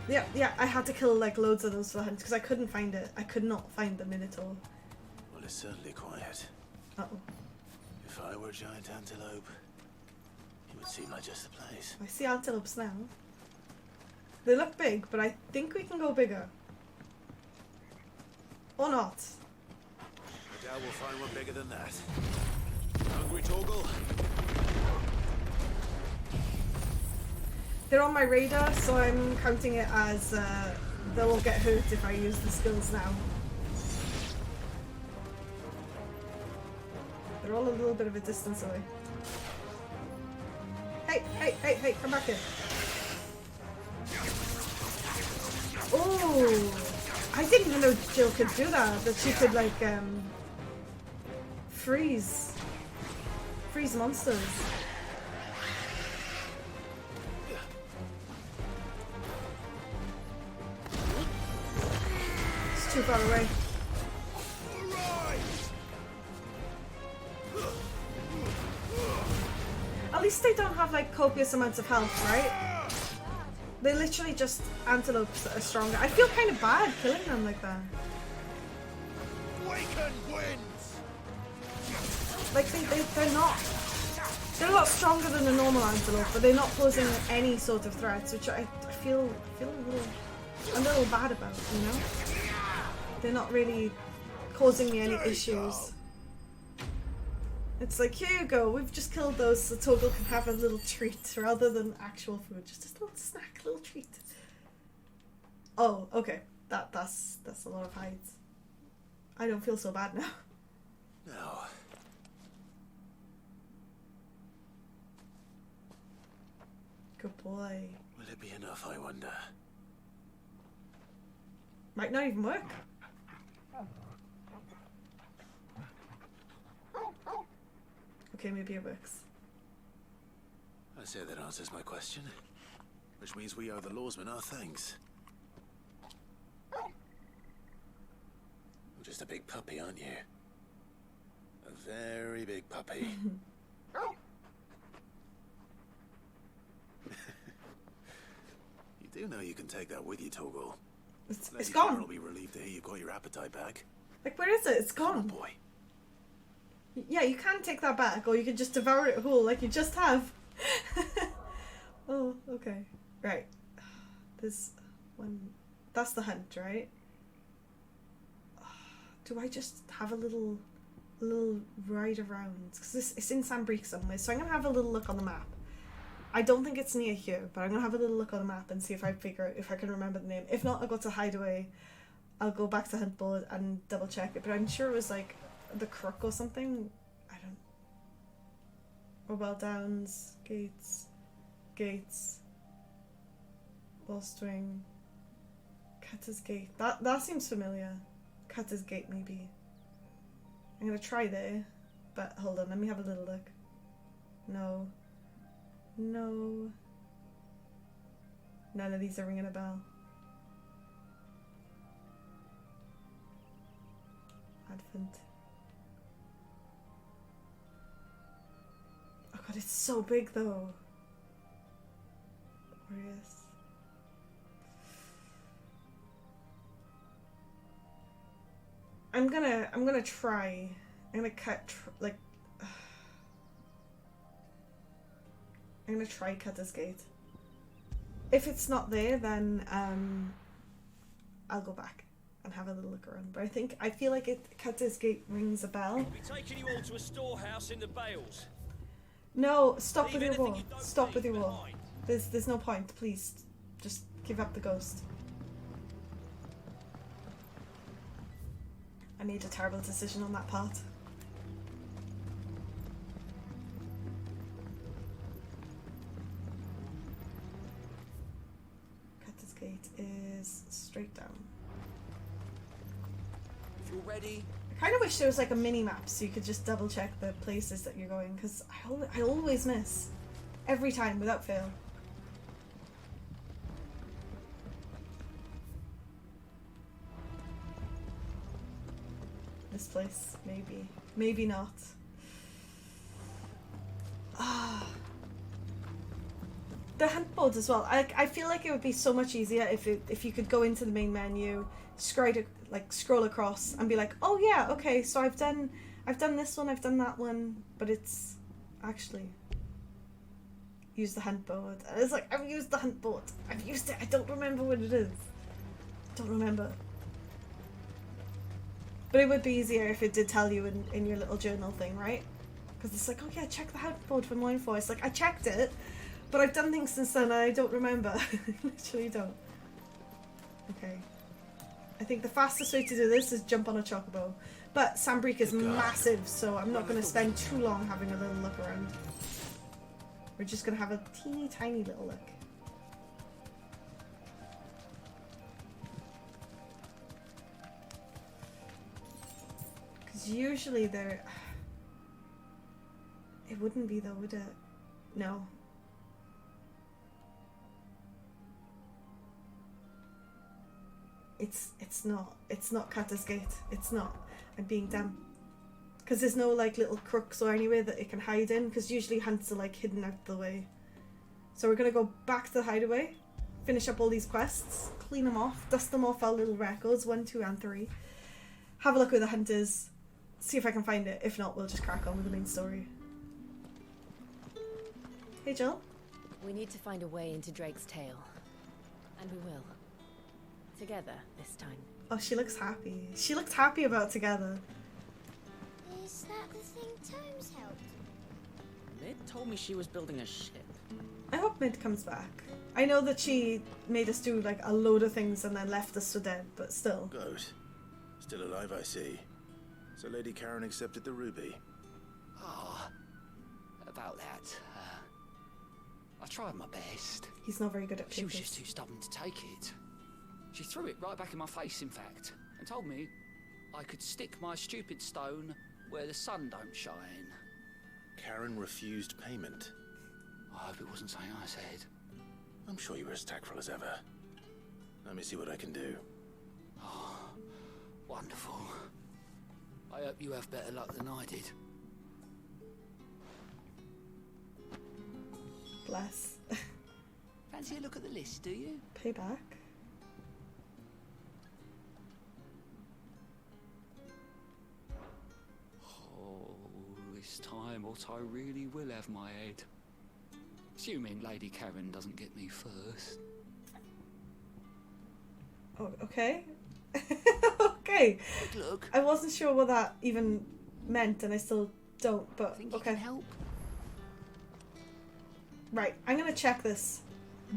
Yeah, I had to kill like loads of those for the hunt because I couldn't find it. I could not find the Minotaur. Well, it's certainly quiet. Uh-oh. If I were a giant antelope, it would seem like just the place. I see antelopes now. They look big, but I think we can go bigger. Or not. I doubt we'll find one bigger than that. Hungry, Torgal? They're on my radar, so I'm counting it as they will get hurt if I use the skills now. They're all a little bit of a distance away. Hey, come back here. Oh, I didn't even know Jill could do that. That she could like freeze monsters. It's too far away. At least they don't have like copious amounts of health, right? They're literally just antelopes that are stronger. I feel kind of bad killing them like that. Like they're not. They're a lot stronger than a normal antelope, but they're not posing any sort of threats, which I feel a little bad about, you know? They're not really causing me any issues. It's like, here you go, we've just killed those so Torgal can have a little treat rather than actual food. Just a little snack, a little treat. Oh, okay. That's a lot of hides. I don't feel so bad now. No. Good boy. Will it be enough, I wonder? Might not even work. Okay, maybe it works. I say that answers my question. Which means we owe the lawsman our thanks. You're just a big puppy, aren't you? A very big puppy. You do know you can take that with you, Torgal. It's gone. I'll be relieved to hear you've got your appetite back. Like, where is it? It's gone. Boy. Yeah, you can take that back, or you can just devour it whole like you just have. Oh, okay. Right. There's one. That's the hunt, right? Do I just have a little ride around? Because it's in Sandbreak somewhere, so I'm going to have a little look on the map. I don't think it's near here, but I'm going to have a little look on the map and see if I figure out if I can remember the name. If not, I'll go to Hideaway. I'll go back to Hunt Board and double check it, but I'm sure it was like the Crook or something. I don't... Mobile Downs, Gates, Ballstring, Cutter's Gate. That seems familiar. Cutter's Gate, maybe. I'm gonna try there, but hold on, let me have a little look. No. None of these are ringing a bell. Advent. Oh god, it's so big though. Glorious. I'm gonna try. I'm gonna cut I'm gonna try Cutter's Gate. If it's not there, then I'll go back and have a little look around. But I feel like Cutter's Gate rings a bell. I'll be taking you all to a storehouse in the Bales. No, stop with your war. Stop with your war. There's no point. Please, just give up the ghost. I made a terrible decision on that part. Cutter's Gate is straight down. If you're ready. I kind of wish there was like a mini map so you could just double check the places that you're going, because I always miss. Every time, without fail. This place, maybe. Maybe not. The hunt boards as well. I feel like it would be so much easier if you could go into the main menu, scroll across and be like, oh yeah, okay, so I've done this one, I've done that one, but it's actually use the hunt board. And it's like, I've used the hunt board. I've used it. I don't remember what it is. Don't remember. But it would be easier if it did tell you in your little journal thing, right? Because it's like, oh yeah, check the hunt board for more info. It's like, I checked it, but I've done things since then and I don't remember. I literally don't. Okay. I think the fastest way to do this is jump on a chocobo. But Sandbreak is massive, so I'm not going to spend too long having a little look around. We're just going to have a teeny tiny little look. Because usually they're... It wouldn't be though, would it? No. It's not Cutter's Gate. It's not. I'm being dumb. Because there's no like little crooks or anywhere that it can hide in, because usually hunts are like hidden out the way. So we're going to go back to the hideaway, finish up all these quests, clean them off, dust them off our little records, 1, 2 and 3. Have a look where the hunt is, see if I can find it. If not, we'll just crack on with the main story. Hey Jill. We need to find a way into Drake's tail. And we will. Together this time. Oh, she looks happy. She looked happy about together. Is that the thing Tomes helped? Mid told me she was building a ship. I hope Mid comes back. I know that she made us do like a load of things and then left us for dead, but still. Good. Still alive, I see. So Lady Karen accepted the ruby. Ah, about that. I tried my best. He's not very good at She was just too stubborn to take it. She threw it right back in my face, in fact, and told me I could stick my stupid stone where the sun don't shine. Karen refused payment. I hope it wasn't something I said. I'm sure you were as tactful as ever. Let me see what I can do. Oh, wonderful. I hope you have better luck than I did. Bless. Fancy a look at the list, do you? Payback. Oh, this time Otto really will have my head. Assuming Lady Karen doesn't get me first. Oh, okay. Okay. Look. I wasn't sure what that even meant, and I still don't, but Think okay. you can help? Right, I'm gonna check this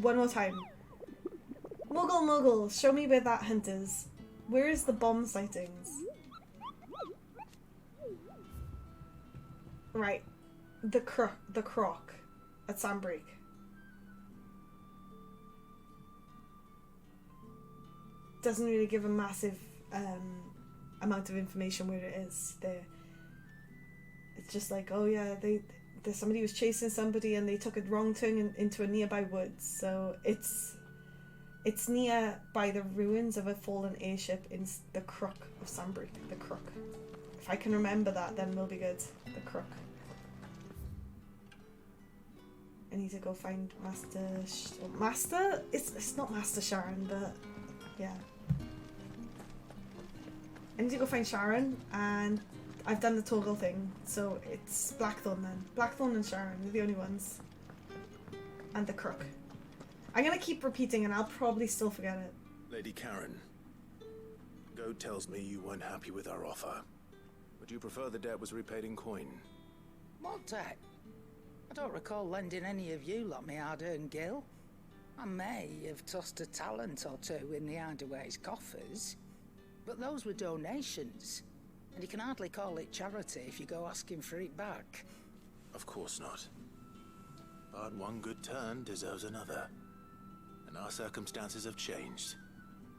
one more time. Muggle, show me where that hint is. Where is the bomb sightings? Right. The croc at Sandbreak. Doesn't really give a massive amount of information where it is. It's just like, oh yeah, somebody was chasing somebody and they took a wrong turn into a nearby woods. So it's near by the ruins of a fallen airship in the Crook of Sandbreak. The Crook. If I can remember that, then we'll be good. The Crook. I need to go find Master. It's not Master Sharon, but yeah. I need to go find Sharon, and I've done the toggle thing, so it's Blackthorn then. Blackthorn and Sharon are the only ones. And the Crook. I'm gonna keep repeating, and I'll probably still forget it. Lady Karen, Goat tells me you weren't happy with our offer. Would you prefer the debt was repaid in coin? What debt? I don't recall lending any of you lot me hard-earned gil. I may have tossed a talent or two in the Hideaway's coffers, but those were donations, and you can hardly call it charity if you go asking for it back. Of course not. But one good turn deserves another. And our circumstances have changed.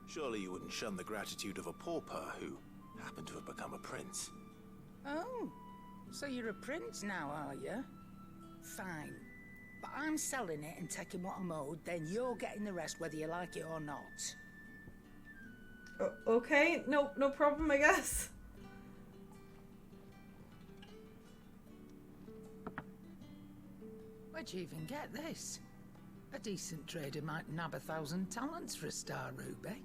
Surely you wouldn't shun the gratitude of a pauper who happened to have become a prince. Oh, so you're a prince now, are you? Fine. But I'm selling it and taking what I'm owed, then you're getting the rest whether you like it or not. Okay, no problem, I guess. Where'd you even get this? A decent trader might nab 1,000 talents for a star ruby.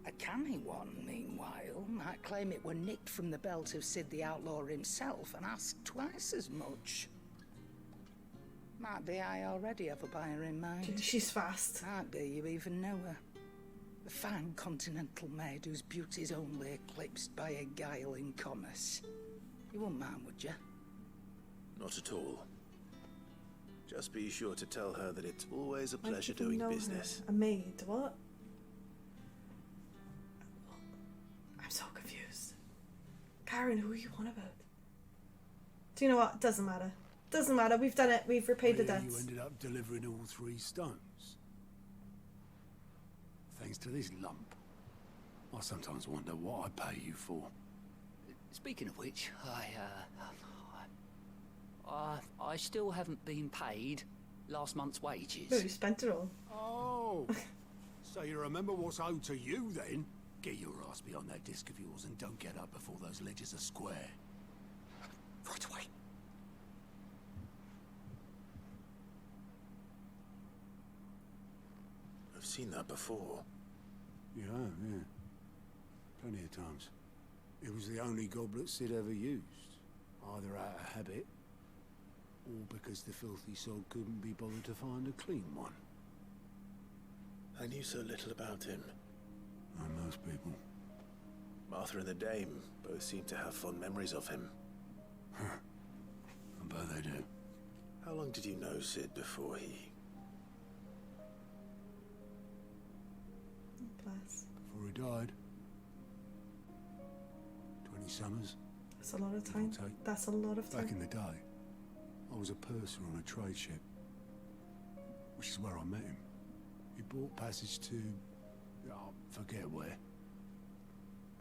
A canny one, meanwhile, might claim it were nicked from the belt of Sid the Outlaw himself and ask twice as much. Might be I already have a buyer in mind. She's fast. Might be you even know her. A fine continental maid whose beauty's only eclipsed by a guile in commerce. You wouldn't mind, would you? Not at all. Just be sure to tell her that it's always a pleasure I didn't doing know business. her. A maid, what? I'm so confused. Karen, who are you on about? Do you know what? Doesn't matter. Doesn't matter. We've done it. We've repaid the debts. You ended up delivering all 3 stones. Thanks to this lump. I sometimes wonder what I pay you for. Speaking of which, I still haven't been paid last month's wages. No, you spent it all. Oh, so you remember what's owed to you then? Get your ass behind that disc of yours and don't get up before those ledgers are square. Right away. I've seen that before. Yeah. Plenty of times. It was the only goblet Sid ever used. Either out of habit, or because the filthy sod couldn't be bothered to find a clean one. I knew so little about him. Like most people. Martha and the Dame both seem to have fond memories of him. I bet they do. How long did you know Sid before he... Bless. Before he died. 20 summers. That's a lot of time. That's a lot of time. Back in the day, I was a purser on a trade ship. Which is where I met him. He bought passage to... I forget where.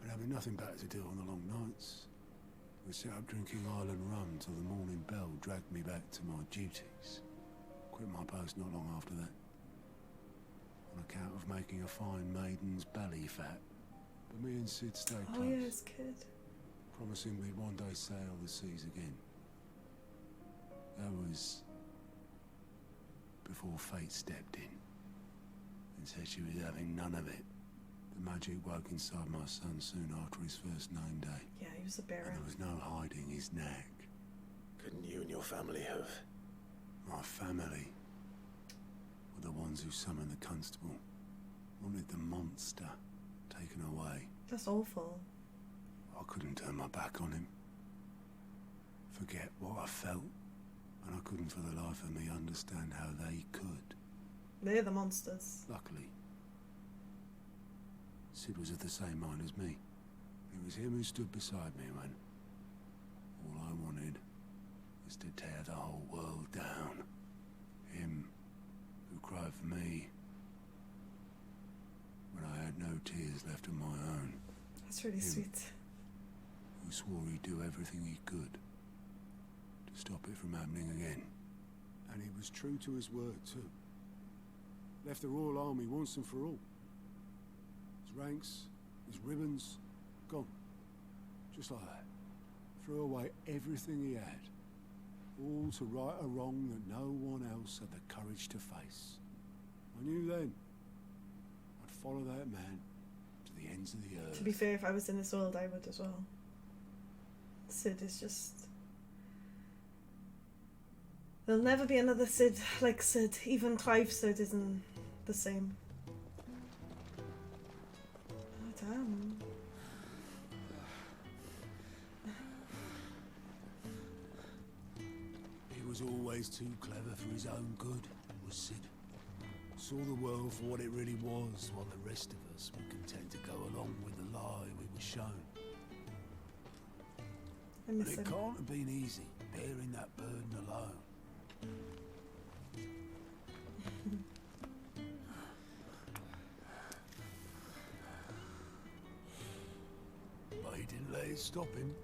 But having nothing better to do on the long nights, we set up drinking island rum till the morning bell dragged me back to my duties. Quit my post not long after that. On account of making a fine maiden's belly fat. But me and Sid stayed close. Oh yes, kid. Promising we'd one day sail the seas again. That was before fate stepped in and said she was having none of it. The magic woke inside my son soon after his first name day. Yeah, he was a bearer. And there was no hiding his knack. Couldn't you and your family have... My family? were the ones who summoned the constable. Wanted the monster taken away. That's awful. I couldn't turn my back on him. Forget what I felt. And I couldn't for the life of me understand how they could. They're the monsters. Luckily, Sid was of the same mind as me. It was him who stood beside me when all I wanted was to tear the whole world down. Him who cried for me when I had no tears left of my own. That's really sweet. Who swore he'd do everything he could to stop it from happening again. And he was true to his word too. Left the Royal Army once and for all. His ranks, his ribbons, gone. Just like that. Threw away everything he had. All to right a wrong that no one else had the courage to face. I knew then I'd follow that man to the ends of the earth. To be fair, if I was in this world, I would as well. Sid is just... There'll never be another Sid like Sid. Even Clive Sid isn't the same. Oh, damn. He was always too clever for his own good, was Sid. Saw the world for what it really was, while the rest of us were content to go along with the lie we were shown. But it can't have been easy, bearing that burden alone. But he didn't let it stop him.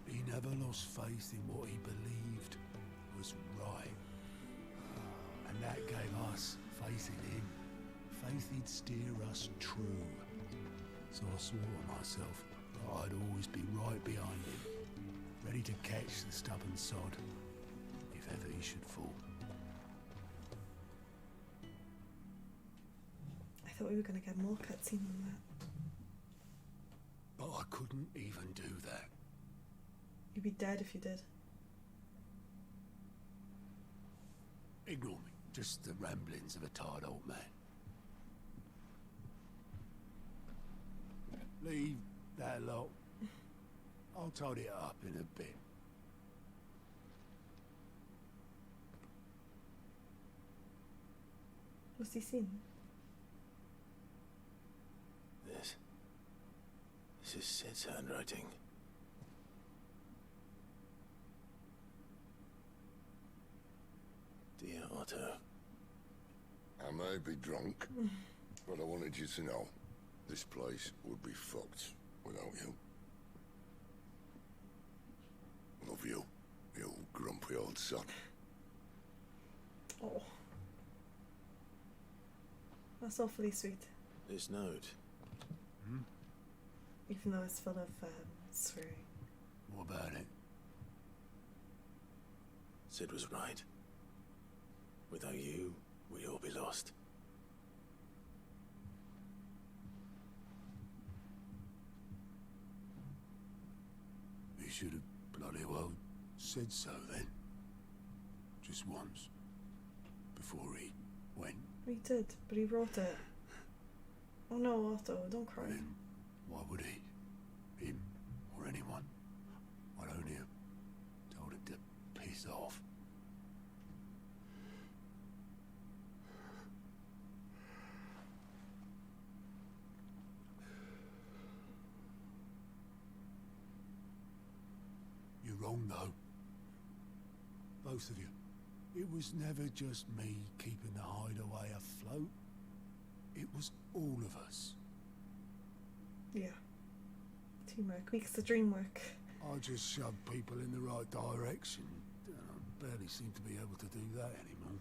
He never lost faith in what he believed was right. And that gave us faith in him. Faith he'd steer us true. So I swore to myself that I'd always be right behind him, ready to catch the stubborn sod if ever he should fall. I thought we were going to get more cutscene than that. But I couldn't even do that. You'd be dead if you did. Ignore me. Just the ramblings of a tired old man. Leave that lot. I'll tidy it up in a bit. What's he seen? This is Sid's handwriting. Dear Otto. I may be drunk, but I wanted you to know this place would be fucked without you. Love you, you grumpy old son. Oh. That's awfully sweet. This note. Even though it's full of swearing. What about it? Sid was right. Without you, we'd all be lost. He should have bloody well said so then. Just once. Before he went. He did, but he wrote it. Oh no, Otto, don't cry. Then why would he? Him or anyone? I'd only have told him to piss off. You're wrong though. Both of you. It was never just me keeping the hideaway afloat. It was all of us. Yeah. Teamwork makes the dream work. I just shoved people in the right direction. And I barely seem to be able to do that anymore.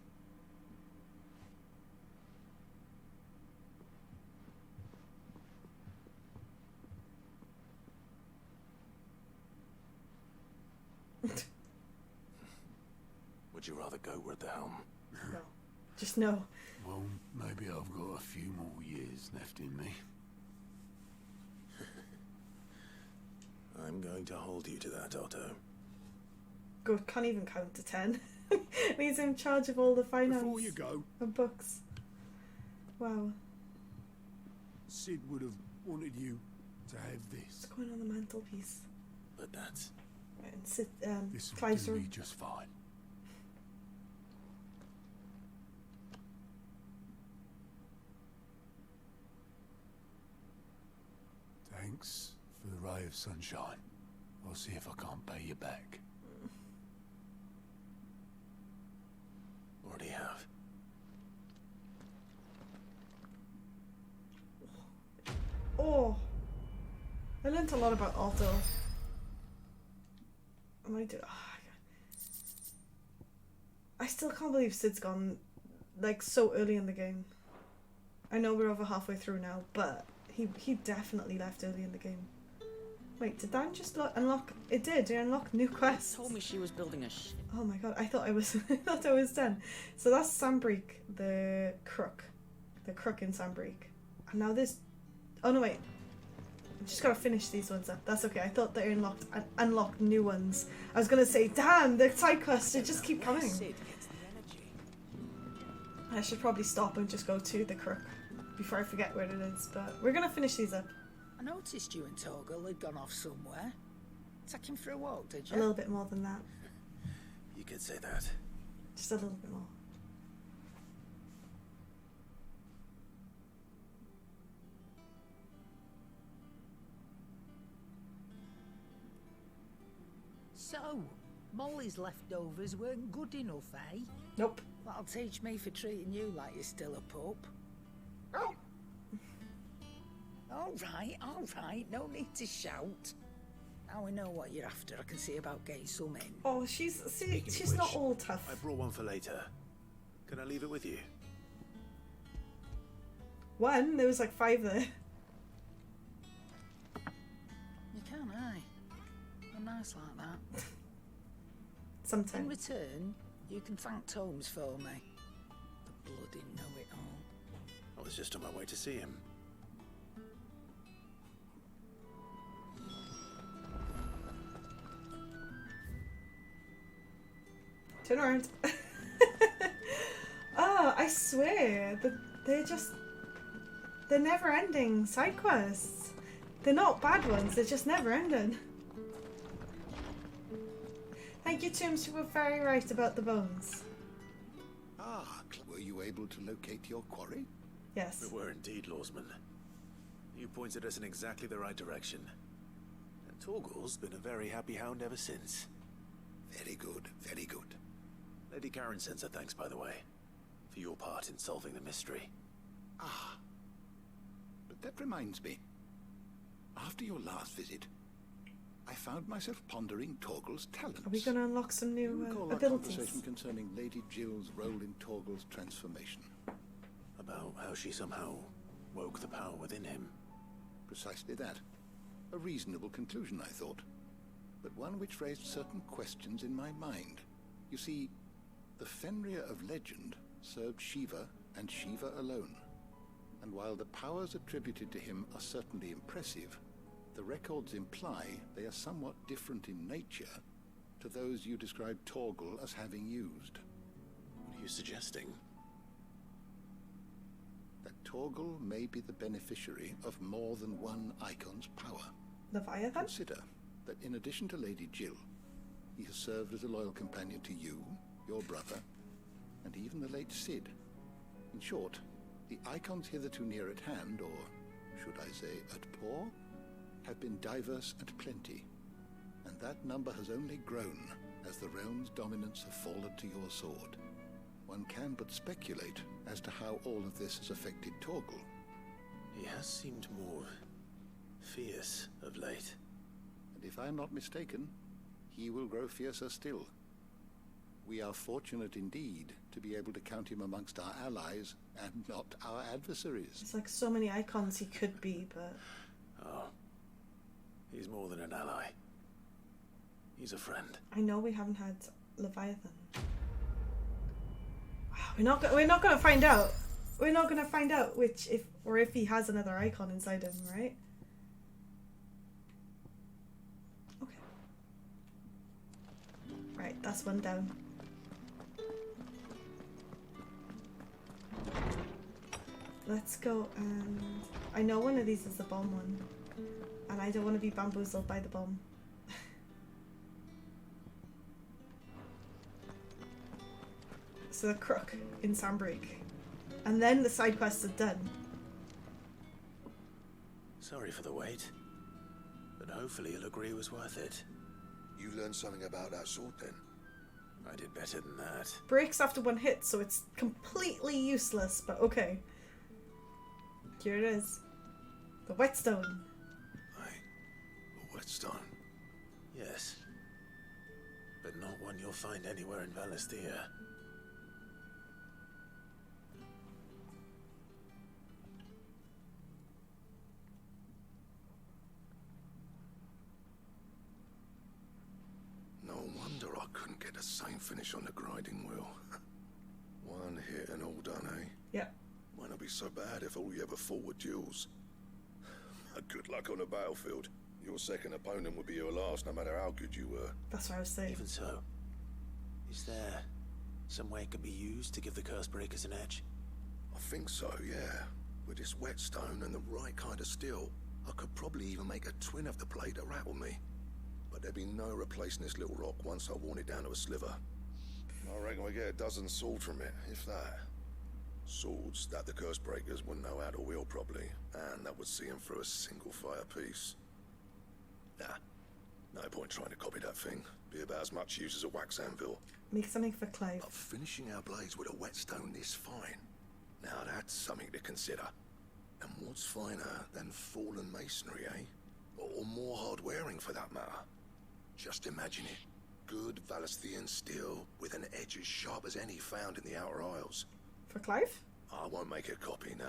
Would you rather go with the helm? No. Just no. Well, maybe I've got a few more years left in me. I'm going to hold you to that, Otto. Good, can't even count to 10. He's in charge of all the finance. Before you go, and books. Wow. Sid would have wanted you to have this. What's going on the mantelpiece? But that's... Right, and sit, This will Clive's do me room. just fine. Thanks for the ray of sunshine. I'll see if I can't pay you back. Already have. Oh! I learnt a lot about auto. I might do. I still can't believe Sid's gone like so early in the game. I know we're over halfway through now, but he definitely left early in the game. Wait, did Dan just unlock? It did. It unlocked new quests. Told me she was building a ship. Oh my god! I thought I was. I thought I was done. So that's Sandbreak, the crook in Sandbreak, and now there's. Oh no! Wait. I just gotta finish these ones up. That's okay. I thought they unlocked new ones. I was gonna say, damn, the side quests they just keep coming. I should probably stop and just go to the crook before I forget where it is. But we're gonna finish these up. I noticed you and Torgal had gone off somewhere. Take him for a walk, did you? A little bit more than that. You could say that. Just a little bit more. So, Molly's leftovers weren't good enough, eh? Nope. That'll teach me for treating you like you're still a pup. All right, no need to shout. Now we know what you're after. I can see about getting some in. Oh, she's not all tough. I brought one for later. Can I leave it with you? One? There was like 5 there. You can, eh? I'm nice like that. Sometimes. In return, you can thank Tomes for me. The bloody know-it-all. I was just on my way to see him. Turn around. Oh, I swear that they're never ending side quests. They're not bad ones, they're just never ending. Thank you, Tombs, you were very right about the bones. Ah, were you able to locate your quarry? Yes. We were indeed, Lawsman. You pointed us in exactly the right direction. And Torgal's been a very happy hound ever since. Very good, very good. Lady Karen sends her thanks, by the way, for your part in solving the mystery. Ah. But that reminds me. After your last visit, I found myself pondering Torgal's talents. Are we going to unlock some new You recall our abilities? conversation concerning Lady Jill's role in Torgal's transformation? About how she somehow woke the power within him. Precisely that. A reasonable conclusion, I thought. But one which raised certain questions in my mind. You see, the Fenrir of legend served Shiva and Shiva alone. And while the powers attributed to him are certainly impressive, the records imply they are somewhat different in nature to those you described Torgal as having used. What are you suggesting? That Torgal may be the beneficiary of more than one icon's power. Leviathan? Consider that in addition to Lady Jill, he has served as a loyal companion to you, your brother, and even the late Sid. In short, the icons hitherto near at hand, or should I say at paw, have been diverse and plenty, and that number has only grown as the realm's dominance have fallen to your sword. One can but speculate as to how all of this has affected Torgal. He has seemed more fierce of late. And if I'm not mistaken, he will grow fiercer still. We are fortunate indeed to be able to count him amongst our allies and not our adversaries. There's like so many icons he could be, but... Oh. He's more than an ally. He's a friend. I know we haven't had Leviathan. Wow, we're not gonna find out. We're not gonna find out if he has another icon inside him, right? Okay. Right, that's one down. Let's go and... I know one of these is the bomb one. And I don't want to be bamboozled by the bomb. So the crook in Sandbreak. And then the side quest is done. Sorry for the wait. But hopefully you'll agree it was worth it. You learned something about that sword then? I did better than that. Breaks after one hit, so it's completely useless, but okay. Here it is. The whetstone. A whetstone? Yes. But not one you'll find anywhere in Valisthea. No wonder I couldn't get the same finish on the grinding wheel. One hit and all done, eh? Yep. Might not be so bad if all you ever fought were duels. Good luck on the battlefield. Your second opponent would be your last, no matter how good you were. That's what I was saying. Even so, is there some way it could be used to give the curse breakers an edge? I think so, yeah. With this whetstone and the right kind of steel, I could probably even make a twin of the blade to rattle me. But there'd be no replacing this little rock once I worn it down to a sliver. I reckon we get a dozen swords from it, if that. Swords that the curse breakers wouldn't know how to wield properly, and that would see them through a single fire piece. Nah, no point trying to copy that thing. Be about as much use as a wax anvil. Make something for Clive. But finishing our blades with a whetstone this fine. Now that's something to consider. And what's finer than fallen masonry, eh? Or more hard-wearing for that matter. Just imagine it. Good Valisthean steel with an edge as sharp as any found in the Outer Isles. For Clive? I won't make a copy, nah.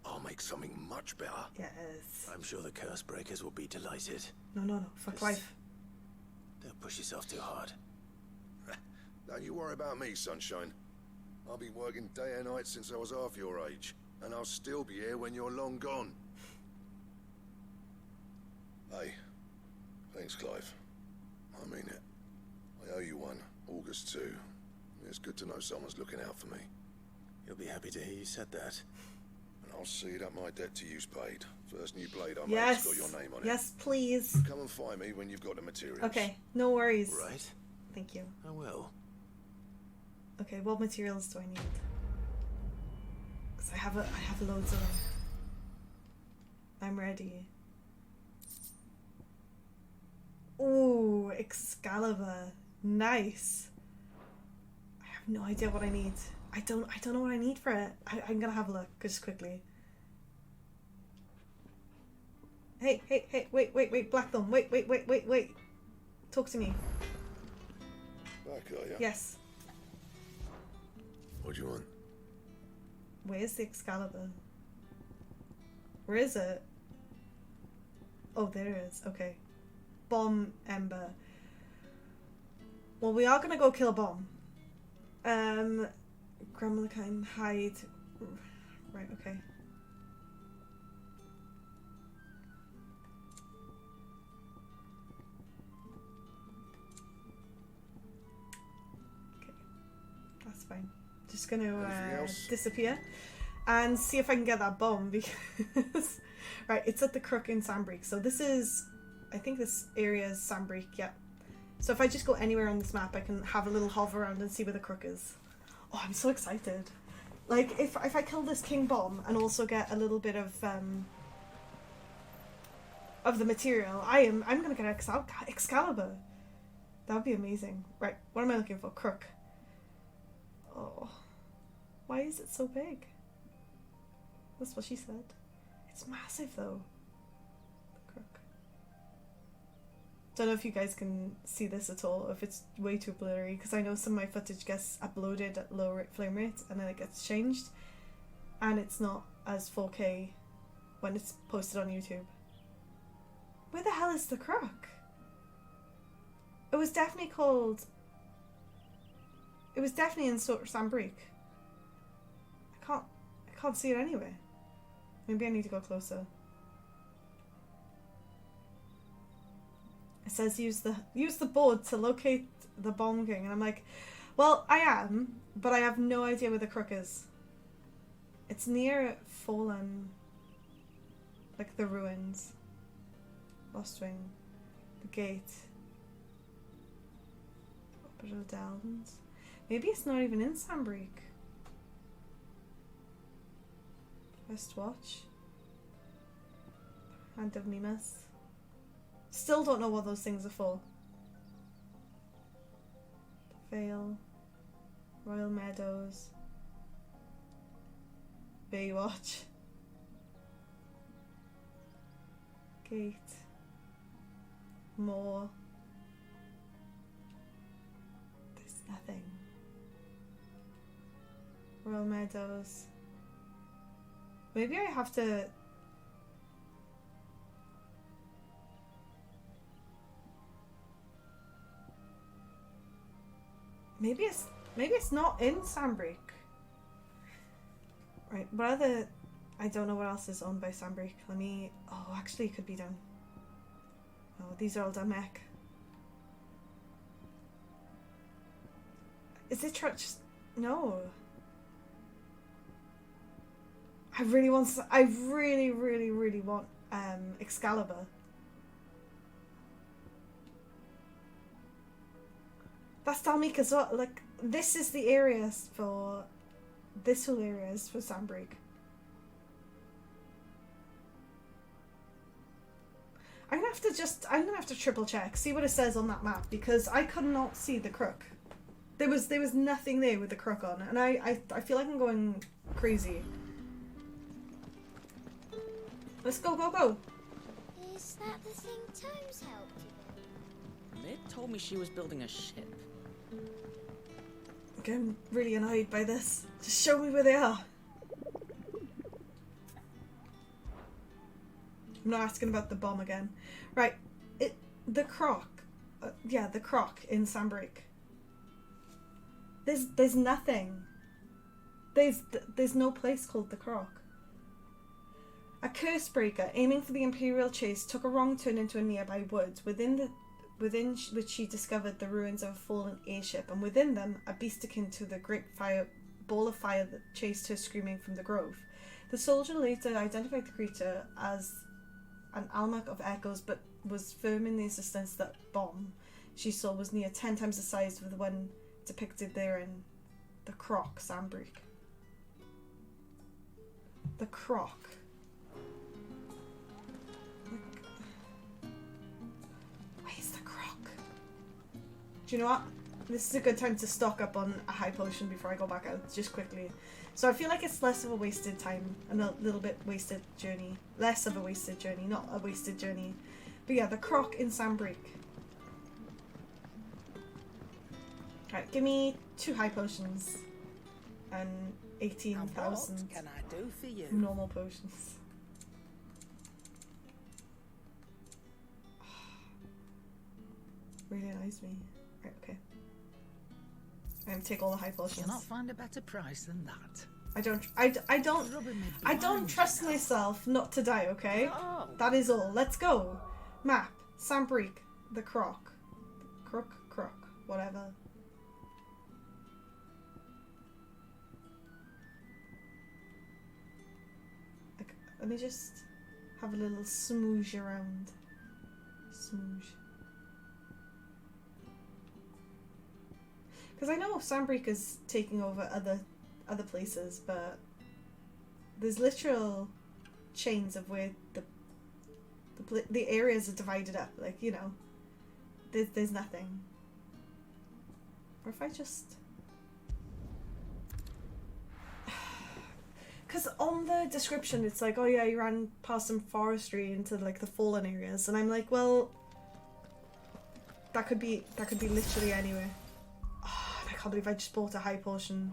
I'll make something much better. Yes. I'm sure the curse breakers will be delighted. No. For Clive. Don't push yourself too hard. Don't you worry about me, sunshine. I'll be working day and night since I was half your age. And I'll still be here when you're long gone. Hey. Thanks, Clive. I mean it. I owe you one. August too. It's good to know someone's looking out for me. You'll be happy to hear you said that. And I'll see that my debt to you's paid. First new blade I Yes. made's got your name on it. Yes, please. Come and find me when you've got the materials. Okay, no worries. Right. Thank you. I will. Okay, what materials do I need? Because I have loads of them. I'm ready. Ooh, Excalibur. Nice. I have no idea what I need. I don't know what I need for it. I'm gonna have a look just quickly. Hey, wait, Black Thumb, wait. Talk to me. Back, are you? Yes. What do you want? Where's the Excalibur? Where is it? Oh, there it is. Okay. Bomb Ember. Well, we are gonna go kill a bomb. Gremlikine hide. Right, okay. Okay. That's fine. Just gonna disappear and see if I can get that bomb because right, it's at the Crook in Sandbreak. So this is, I think this area is Sandbreak, yeah. So if I just go anywhere on this map, I can have a little hover around and see where the Crook is. Oh, I'm so excited. Like, if I kill this King Bomb and also get a little bit of the material, I'm gonna get Excalibur. That would be amazing. Right, what am I looking for? Crook. Oh. Why is it so big? That's what she said. It's massive though. The Crook. Don't know if you guys can see this at all, or if it's way too blurry, because I know some of my footage gets uploaded at low frame rate and then it gets changed, and it's not as 4K when it's posted on YouTube. Where the hell is the Crook? It was definitely called... It was definitely in Sandbreak. I can't see it anywhere. Maybe I need to go closer. It says use the board to locate the Bomb King, and I'm like, well, I am, but I have no idea where the Crook is. It's near Fallen. Like the ruins. Lost Wing. The gate. Orbital Delvens. Maybe it's not even in Sandbreak. First watch. Hand of Mimas. Still don't know what those things are for. Vale. Royal Meadows. Baywatch. Gate. More. There's nothing. Royal Meadows. Maybe I have to... Maybe it's not in Sandbreak. Right, what other... I don't know what else is owned by Sandbreak. Let me... Oh, actually it could be down. Oh, these are all Damek. Is it church? No. I really want... I really, really, really want Excalibur. That's Dalmeek as well. Like, this is the areas for... This whole area is for Sandbreak. I'm gonna have to triple check, see what it says on that map, because I could not see the crook. There was nothing there with the crook on, and I feel like I'm going crazy. Let's go, go, go! Is that the thing Tomes helped you with? Mid told me she was building a ship. I'm getting really annoyed by this. Just show me where they are. I'm not asking about the bomb again. Right, the croc. Yeah, the croc in Sandbreak. There's nothing. There's no place called the croc. A curse breaker aiming for the Imperial chase took a wrong turn into a nearby woods, within which she discovered the ruins of a fallen airship, and within them a beast akin to the great ball of fire that chased her screaming from the grove. The soldier later identified the creature as an almanac of echoes, but was firm in the insistence that bomb she saw was near 10 times the size of the one depicted there in the croc Sandbreak. The croc. Where's the croc? Do you know what? This is a good time to stock up on a high potion before I go back out, just quickly. So I feel like it's less of a wasted time and a little bit wasted journey. Less of a wasted journey, not a wasted journey. But yeah, the croc in Sandbreak. Alright, give me 2 high potions and 18,000 What can I do for you? normal potions. Really annoys me. Right, okay. I'm gonna take all the high potions. Cannot find a better price than that. I don't trust myself not to die, okay? Oh. That is all. Let's go. Map. Sandbreak. The croc. Croc. Whatever. Like, let me just have a little smooge around. Smooge. Because I know Sandbreak is taking over other places, but there's literal chains of where the areas are divided up. Like, you know, there's nothing. Or if I just... Because on the description it's like, oh yeah, you ran past some forestry into like the fallen areas, and I'm like, well, that could be literally anywhere. I can't believe I just bought a high potion.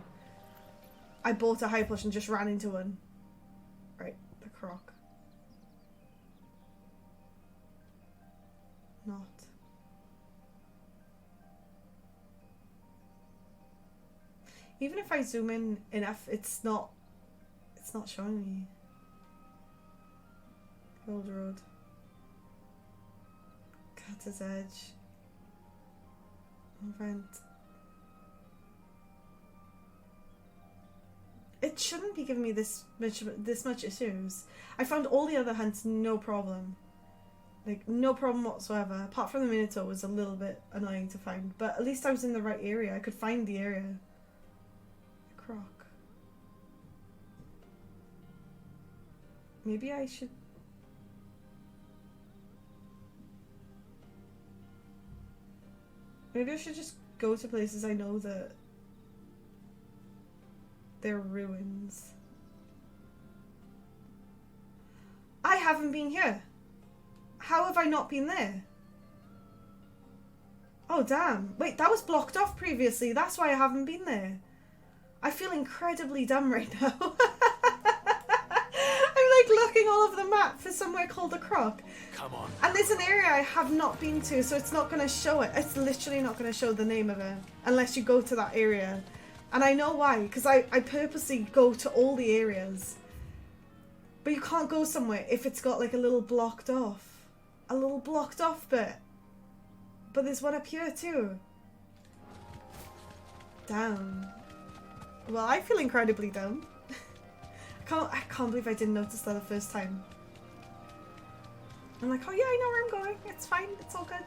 I bought a high potion, just ran into one. Right, the croc. Not. Even if I zoom in enough, it's not showing me. Old road. Cutter's Edge. Event. it shouldn't be giving me this much issues. I found all the other hunts no problem. Like, no problem whatsoever. Apart from the Minotaur was a little bit annoying to find. But at least I was in the right area. I could find the area. Croc. Maybe I should... Maybe I should just go to places I know that they're ruins. I haven't been here. How have I not been there? Oh, damn. Wait, that was blocked off previously. That's why I haven't been there. I feel incredibly dumb right now. I'm like looking all over the map for somewhere called a Croc. Come on. And there's an area I have not been to, so it's not going to show it. It's literally not going to show the name of it unless you go to that area. And I know why, because I purposely go to all the areas. But you can't go somewhere if it's got like a little blocked off. A little blocked off bit. But there's one up here too. Damn. Well, I feel incredibly dumb. I can't believe I didn't notice that the first time. I'm like, oh yeah, I know where I'm going. It's fine. It's all good.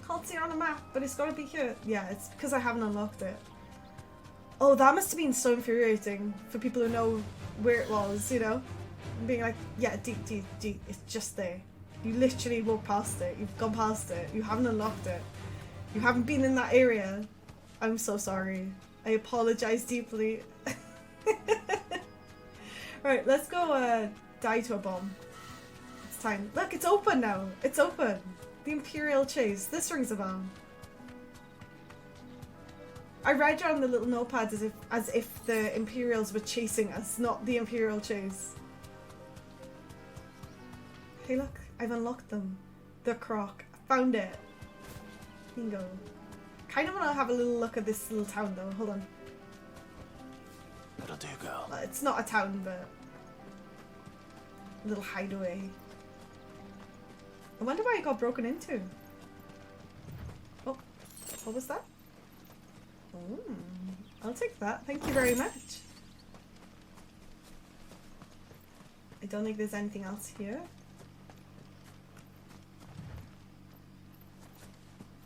Can't see it on the map, but it's gotta be here. Yeah, it's because I haven't unlocked it. Oh, that must have been so infuriating for people who know where it was, you know? And being like, yeah, D, it's just there. You literally walked past it. You've gone past it. You haven't unlocked it. You haven't been in that area. I'm so sorry. I apologize deeply. Right, let's go die to a bomb. It's time. Look, it's open now. It's open. The Imperial Chase. This rings a bell. I read it on the little notepad as if the Imperials were chasing us, not the Imperial Chase. Hey look, I've unlocked them. The Croc. Found it. Bingo. Kind of want to have a little look at this little town though. Hold on. That'll do, girl. It's not a town, but a little hideaway. I wonder why it got broken into. Oh, what was that? I'll take that. Thank you very much. I don't think there's anything else here.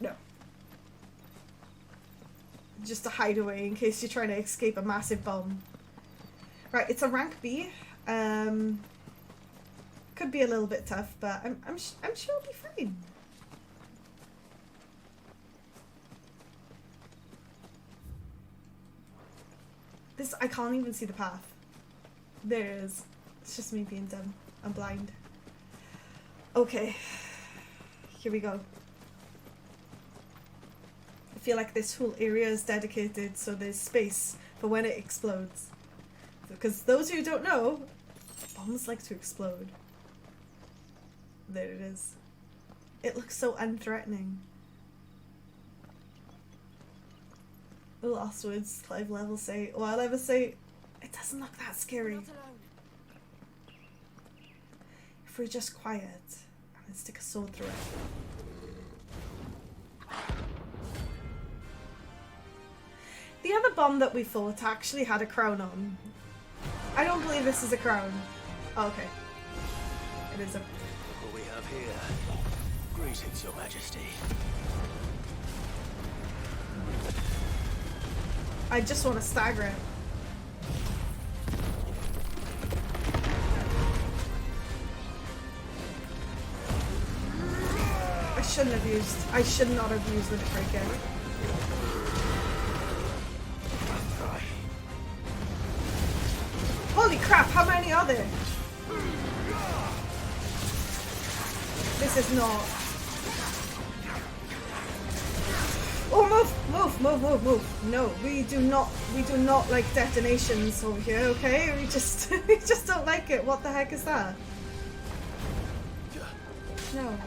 No. Just a hideaway in case you're trying to escape a massive bomb. Right, it's a rank B. Could be a little bit tough, but I'm sure it'll be fine. This, I can't even see the path. There it is. It's just me being dumb. I'm blind. Okay. Here we go. I feel like this whole area is dedicated so there's space for when it explodes. Because those who don't know, bombs like to explode. There it is. It looks so unthreatening. Will Oswald's Clive level say, or I'll ever say, it doesn't look that scary. If we're just quiet and stick a sword through it. The other bomb that we fought actually had a crown on. I don't believe this is a crown. Oh, okay. It is a... What we have here. Greetings, Your Majesty. I just want to stagger it. I should not have used the break-in. Holy crap, how many are there? This is not... Oh, move. No, we do not like detonations over here, okay? We just don't like it. What the heck is that? No.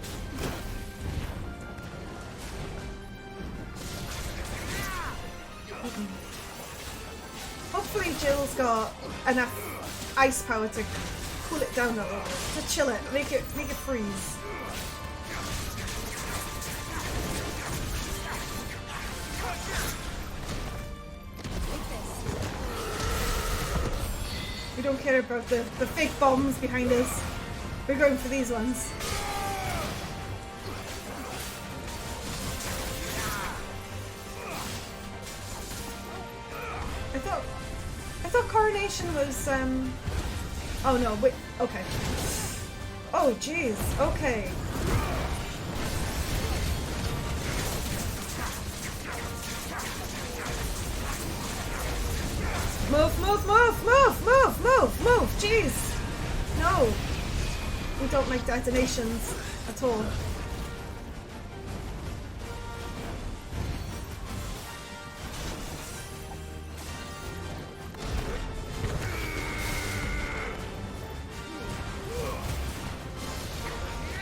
Hopefully Jill's got enough ice power to cool it down a little bit, to chill it, make it freeze. We don't care about the fake bombs behind us. We're going for these ones. I thought coronation was oh no, wait, okay. Oh jeez, okay. Move, jeez. No. We don't like detonations at all.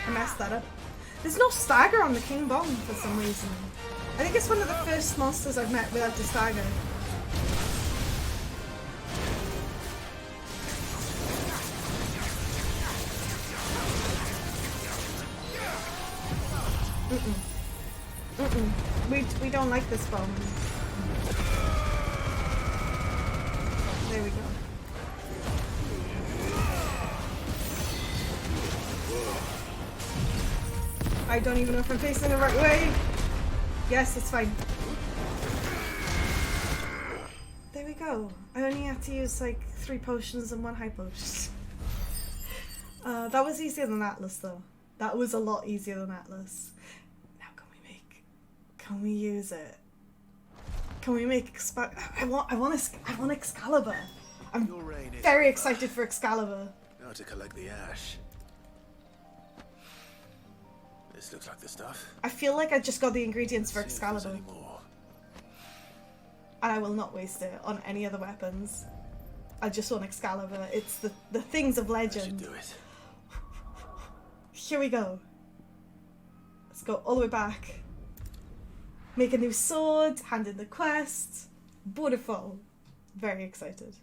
I messed that up. There's no stagger on the King Bomb for some reason. I think it's one of the first monsters I've met without the stagger. We don't like this bomb. There we go. I don't even know if I'm facing the right way. Yes, it's fine. There we go. I only had to use like 3 potions and 1 high potion. That was easier than Atlas though. That was a lot easier than Atlas. Can we use it? Can we make I want Excalibur. I'm very excited for Excalibur. Now to collect the ash. This looks like the stuff. I feel like I just got the ingredients for Excalibur. And I will not waste it on any other weapons. I just want Excalibur. It's the things of legend. I should do it. Here we go. Let's go all the way back. Make a new sword, hand in the quest. Beautiful. Very excited.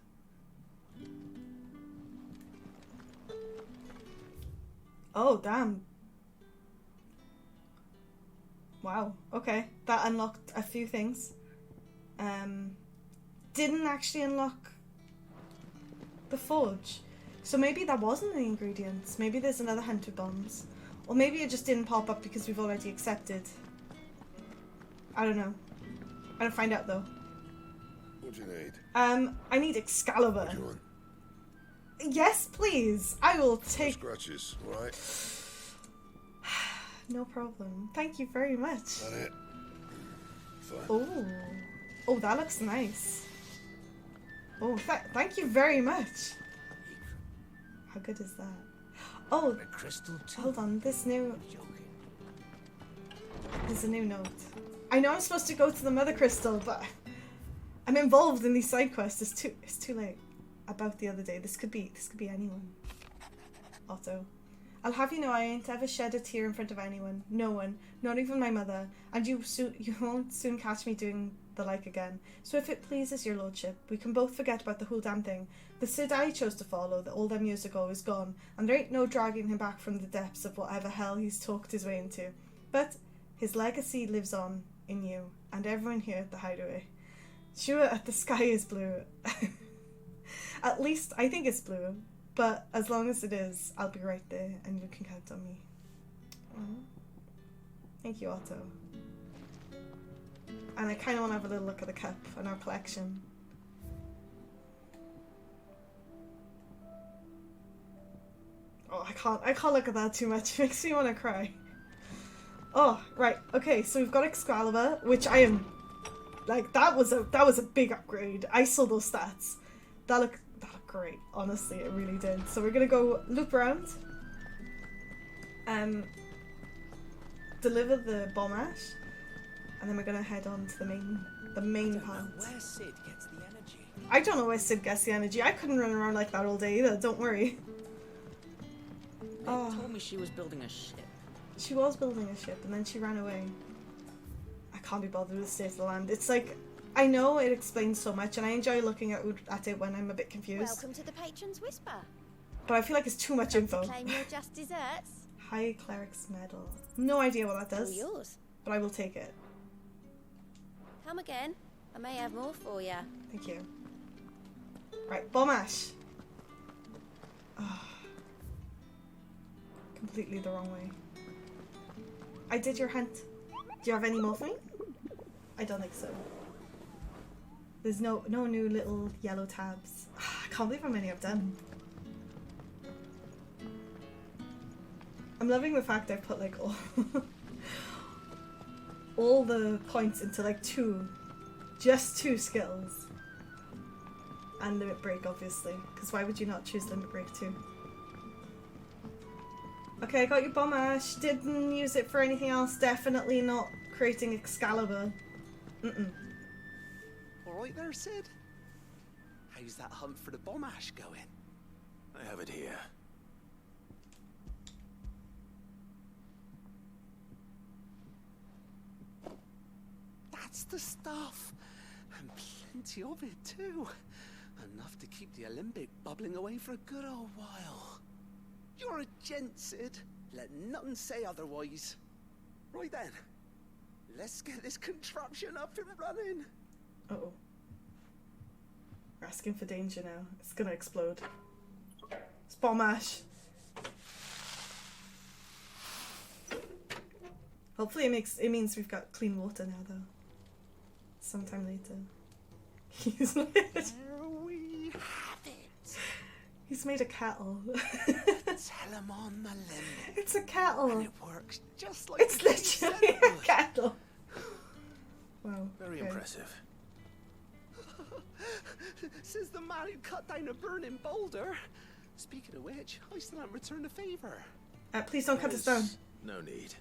Oh, damn. Wow, okay. That unlocked a few things. Didn't actually unlock the forge. So maybe that wasn't the ingredients. Maybe there's another hunter bombs. Or maybe it just didn't pop up because we've already accepted. I don't know. I don't find out though. What do you need? I need Excalibur. What do you want? Yes, please. I will take. Scratches, right? No problem. Thank you very much. That it? Fine. Oh, that looks nice. Oh, thank you very much. How good is that? Oh, a crystal too. Hold on. There's a new note. I know I'm supposed to go to the Mother Crystal, but I'm involved in these side quests. It's too late. About the other day. This could be anyone. Otto. I'll have you know I ain't ever shed a tear in front of anyone. No one. Not even my mother. And you won't soon catch me doing the like again. So if it pleases your lordship, we can both forget about the whole damn thing. The Cid I chose to follow all them years ago is gone, and there ain't no dragging him back from the depths of whatever hell he's talked his way into. But his legacy lives on in you, and everyone here at the Hideaway. Sure, the sky is blue. At least I think it's blue. But as long as it is, I'll be right there, and you can count on me. Aww. Thank you, Otto. And I kind of want to have a little look at the cup and our collection. Oh, I can't look at that too much. It makes me want to cry. Oh, right. Okay, so we've got Excalibur, which I am like that was a big upgrade. I saw those stats. That looked great. Honestly, it really did. So we're gonna go loop around. Deliver the bomb ash, and then we're gonna head on to the main part. Where Cid gets the energy. I don't know where Cid gets the energy. I couldn't run around like that all day either. Don't worry. They told me she was building a ship. She was building a ship, and then she ran away. I can't be bothered with the state of the land. It's like, I know it explains so much, and I enjoy looking at it when I'm a bit confused. Welcome to the Patron's Whisper. But I feel like it's too much info. Claim your just desserts. High Cleric's Medal. No idea what that does. All yours. But I will take it. Come again. I may have more for you. Thank you. Right, bomb ash. Completely the wrong way. I did your hunt. Do you have any more for me? I don't think so. There's no new little yellow tabs. I can't believe how many I've done. I'm loving the fact I've put like all the points into like just two skills. And limit break, obviously, because why would you not choose limit break too? Okay, I got your bomb ash. Didn't use it for anything else. Definitely not creating Excalibur. Alright there, Sid? How's that hunt for the bomb ash going? I have it here. That's the stuff! And plenty of it too. Enough to keep the Olympic bubbling away for a good old while. You're a gent, Sid. Let nothing say otherwise. Right then, let's get this contraption up and running. Uh-oh. We're asking for danger now. It's gonna explode. It's bomb ash. Hopefully it means we've got clean water now, though. Sometime later. He's made He's made a kettle. Tell him on the limit. It's a kettle. And it works just like it's literally a kettle. Wow. Very impressive. Says the man who cut down a burning boulder. Speaking of which, I still haven't returned the favor. Please don't cut us down. No need.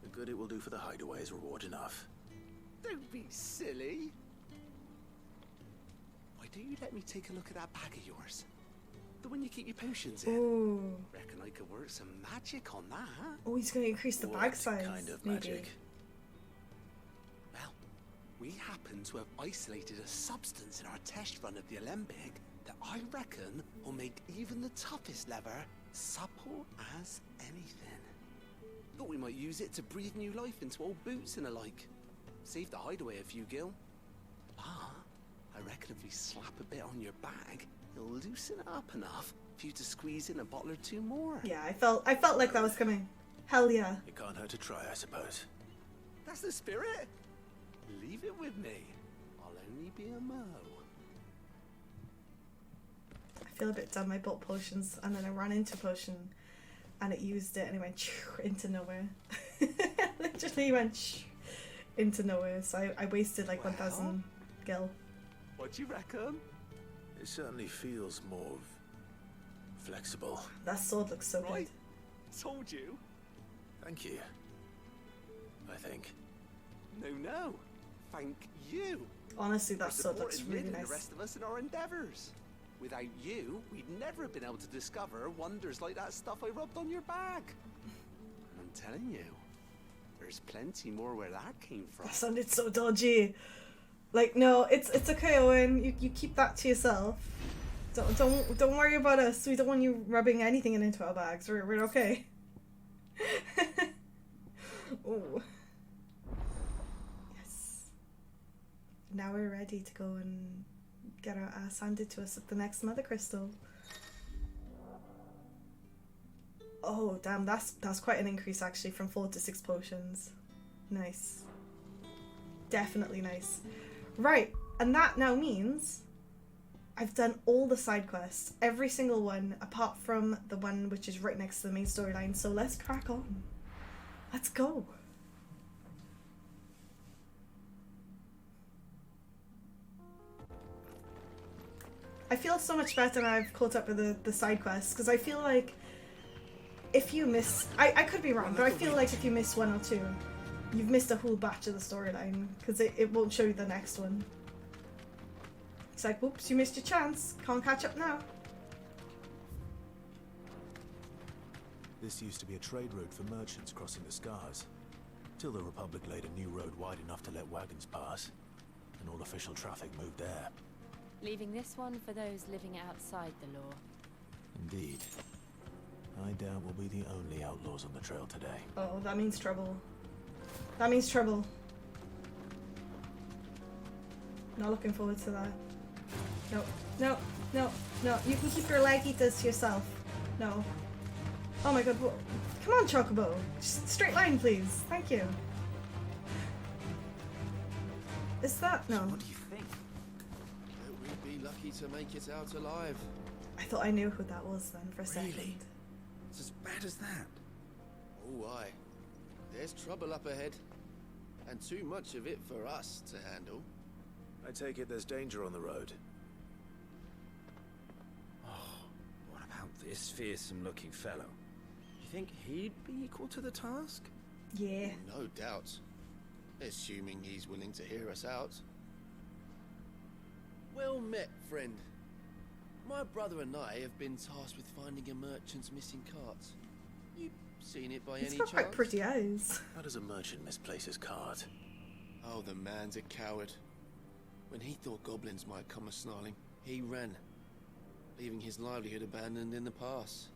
The good it will do for the hideaway is reward enough. Don't be silly. Why don't you let me take a look at that bag of yours? The one you keep your potions in. Ooh. Reckon I could work some magic on that. Oh, he's going to increase the bag size. Kind of maybe. magic. Well, we happen to have isolated a substance in our test run of the Olympic that I reckon will make even the toughest lever supple as anything. Thought we might use it to breathe new life into old boots and the like. Save the hideaway a few gil. Ah, I reckon if we slap a bit on your bag, it'll loosen it up enough for you to squeeze in a bottle or two more. Yeah, I felt like that was coming. Hell yeah. It can't hurt to try, I suppose. That's the spirit. Leave it with me. I'll only be a mo. I feel a bit dumb. I bought potions and then I ran into potion and it used it and it went into nowhere. Literally went into nowhere. So I wasted like 1,000 gil. What do you reckon? It certainly feels more flexible. That sword looks so good. Told you. Thank you. I think. No. Thank you. Honestly, that sword looks really nice. nice. The rest of us in our endeavours. Without you, we'd never have been able to discover wonders like that stuff I rubbed on your bag. And I'm telling you, there's plenty more where that came from. That sounded so dodgy. Like, no, it's okay, Owen. You keep that to yourself. Don't worry about us. We don't want you rubbing anything into our bags. We're okay. Oh. Yes. Now we're ready to go and get our ass handed to us at the next Mother Crystal. Oh, damn, that's quite an increase actually from 4 to 6 potions. Nice. Definitely nice. Right, and that now means I've done all the side quests, every single one, apart from the one which is right next to the main storyline, so let's crack on. Let's go. I feel so much better now I've caught up with the side quests, because I feel like if you miss... I could be wrong, but I feel like if you miss 1 or 2, you've missed a whole batch of the storyline, because it won't show you the next one. It's like, whoops, you missed your chance. Can't catch up now. This used to be a trade route for merchants crossing the Scars, till the Republic laid a new road wide enough to let wagons pass, and all official traffic moved there. Leaving this one for those living outside the law. Indeed. I doubt we'll be the only outlaws on the trail today. Oh, that means trouble. That means trouble. Not looking forward to that. No. No, no, you can keep your leg eaters to yourself. No. Oh my god, come on, Chocobo. Just straight line, please. Thank you. Is that... no. What do you think? That we'd be lucky to make it out alive. I thought I knew who that was then for a second. Really? It's as bad as that? Oh, aye. There's trouble up ahead. And too much of it for us to handle. I take it there's danger on the road. What about this fearsome-looking fellow? You think he'd be equal to the task? Yeah. No doubt. Assuming he's willing to hear us out. Well met, friend. My brother and I have been tasked with finding a merchant's missing cart. You seen it by He's any got chance? quite pretty eyes. How does a merchant misplace his cart? Oh, the man's a coward. When he thought goblins might come a-snarling, he ran, leaving his livelihood abandoned in the pass.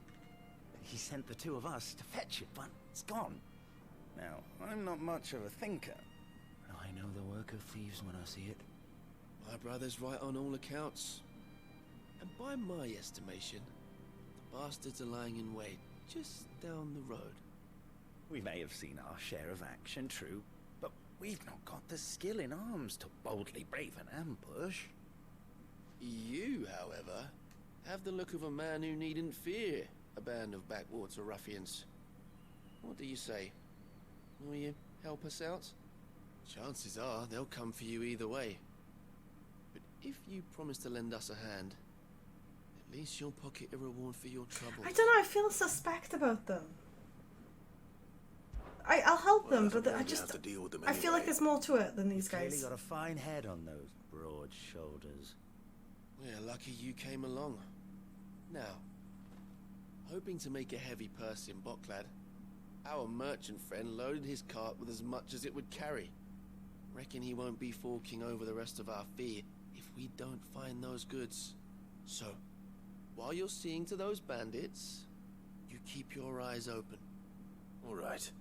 He sent the two of us to fetch it, but it's gone. Now, I'm not much of a thinker. I know the work of thieves when I see it. My brother's right on all accounts. And by my estimation, the bastards are lying in wait just down the road. We may have seen our share of action, true, but we've not got the skill in arms to boldly brave an ambush. You, however, have the look of a man who needn't fear a band of backwater ruffians. What do you say? Will you help us out? Chances are they'll come for you either way. But if you promise to lend us a hand, at least you'll pocket a reward for your trouble. I don't know, I feel suspect about them. I'll help them, but I just... I feel like there's more to it than these guys. Clearly got a fine head on those broad shoulders. We're lucky you came along. Now, hoping to make a heavy purse in Boklad, our merchant friend loaded his cart with as much as it would carry. Reckon he won't be forking over the rest of our fee if we don't find those goods. So, while you're seeing to those bandits, you keep your eyes open. All right.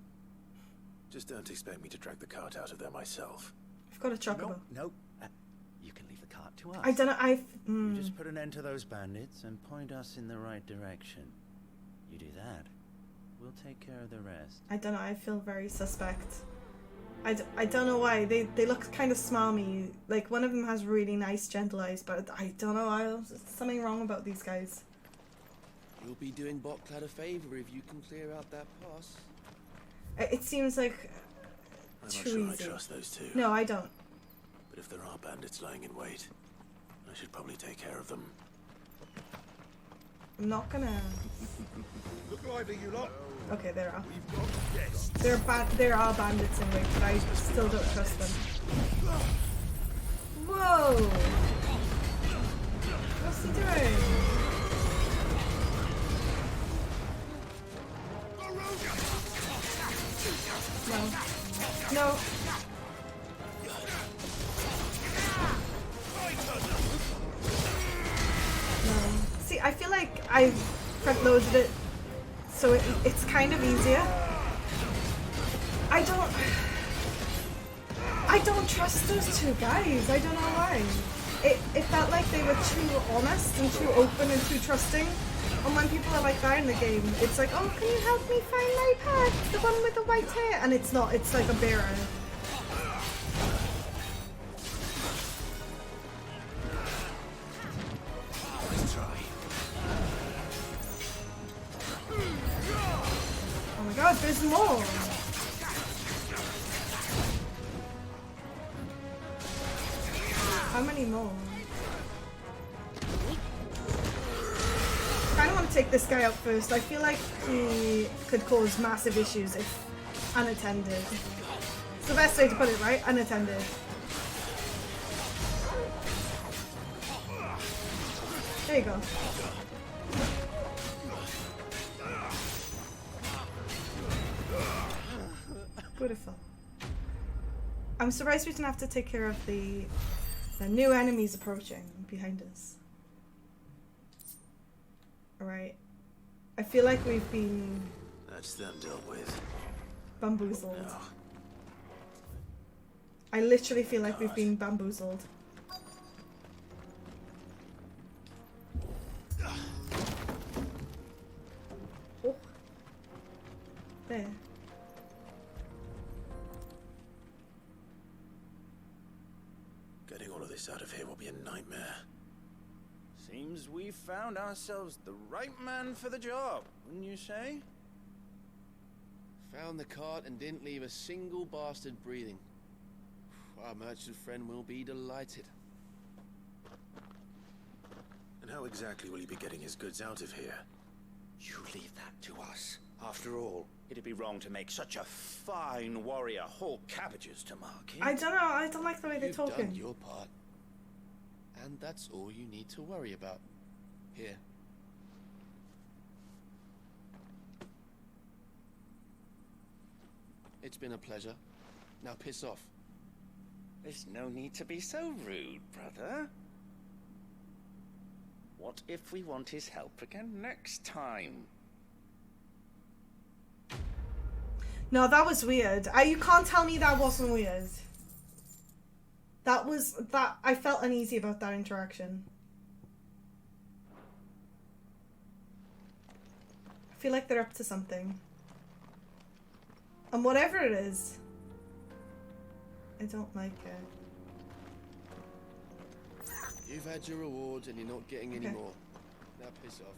Just don't expect me to drag the cart out of there myself. I've got a chocobo. No. You can leave the cart to us. I don't know, You just put an end to those bandits and point us in the right direction. You do that, we'll take care of the rest. I don't know, I feel very suspect. I don't know why. They look kind of smarmy. Like, one of them has really nice, gentle eyes, but I don't know. There's something wrong about these guys. You'll be doing Boklad a favor if you can clear out that pass. It seems like I'm too not sure easy. I trust those two. No, I don't. But if there are bandits lying in wait, I should probably take care of them. I'm not gonna... Look lively, you lot. Okay, there are. We've got guests. There are bandits in wait, but I still don't trust them. Whoa! What's he doing? No. No. No. See, I feel like I've front-loaded it, so it's kind of easier. I don't trust those two guys. I don't know why. It felt like they were too honest and too open and too trusting. And when people are like that in the game, it's like, oh, can you help me find my pet? The one with the white hair. And it's not. It's like a bearer. Let's try. Oh my god, there's more. How many more? I kind of want to take this guy out first. I feel like he could cause massive issues if unattended. It's the best way to put it, right? Unattended. There you go. Beautiful. I'm surprised we didn't have to take care of the new enemies approaching behind us. Alright. I feel like we've been... That's them dealt with. bamboozled. No. I literally feel like we've been bamboozled. this out of here will be a nightmare. Seems we've found ourselves the right man for the job, wouldn't you say? Found the cart and didn't leave a single bastard breathing. Our merchant friend will be delighted. And how exactly will he be getting his goods out of here? You leave that to us. After all, it'd be wrong to make such a fine warrior haul cabbages to market. I don't know. I don't like the way they're You've talking. done your part. And that's all you need to worry about. Here. It's been a pleasure. Now piss off. There's no need to be so rude, brother. What if we want his help again next time? No, that was weird. You can't tell me that wasn't weird. I felt uneasy about that interaction. I feel like they're up to something. And whatever it is, I don't like it. You've had your rewards and you're not getting any Okay. more. Now piss off.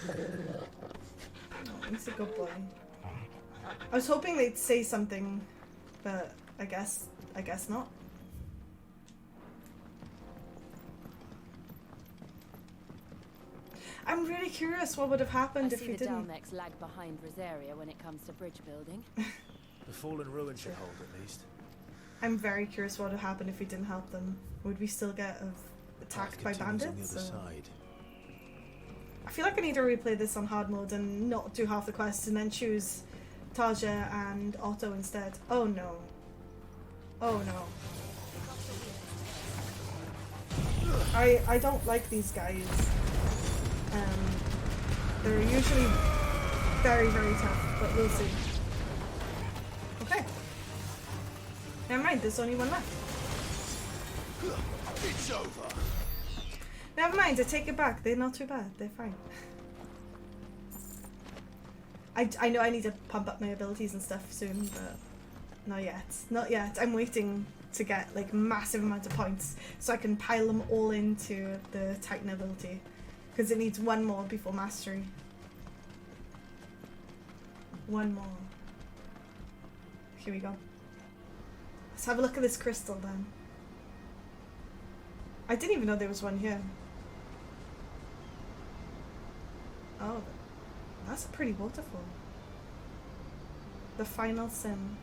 Oh, he's a good boy. I was hoping they'd say something, but I guess not. I'm really curious what would have happened if I you see the didn't. Dalmex lag behind Rosaria when it comes to bridge building. The fallen ruin should hold at least. I'm very curious what would have happened if we didn't help them. Would we still get attacked by bandits? On the other or- side. I feel like I need to replay this on hard mode and not do half the quests and then choose Taja and Otto instead. Oh no. Oh no. I don't like these guys. They're usually very, very tough, but we'll see. Okay. Never mind, there's only one left. It's over. Never mind, I take it back. They're not too bad. They're fine. I know I need to pump up my abilities and stuff soon, but not yet. Not yet. I'm waiting to get like massive amounts of points so I can pile them all into the Titan ability. Because it needs one more before mastery. One more. Here we go. Let's have a look at this crystal then. I didn't even know there was one here. Oh, that's a pretty waterfall. The final sim.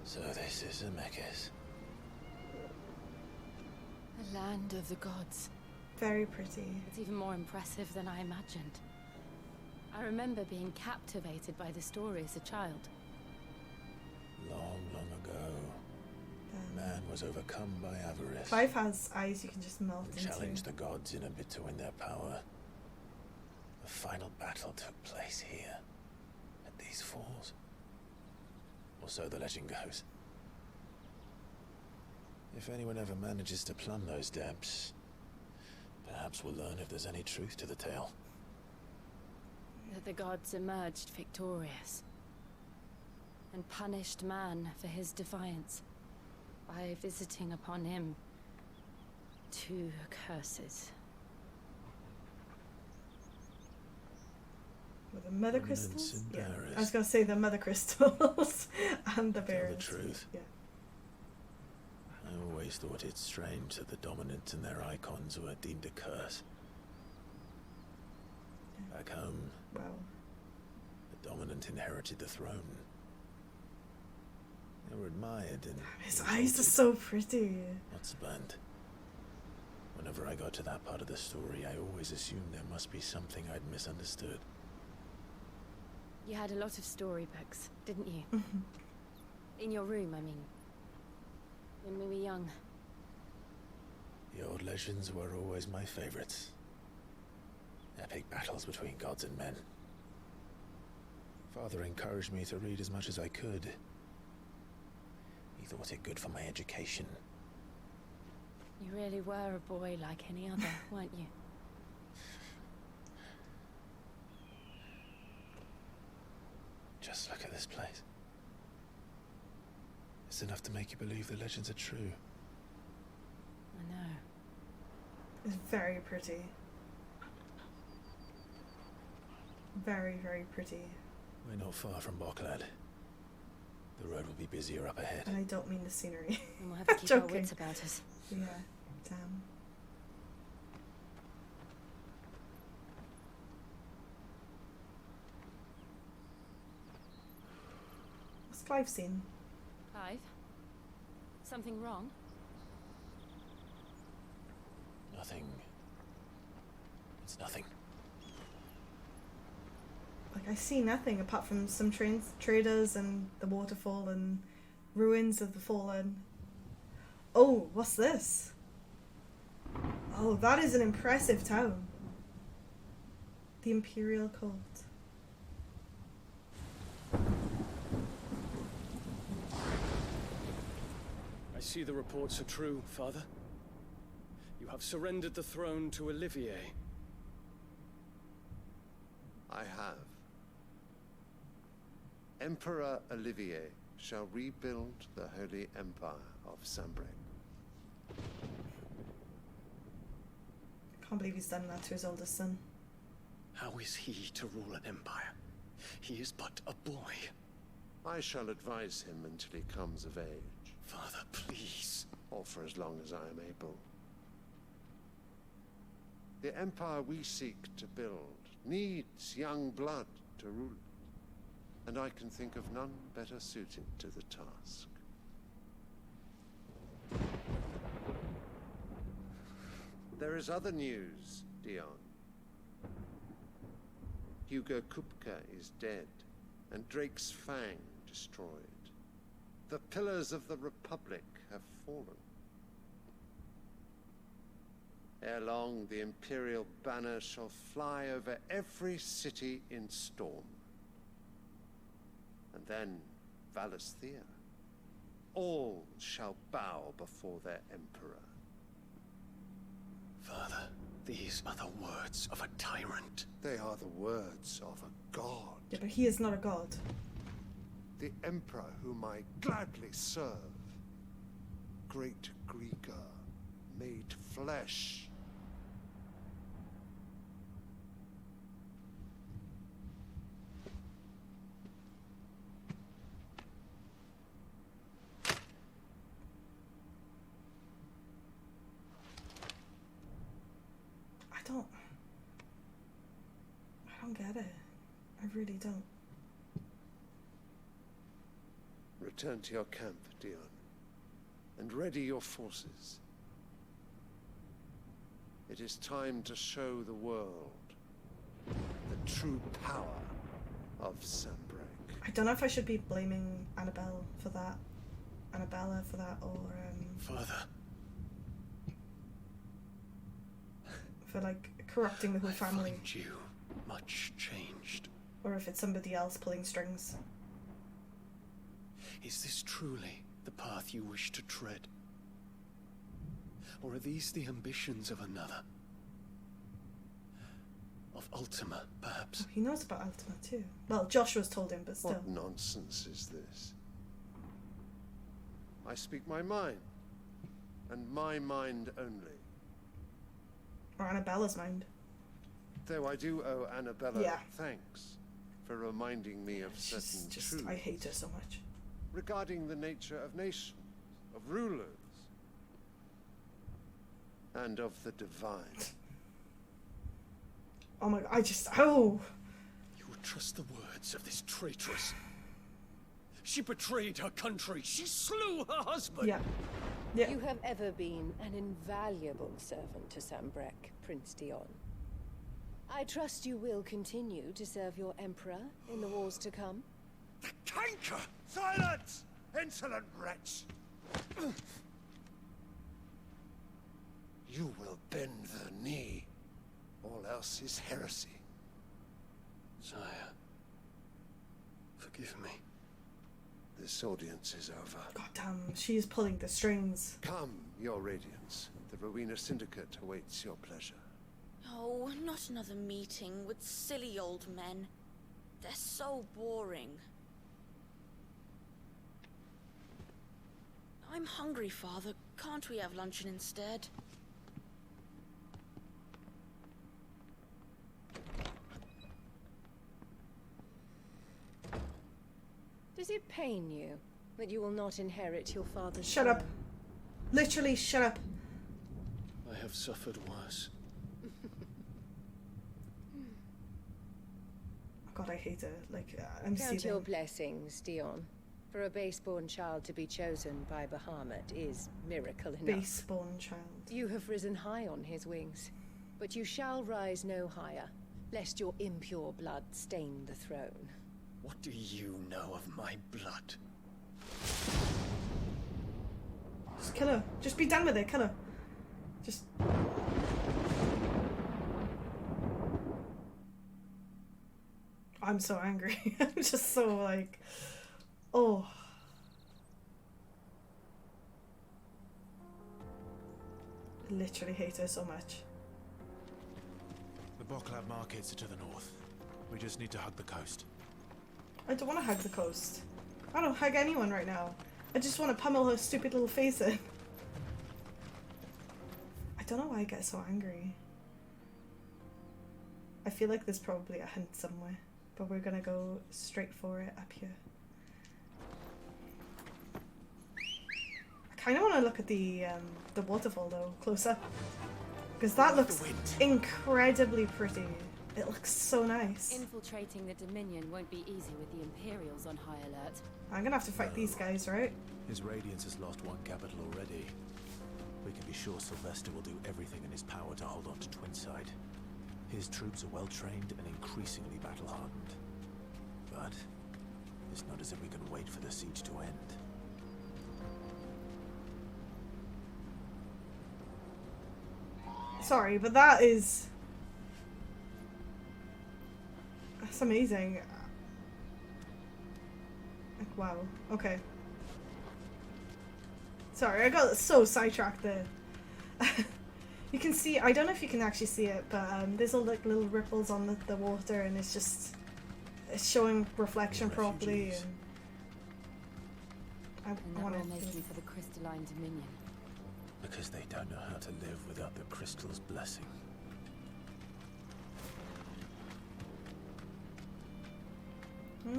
So this is Zemeckis. The land of the gods. Very pretty. It's even more impressive than I imagined. I remember being captivated by the story as a child. Long, long ago, man was overcome by avarice. Clive has eyes you can just melt and into. challenged the gods in a bid to win their power. The final battle took place here, at these falls. Or so the legend goes. If anyone ever manages to plumb those depths, perhaps we'll learn if there's any truth to the tale. That the gods emerged victorious and punished man for his defiance by visiting upon him 2 curses. With the mother Remnants crystals? and Yeah. bearers. I was going to say the mother crystals and the Tell bears. the truth. Yeah. I always thought it strange that the dominant and their icons were deemed a curse. Back home, Wow. the dominant inherited the throne. They were admired and His eyes are so pretty. not spurned. Whenever I got to that part of the story, I always assumed there must be something I'd misunderstood. You had a lot of storybooks, didn't you? In your room, I mean. When we were young. The old legends were always my favorites. Epic battles between gods and men. Father encouraged me to read as much as I could. He thought it good for my education. You really were a boy like any other, weren't you? Just look at this place. It's enough to make you believe the legends are true. I know. It's very pretty. Very, very pretty. We're not far from Boklad. The road will be busier up ahead. And I don't mean the scenery. And we'll have to keep our wits about us. Yeah, damn. What's Clive seen? Clive? Something wrong? Nothing. It's nothing. Like, I see nothing apart from some traders and the waterfall and ruins of the fallen. Oh, what's this? Oh, that is an impressive town. The Imperial Cult. I see the reports are true, Father. You have surrendered the throne to Olivier. I have. Emperor Olivier shall rebuild the Holy Empire of Sanbreque. I can't believe he's done that to his oldest son. How is he to rule an empire? He is but a boy. I shall advise him until he comes of age. Father, please. Or for as long as I am able. The empire we seek to build needs young blood to rule it. And I can think of none better suited to the task. There is other news, Dion. Hugo Kupka is dead, and Drake's Fang destroyed. The pillars of the Republic have fallen. Ere long, the Imperial banner shall fly over every city in Storm. And then Valisthea. All shall bow before their emperor. Father, these are the words of a tyrant. They are the words of a god. Yeah, but he is not a god. The emperor whom I gladly serve. Great Greeker, made flesh. I don't get it. I really don't. Return to your camp, Dion, and ready your forces. It is time to show the world the true power of Sanbreque. I don't know if I should be blaming Anabella for that, or Father. For like corrupting the whole family. I find you much changed. Or if it's somebody else pulling strings. Is this truly the path you wish to tread? Or are these the ambitions of another? Of Ultima, perhaps? Oh, he knows about Ultima too. Well, Joshua's told him, but still. What nonsense is this? I speak my mind, and my mind only. Or Anabella's mind. Though I do owe Anabella Yeah. thanks for reminding me of certain truths. I hate her so much. Regarding the nature of nations, of rulers, and of the divine. Oh my god, You would trust the words of this traitress. She betrayed her country. She slew her husband. Yeah. You have ever been an invaluable servant to Sanbreque, Prince Dion. I trust you will continue to serve your emperor in the wars to come. The canker! Silence! Insolent wretch! You will bend the knee. All else is heresy. Sire, forgive me. This audience is over. God damn, she is pulling the strings. Come, your radiance. The Rowena Syndicate awaits your pleasure. Oh, not another meeting with silly old men. They're so boring. I'm hungry, Father. Can't we have luncheon instead? Does it pain you that you will not inherit your father's Shut up. throne? Literally, shut up. I have suffered worse. God, I hate it. Like, I'm Count seething. your blessings, Dion. For a base-born child to be chosen by Bahamut is miracle enough. Base-born child. You have risen high on his wings, but you shall rise no higher, lest your impure blood stain the throne. What do you know of my blood? Just kill her. Just be done with it. Kill her. Just... I'm so angry. I'm just so like... Oh. I literally hate her so much. The Boklab markets are to the north. We just need to hug the coast. I don't want to hug the coast. I don't hug anyone right now. I just want to pummel her stupid little face in. I don't know why I get so angry. I feel like there's probably a hint somewhere, but we're gonna go straight for it up here. I kind of want to look at the waterfall though, close up, because that looks incredibly pretty. It looks so nice. Infiltrating the Dominion won't be easy with the Imperials on high alert. I'm gonna have to fight these guys, right? His Radiance has lost one capital already. We can be sure Sylvester will do everything in his power to hold on to Twinside. His troops are well trained and increasingly battle hardened. But it's not as if we can wait for the siege to end. Sorry, but that is... That's amazing. Like, wow. Okay. Sorry, I got so sidetracked there. You can see, I don't know if you can actually see it, but there's all like little ripples on the water, and it's just, it's showing reflection properly. And I want to making for the crystalline Dominion. Because they don't know how to live without the crystal's blessing.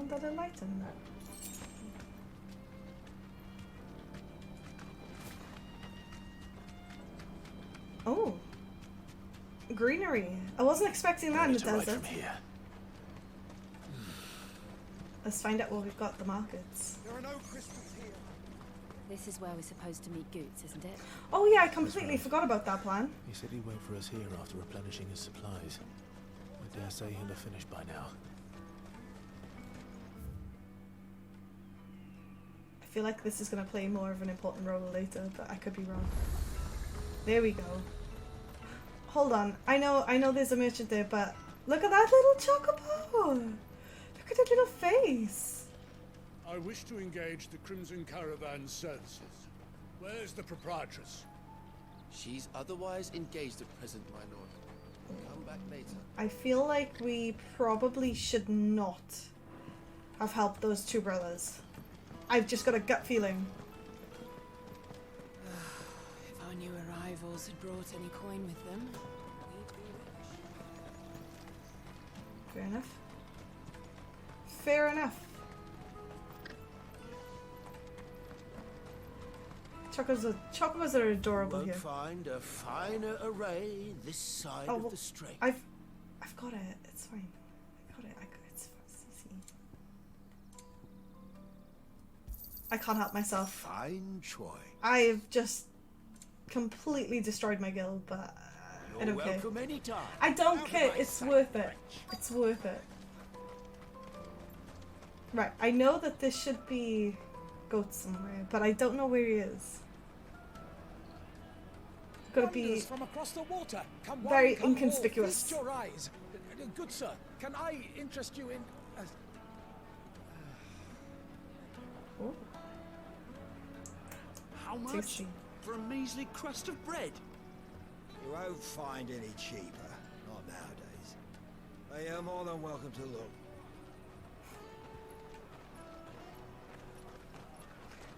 That enlightened. Oh, greenery. I wasn't expecting that in the desert. Let's find out where we've got the markets. There are no crystals here. This is where we're supposed to meet Goots, isn't it? Oh yeah, I completely forgot about that plan. He said he'd wait for us here after replenishing his supplies. I dare say he'll have finished by now. I feel like this is going to play more of an important role later, but I could be wrong. There we go. Hold on. I know there's a merchant there, but look at that little chocobo! Look at her little face! I wish to engage the Crimson Caravan services. Where's the proprietress? She's otherwise engaged at present, my lord. Come back later. I feel like we probably should not have helped those two brothers. I've just got a gut feeling. If our new arrivals had brought any coin with them, we'd be rich. Fair enough. Fair enough. Chocobos are adorable Won't here. find a finer array this side Oh, of the strait. I've got it. It's fine. I got it. It's easy. I can't help myself. Fine choice. I've just completely destroyed my guild, but I don't care. Welcome anytime. I don't care. It's worth it. It's worth it. Right. I know that this should be Goat somewhere, but I don't know where he is. Gotta be from across the water. Come one, very come inconspicuous. All, feast your eyes. Good sir, can I interest you in... Oh. How much Tasty. for a measly crust of bread? You won't find any cheaper. Not nowadays. But you're more than welcome to look.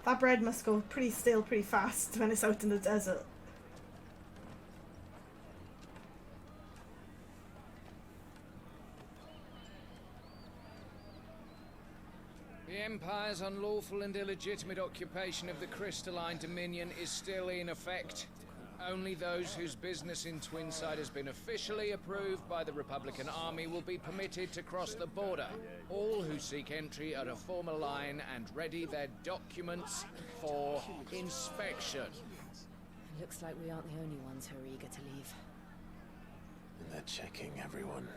That bread must go pretty stale pretty fast when it's out in the desert. The Empire's unlawful and illegitimate occupation of the crystalline dominion is still in effect. Only those whose business in Twinside has been officially approved by the Republican Army will be permitted to cross the border. All who seek entry are to form a line and ready their documents for inspection. It looks like we aren't the only ones who are eager to leave. And they're checking everyone.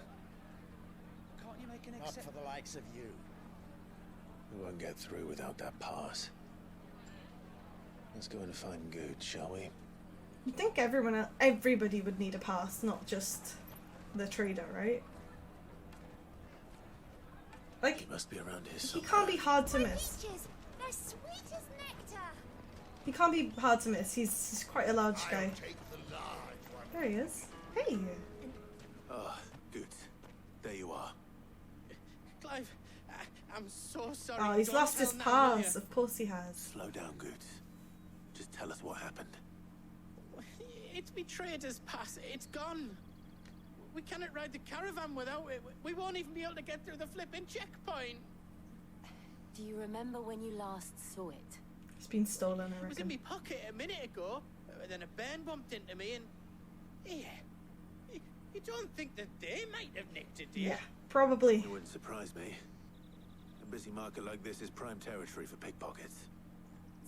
Can't you make an Not for the likes of you. We won't get through without that pass. Let's go and find Good, shall we? You'd think everybody would need a pass, not just the trader, right? Like, He must be around here he somewhere. can't be hard to miss. Peaches, they're sweet as nectar. He can't be hard to miss. He's quite a large guy. There he is. Hey. Ah, Good. There you are. Clive, I'm so sorry. Oh, he's Don't lost his tell pass. Anabella. Of course he has. Slow down, Good. Just tell us what happened. It's betrayed us pass. It's gone. We cannot ride the caravan without it. We won't even be able to get through the flipping checkpoint. Do you remember when you last saw it? It's been stolen, I It was in reckon. my pocket a minute ago. Then a bairn bumped into me and... Yeah. You don't think that they might have nicked it, do you? Yeah, probably. It wouldn't surprise me. A busy market like this is prime territory for pickpockets.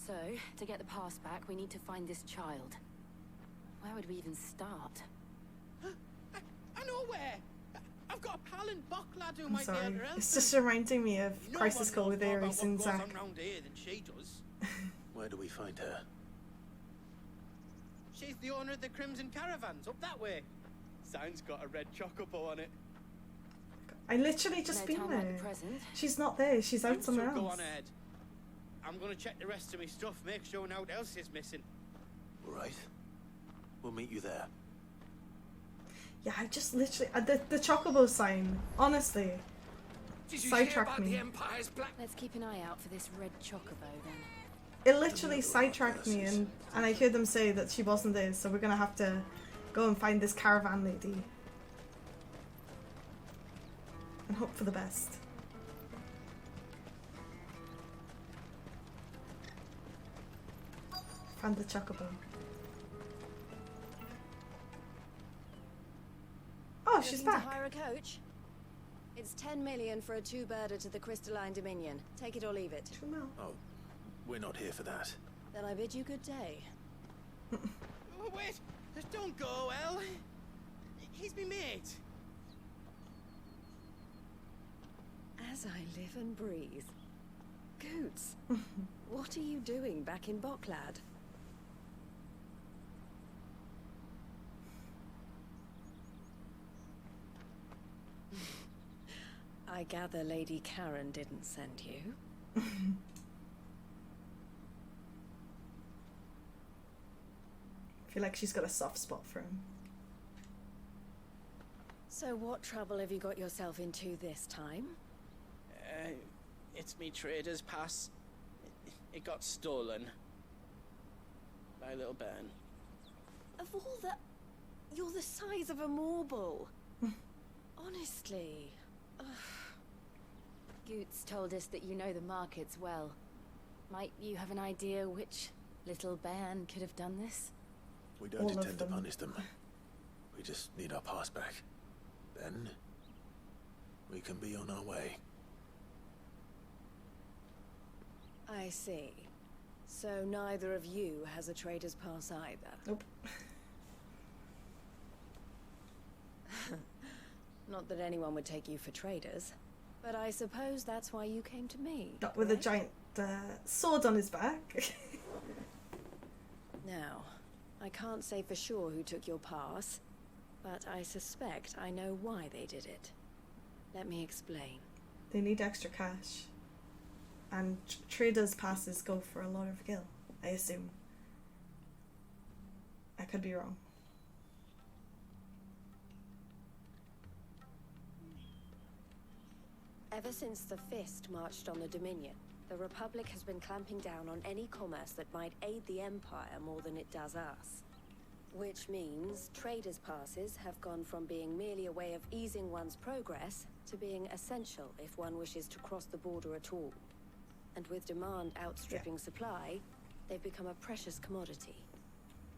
So, to get the pass back, we need to find this child. Where would we even start? I know where. I've got a pal in Bocklad who I'm might be sorry. able to help It's us. just reminding me of No Crisis one Call knows with more Ares about and what goes Zack. on round here than she does. Where do we find her? She's the owner of the Crimson Caravans, up that way. Sign's got a red chocobo on it. I literally just No been time like there. the present. She's not there. She's out You somewhere two go else. on ahead. I'm gonna check the rest of my stuff, make sure no one else is missing. All right. We'll meet you there. Yeah, I just literally the chocobo sign. Honestly, sidetracked me. Let's keep an eye out for this red chocobo then. It literally sidetracked me, and I heard them say that she wasn't there. So we're gonna have to go and find this caravan lady and hope for the best. Found the chocobo. Oh, she's Looking back. to hire a coach? It's 10 million for a two-birder to the Crystalline Dominion. Take it or leave it. Oh, we're not here for that. Then I bid you good day. Oh, wait! Just don't go, El. He's me mate. As I live and breathe. Goots, what are you doing back in Bocklad? I gather Lady Karen didn't send you. I feel like she's got a soft spot for him. So what trouble have you got yourself into this time? It's me trader's pass. It got stolen. By a little bairn. Of all the... You're the size of a marble. Honestly. Ugh. Goots told us that you know the markets well. Might you have an idea which little bairn could have done this? We don't intend to punish them. We just need our pass back. Then we can be on our way. I see. So neither of you has a trader's pass either? Nope. Not that anyone would take you for traders, but I suppose that's why you came to me. Not with a giant sword on his back. Now, I can't say for sure who took your pass, but I suspect I know why they did it. Let me explain. They need extra cash. And traders' passes go for a lot of gil, I assume. I could be wrong. Ever since the Fist marched on the Dominion, the Republic has been clamping down on any commerce that might aid the Empire more than it does us. Which means traders' passes have gone from being merely a way of easing one's progress to being essential if one wishes to cross the border at all. And with demand outstripping supply, they've become a precious commodity,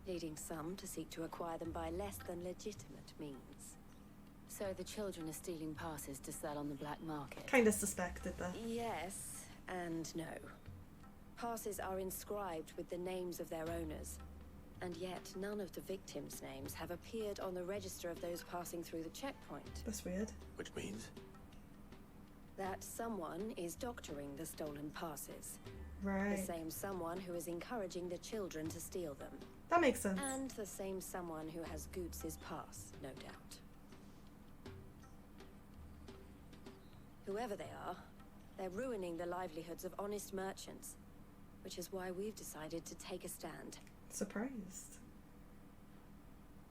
leading some to seek to acquire them by less than legitimate means. So the children are stealing passes to sell on the black market? Kind of suspected that. Yes and no. Passes are inscribed with the names of their owners, and yet none of the victims' names have appeared on the register of those passing through the checkpoint. That's weird. Which means? That someone is doctoring the stolen passes. Right. The same someone who is encouraging the children to steal them. That makes sense. And the same someone who has Goots' pass, no doubt. Whoever they are, they're ruining the livelihoods of honest merchants, which is why we've decided to take a stand. Surprised.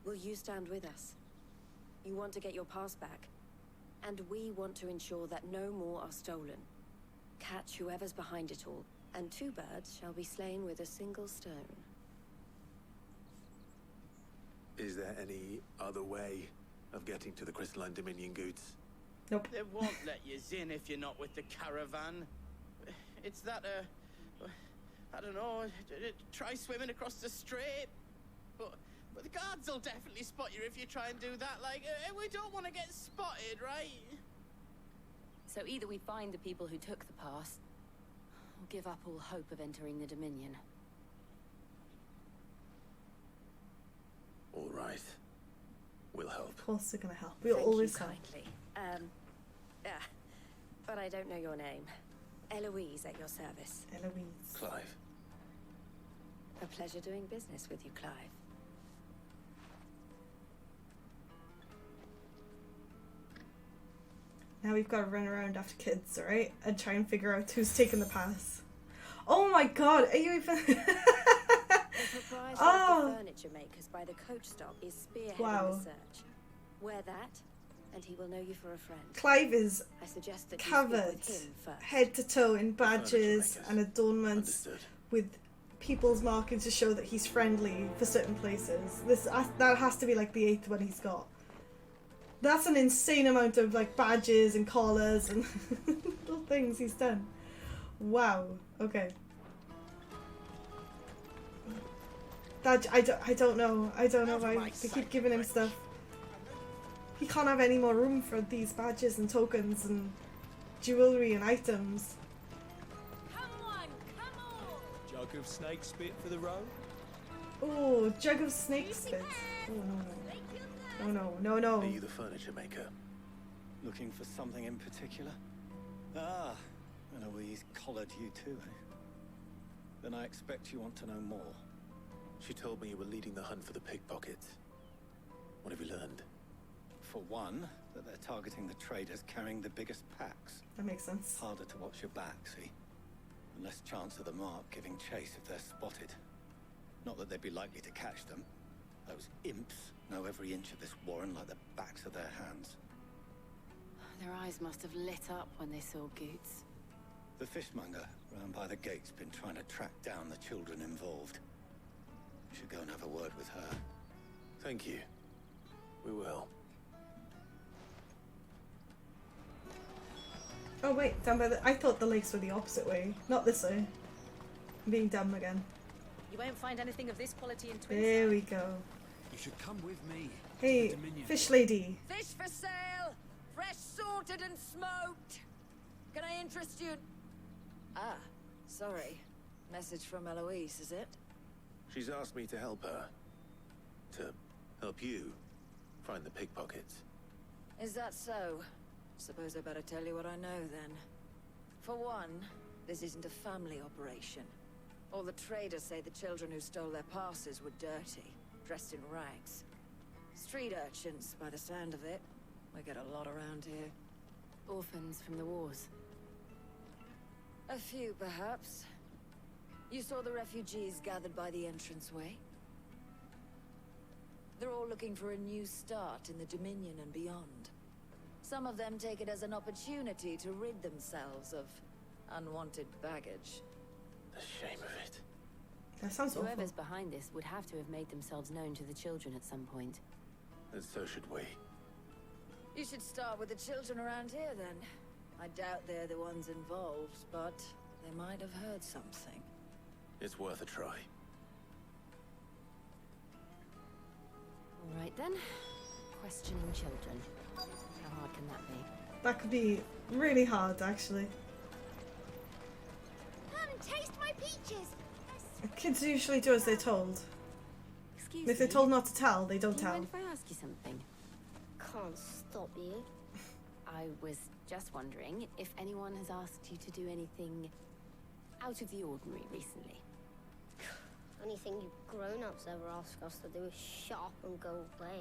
Will you stand with us? You want to get your pass back, and we want to ensure that no more are stolen. Catch whoever's behind it all, and 2 birds shall be slain with a single stone. Is there any other way of getting to the Crystalline Dominion Goots? Nope. They won't let you in if you're not with the caravan. It's that, I don't know, try swimming across the strait. But the guards will definitely spot you if you try and do that. Like, we don't want to get spotted, right? So either we find the people who took the pass, or give up all hope of entering the Dominion. All right. We'll help. Of course they're gonna help. We'll Thank always you help. kindly. But I don't know your name. Eloise at your service. Eloise. Clive. A pleasure doing business with you, Clive. Now we've got to run around after kids, alright? And try and figure out who's taking the pass. Oh my god, are you even... The proprietor of the furniture makers by the coach stop is spearheading the search. Wear that, and he will know you for a friend. Clive is I suggest that covered you speak with him first. head to toe in badges and adornments with people's markings to show that he's friendly for certain places. That has to be like the 8th one he's got. That's an insane amount of like badges and collars and little things he's done. Wow. Okay. I don't know. I don't know why they keep giving him stuff. He can't have any more room for these badges and tokens and jewelry and items. Jug of snake spit for the road? Oh, jug of snake spit. Oh no. Oh no, no, no. Are you the furniture maker? Looking for something in particular? Ah, Eloise collared you too, eh? Then I expect you want to know more. She told me you were leading the hunt for the pickpockets. What have you learned? For one, that they're targeting the traders carrying the biggest packs. That makes sense. Harder to watch your back, see? And less chance of the mark giving chase if they're spotted. Not that they'd be likely to catch them. Those imps know every inch of this warren like the backs of their hands. Their eyes must have lit up when they saw Goots. The fishmonger round by the gate's been trying to track down the children involved. You should go and have a word with her. Thank you. We will. Oh wait, down by the... I thought the lakes were the opposite way. Not this way. I'm being dumb again. You won't find anything of this quality in Twin. There we go. You should come with me. Hey, fish lady. Fish for sale! Fresh sorted and smoked! Can I interest you? Ah, sorry. Message from Eloise, is it? She's asked me to help her. To help you find the pickpockets. Is that so? Suppose I better tell you what I know then. For one, this isn't a family operation. All the traders say the children who stole their passes were dirty, dressed in rags. Street urchins, by the sound of it. We get a lot around here. Orphans from the wars. A few, perhaps. You saw the refugees gathered by the entranceway? They're all looking for a new start in the Dominion and beyond. Some of them take it as an opportunity to rid themselves of unwanted baggage. The shame of it. That sounds awful. Whoever's behind this would have to have made themselves known to the children at some point. And so should we. You should start with the children around here, then. I doubt they're the ones involved, but they might have heard something. It's worth a try. All right, then. Questioning children. How hard can that be? That could be really hard, actually. Come and taste my peaches. Kids usually do as they're told. Excuse If they're me? told not to tell, they don't Do you tell. mind if I ask you something? Can't stop you. I was just wondering if anyone has asked you to do anything out of the ordinary recently. Anything you grown-ups ever ask us to do is shut up and go away.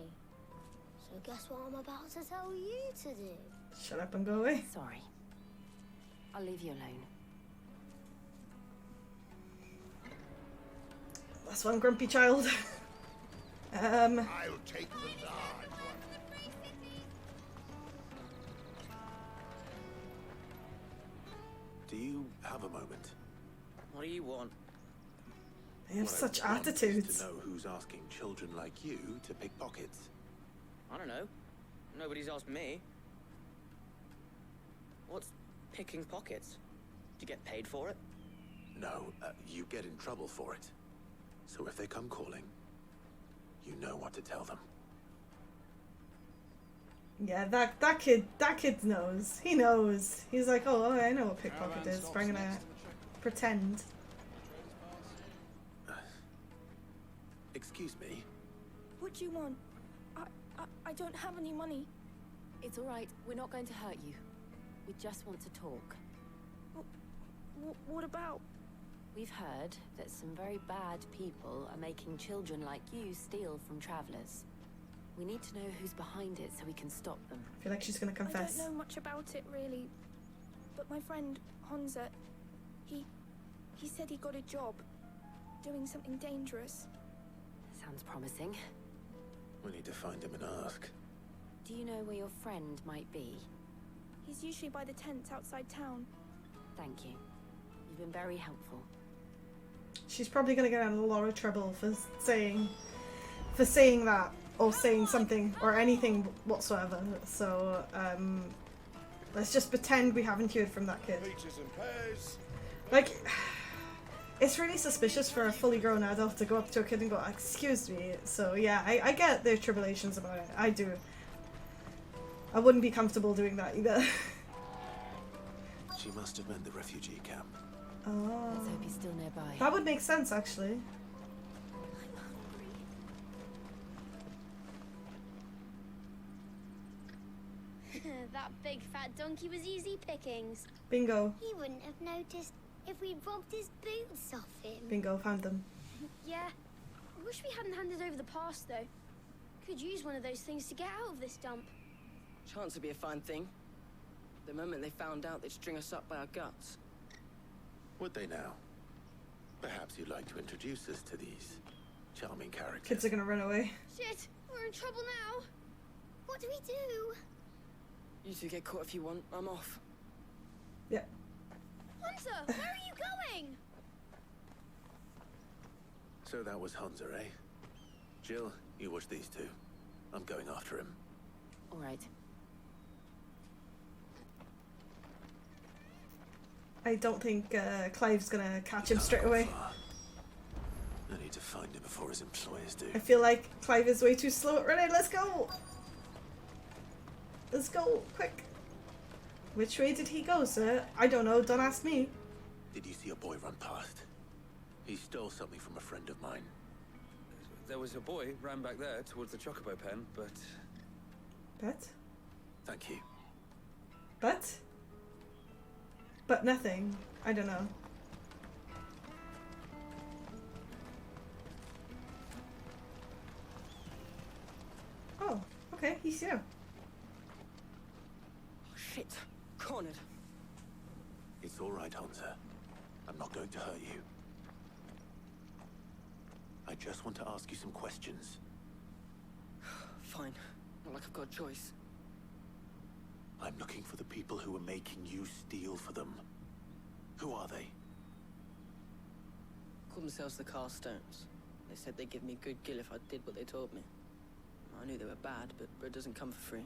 So guess what I'm about to tell you to do? Shut up and go away. Sorry. I'll leave you alone. That's one grumpy child. I'll take the large one. Do you have a moment? What do you want? They have What I such want is attitudes. to know who's asking children like you to pick pockets. I don't know. Nobody's asked me. What's picking pockets? Do you get paid for it? No, you get in trouble for it. So if they come calling, you know what to tell them. Yeah, that kid knows. He knows. He's like, oh, I know what pickpocket is, but I'm gonna pretend. Excuse me? What do you want? I don't have any money. It's all right. We're not going to hurt you. We just want to talk. What about? We've heard that some very bad people are making children like you steal from travelers. We need to know who's behind it so we can stop them. I feel like she's gonna confess. I don't know much about it, really. But my friend, Honza, he said he got a job doing something dangerous. Sounds promising. We need to find him and ask. Do you know where your friend might be? He's usually by the tents outside town. Thank you. You've been very helpful. She's probably gonna get in a lot of trouble for saying that, or saying something, or anything whatsoever. So, let's just pretend we haven't heard from that kid. Peaches and pears. Like, it's really suspicious for a fully grown adult to go up to a kid and go, excuse me. So yeah, I get their tribulations about it. I do. I wouldn't be comfortable doing that either. She must have meant the refugee camp. Oh. Let's hope he's still nearby. That would make sense, actually. That big fat donkey was easy pickings. Bingo. He wouldn't have noticed if we'd robbed his boots off him. Bingo, found them. Yeah. I wish we hadn't handed over the pass, though. Could use one of those things to get out of this dump. Chance would be a fine thing. The moment they found out, they'd string us up by our guts. Would they now? Perhaps you'd like to introduce us to these charming characters. Kids are gonna run away. Shit, we're in trouble now. What do we do? You two get caught if you want. I'm off. Yeah. Hunter, where are you going? So that was Hunter, eh? Jill, you watch these two. I'm going after him. All right. I don't think Clive's gonna catch him straight away. I need to find him before his employers do. I feel like Clive is way too slow at running. Let's go! Let's go, quick. Which way did he go, sir? I don't know, don't ask me. Did you see a boy run past? He stole something from a friend of mine. There was a boy ran back there towards the chocobo pen, but... But? Thank you. But? But nothing. I don't know. Oh, okay, he's here. Oh, shit. Cornered. It's all right, Hunter. I'm not going to hurt you. I just want to ask you some questions. Fine. Not like I've got a choice. I'm looking for the people who are making you steal for them. Who are they? Called themselves the Carstones. They said they'd give me a good gill if I did what they told me. I knew they were bad, but bread doesn't come for free.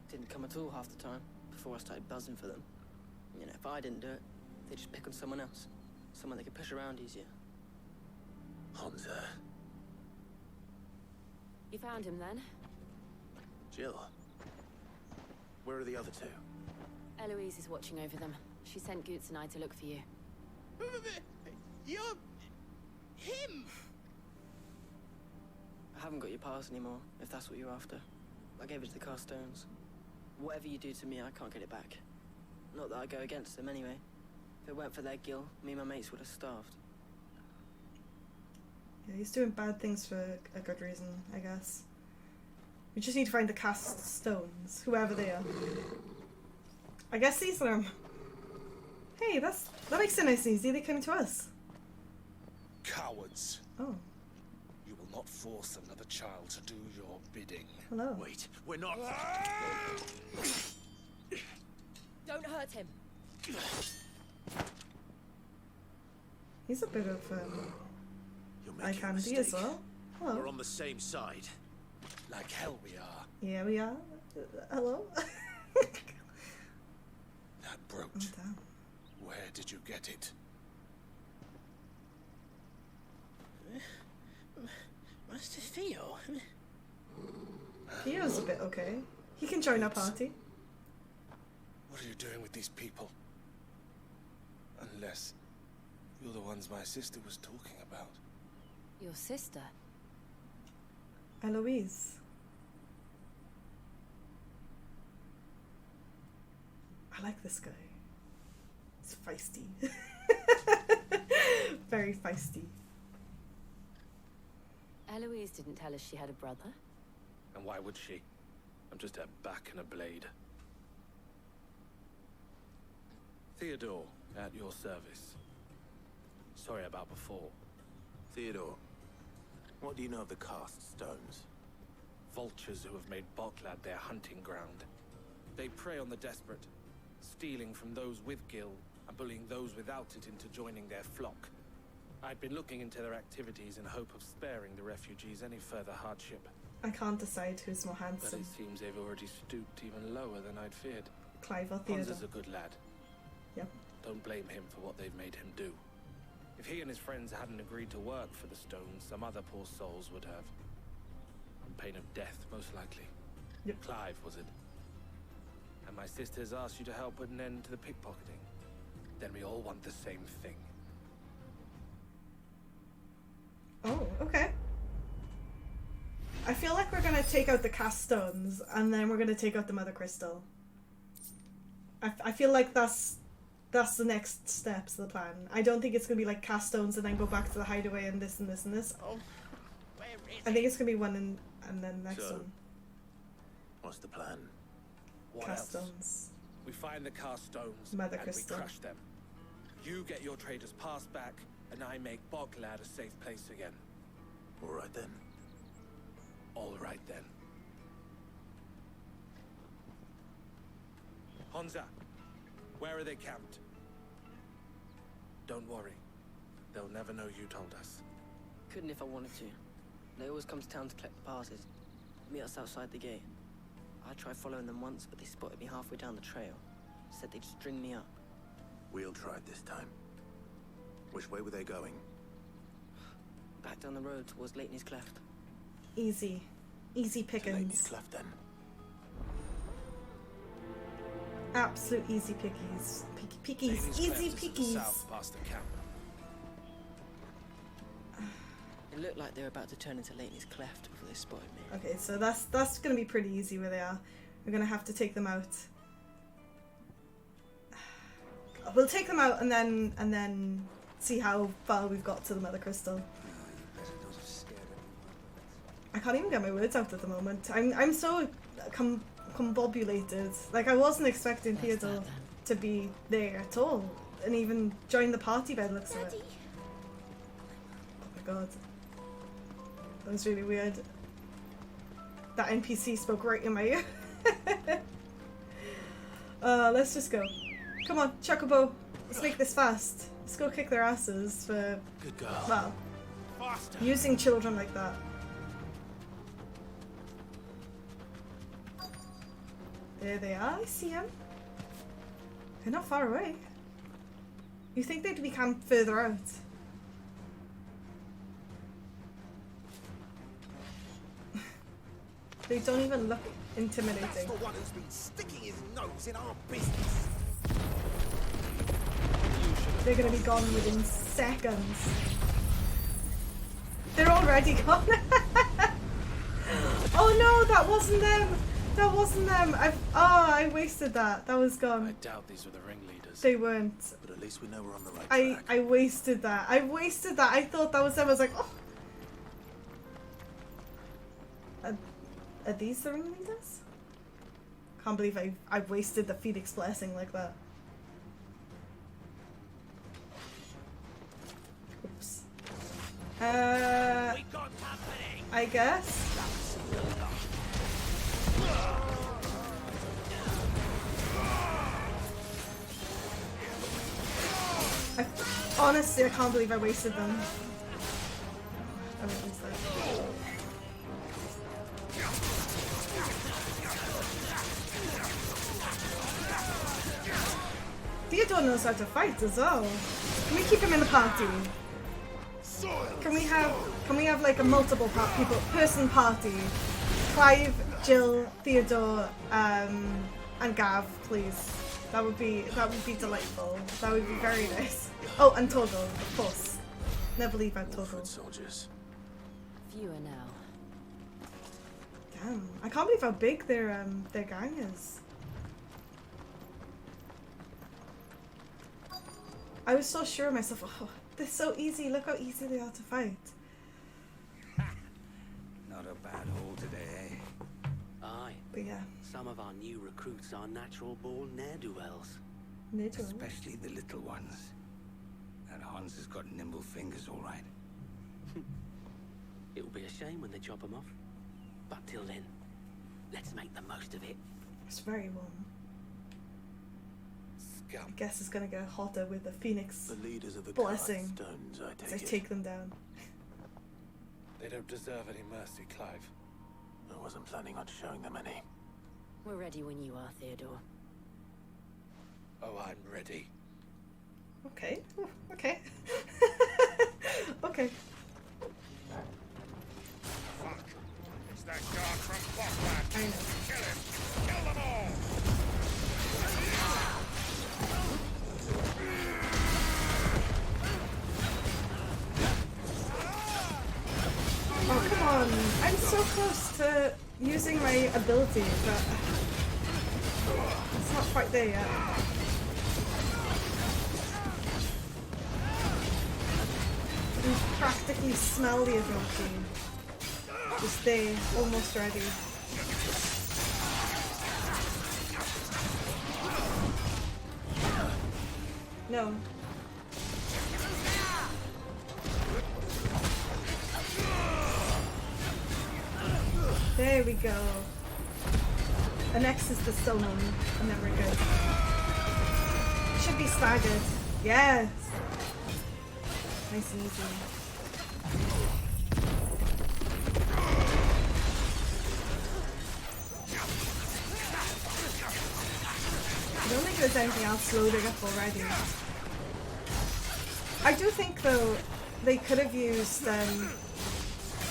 Didn't come at all half the time, before I started buzzing for them. You know, if I didn't do it, they'd just pick on someone else. Someone they could push around easier. Honza. You found him then? Jill. Where are the other two? Eloise is watching over them. She sent Goots and I to look for you. You're... him! I haven't got your pass anymore, if that's what you're after. I gave it to the Carstones. Whatever you do to me, I can't get it back. Not that I go against them anyway. If it weren't for their gill, me and my mates would have starved. Yeah, he's doing bad things for a good reason, I guess. We just need to find the cast stones, whoever they are. I guess these are them. Hey, that makes it nice and easy. They came to us. Cowards. Oh. You will not force another child to do your bidding. Hello. Wait, we're not... Don't hurt him. He's a bit of You're eye making a candy mistake. as well. Hello. We're on the same side. Like hell we are. Yeah, we are. Hello. That brooch. Oh, damn. Where did you get it? Master Theo? Theo's a bit okay. He can join our party. What are you doing with these people? Unless you're the ones my sister was talking about. Your sister? Eloise. I like this guy. He's feisty. Very feisty. Eloise didn't tell us she had a brother. And why would she? I'm just a back and a blade. Theodore, at your service. Sorry about before. Theodore, what do you know of the cast stones? Vultures who have made Boklad their hunting ground. They prey on the desperate, stealing from those with gil and bullying those without it into joining their flock. I'd been looking into their activities in hope of sparing the refugees any further hardship. I can't decide who's more But handsome. it seems they've already stooped even lower than I'd feared. Clive or Theodore. Hans is a good lad. Yep. Don't blame him for what they've made him do. If he and his friends hadn't agreed to work for the stones, some other poor souls would have. On pain of death, most likely. Yep. Clive, was it? And my sisters asked you to help put an end to the pickpocketing. Then we all want the same thing. Oh, okay. I feel like we're gonna take out the cast stones and then we're gonna take out the Mother Crystal. I feel like that's the next steps of the plan. I don't think it's gonna be like cast stones and then go back to the hideaway and this and this and this. Oh, where is I think it's gonna be one and then the next So, one. What's the plan? What Cast else? stones. We find the cast stones Mother and Crystal. we crush them. You get your traders' pass back, and I make Boklad a safe place again. All right then. All right then. Honza, where are they camped? Don't worry. They'll never know you told us. Couldn't if I wanted to. They always come to town to collect the passes. Meet us outside the gate. I tried following them once, but they spotted me halfway down the trail. Said they'd string me up. We'll try it this time. Which way were they going? Back down the road towards Leighton's Cleft. Easy. Easy To Leighton's pickings. Cleft then. Absolute easy pickies. Pickies. Leighton's Easy Cleft is to the pickies. south past the camp. It looked like they were about to turn into Leighton's Cleft before they spotted me. Okay, so that's gonna be pretty easy where they are. We're gonna have to take them out. We'll take them out and then see how far we've got to the Mother Crystal. I can't even get my words out at the moment. I'm so combobulated. Like I wasn't expecting Theodore to be there at all, and even join the party by the looks of it. Oh my god, that was really weird. That NPC spoke right in my ear. Let's just go. Come on, Chocobo. Let's make this fast. Let's go kick their asses for, Good girl. well, Faster. using children like that. There they are. I see them. They're not far away. You think they'd be camped further out? They don't even look intimidating. That's the one who's been sticking his nose in our business. They're gonna be gone within seconds. They're already gone. Oh no, that wasn't them. That wasn't them. I wasted that. That was gone. I doubt these were the ringleaders. They weren't. But at least we know we're on the right track. I wasted that. I wasted that. I thought that was them. I was like, oh. Are these the ringleaders? Can't believe I wasted the Phoenix blessing like that. Oops. I guess. Honestly, I can't believe I wasted them. I won't use that. Dion knows how to fight as well. Can we keep him in the party? Can we have like a multiple person party? Clive, Jill, Theodore, and Gav, please. That would be delightful. That would be very nice. Oh, and Torgal, of course. Never leave out Torgal. Soldiers. Fewer now. Damn, I can't believe how big their gang is. I was so sure of myself. Oh, they're so easy. Look how easy they are to fight. Not a bad haul today, eh? Aye. But yeah. Some of our new recruits are natural-born ne'er-do-wells. Ne'er-do-wells? Especially the little ones. That Hans has got nimble fingers, all right. It'll be a shame when they chop them off. But till then, let's make the most of it. It's very warm. Scum. I guess it's gonna get hotter with the Phoenix The leaders of the blessing. Stones, I As take I it. take them down. They don't deserve any mercy, Clive. I wasn't planning on showing them any. We're ready when you are, Theodore. Oh, I'm ready. Okay. Okay. Okay. Fuck. It's that guard from Blockback. I know. Kill him. Kill them all. Oh, come on. I'm so close to using my ability, but it's not quite there yet. You can practically smell the ability. Just there, almost ready. No. There we go. And next is the summon, and then we're good. Should be staggered. Yes! Nice and easy. I don't think there's anything else loaded up already. I do think, though, they could have used a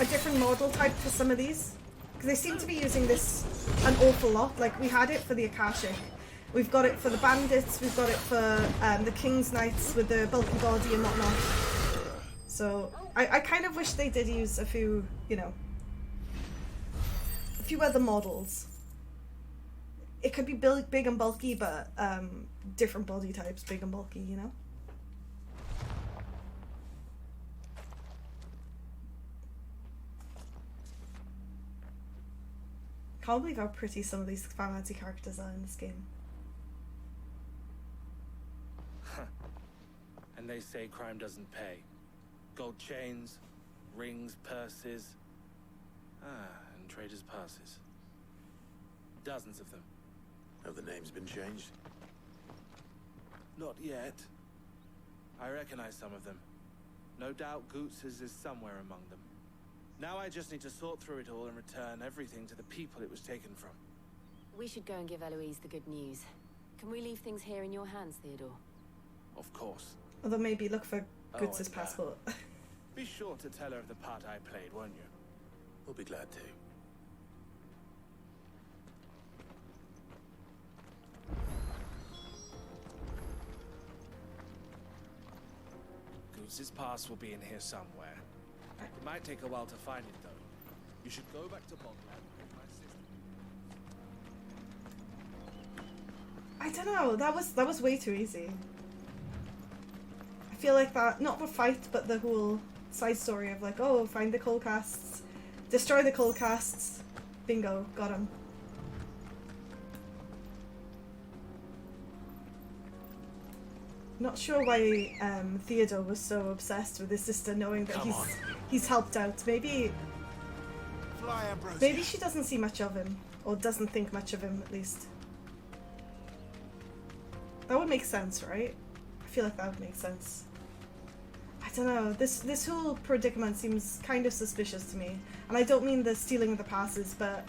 different model type for some of these. Because they seem to be using this an awful lot. Like, we had it for the Akashic. We've got it for the Bandits. We've got it for the King's Knights with the bulky body and whatnot. So, I kind of wish they did use a few, you know, a few other models. It could be big and bulky, but different body types, big and bulky, you know? Can't believe how pretty some of these fantasy characters are in this game. And they say crime doesn't pay. Gold chains, rings, purses. And traders' passes. Dozens of them. Have the names been changed? Not yet. I recognize some of them. No doubt Goots's is somewhere among them. Now I just need to sort through it all and return everything to the people it was taken from. We should go and give Eloise the good news. Can we leave things here in your hands, Theodore? Of course. Although maybe look for Goods' and, passport. Be sure to tell her of the part I played, won't you? We'll be glad to. Goots's pass will be in here somewhere. It might take a while to find it, though. You should go back to Bogland with my sister. I don't know. That was way too easy. I feel like that, not the fight, but the whole side story of like, oh, find the coal casts, destroy the coal casts, bingo, got him. Not sure why Theodore was so obsessed with his sister, knowing that he's helped out. Maybe she doesn't see much of him, or doesn't think much of him at least. That would make sense, right? I feel like that would make sense. I don't know. This whole predicament seems kind of suspicious to me, and I don't mean the stealing of the passes, but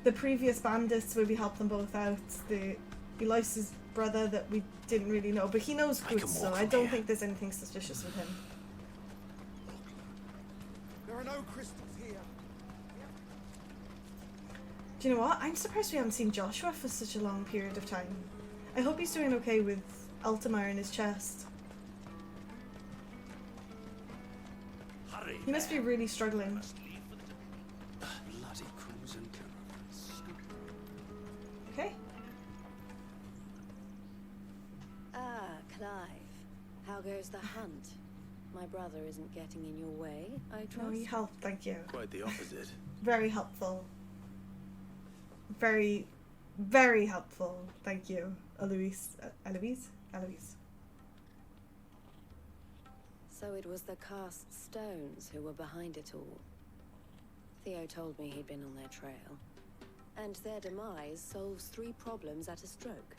the previous bandits where we helped them both out. The Eloise's brother that we didn't really know, but he knows Goods, so I don't think there's anything suspicious with him. There are no crystals here. Do you know what? I'm surprised we haven't seen Joshua for such a long period of time. I hope he's doing okay with Altamar in his chest. Hurry! He must be really struggling. Bloody crimson caravans. Okay. Ah, Clive. How goes the hunt? My brother isn't getting in your way, I trust? No, he helped, thank you. Quite the opposite. Very helpful. Very, very helpful. Thank you, Eloise. Eloise? So it was the cast stones who were behind it all. Theo told me he'd been on their trail. And their demise solves 3 problems at a stroke.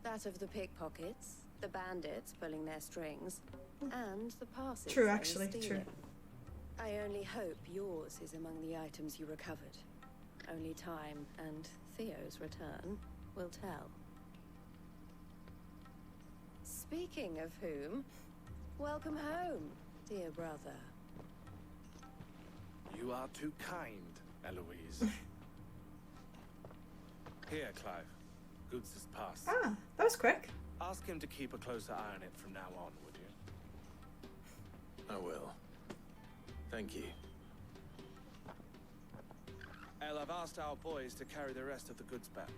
That of the pickpockets, the bandits pulling their strings, and the passes. True, actually, true. I only hope yours is among the items you recovered. Only time and Theo's return will tell. Speaking of whom, welcome home, dear brother. You are too kind, Eloise. Here, Clive. Goods' pass. Ah, that was quick. Ask him to keep a closer eye on it from now on, would you? I will. Thank you. El, I've asked our boys to carry the rest of the goods back.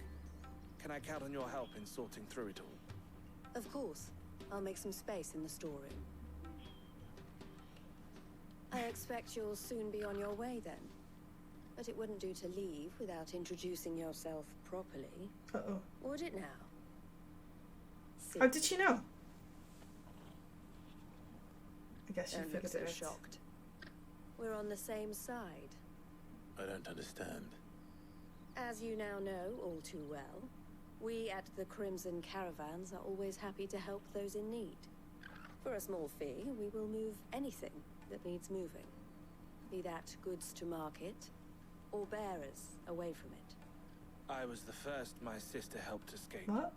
Can I count on your help in sorting through it all? Of course. I'll make some space in the storeroom. I expect you'll soon be on your way then. But it wouldn't do to leave without introducing yourself properly. Uh-oh. Would it now? How did she know? I guess she Don't look figured so it out. shocked. We're on the same side. I don't understand. As you now know all too well, we at the Crimson Caravans are always happy to help those in need. For a small fee, we will move anything that needs moving. Be that goods to market, or bearers away from it. I was the first my sister helped escape. What?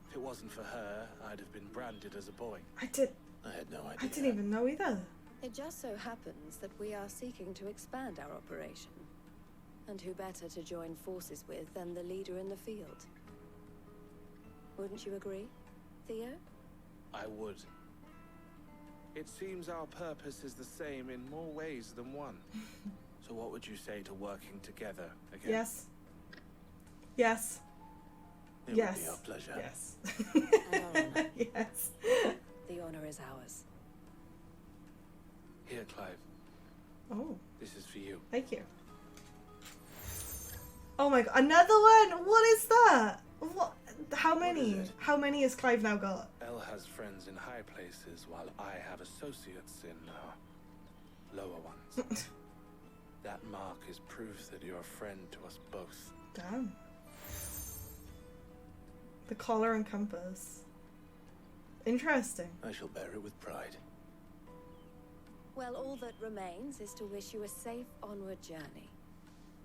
If it wasn't for her, I'd have been branded as a boy. I had no idea. I didn't even know either. It just so happens that we are seeking to expand our operation. And who better to join forces with than the leader in the field? Wouldn't you agree, Theo? I would. It seems our purpose is the same in more ways than one. So what would you say to working together again? Yes. Yes. It yes. would be our pleasure. Yes. Yes. The honor is ours. Here, Clive. Oh. This is for you. Thank you. Oh my god, another one! What is that? What? How many? How many has Clive now got? Elle has friends in high places, while I have associates in lower ones. That mark is proof that you're a friend to us both. Damn. The collar and compass. Interesting. I shall bear it with pride. Well, all that remains is to wish you a safe onward journey.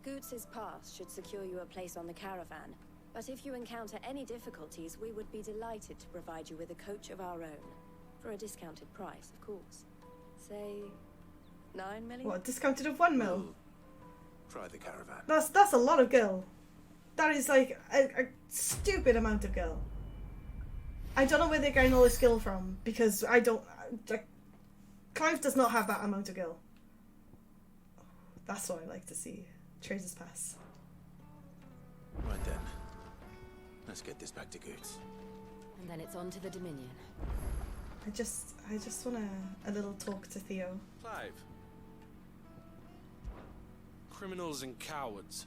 Goots' pass should secure you a place on the caravan, but if you encounter any difficulties, we would be delighted to provide you with a coach of our own. For a discounted price, of course. Say, 9 million? What, discounted of 1 mil? Try the caravan. That's a lot of gil. That is like a stupid amount of gil. I don't know where they're getting all this gil from, because I don't... Clive does not have that amount of gil. That's what I like to see. Trader's Pass. Right then. Let's get this back to Goots. And then it's on to the Dominion. I just want a little talk to Theo. Clive. Criminals and cowards.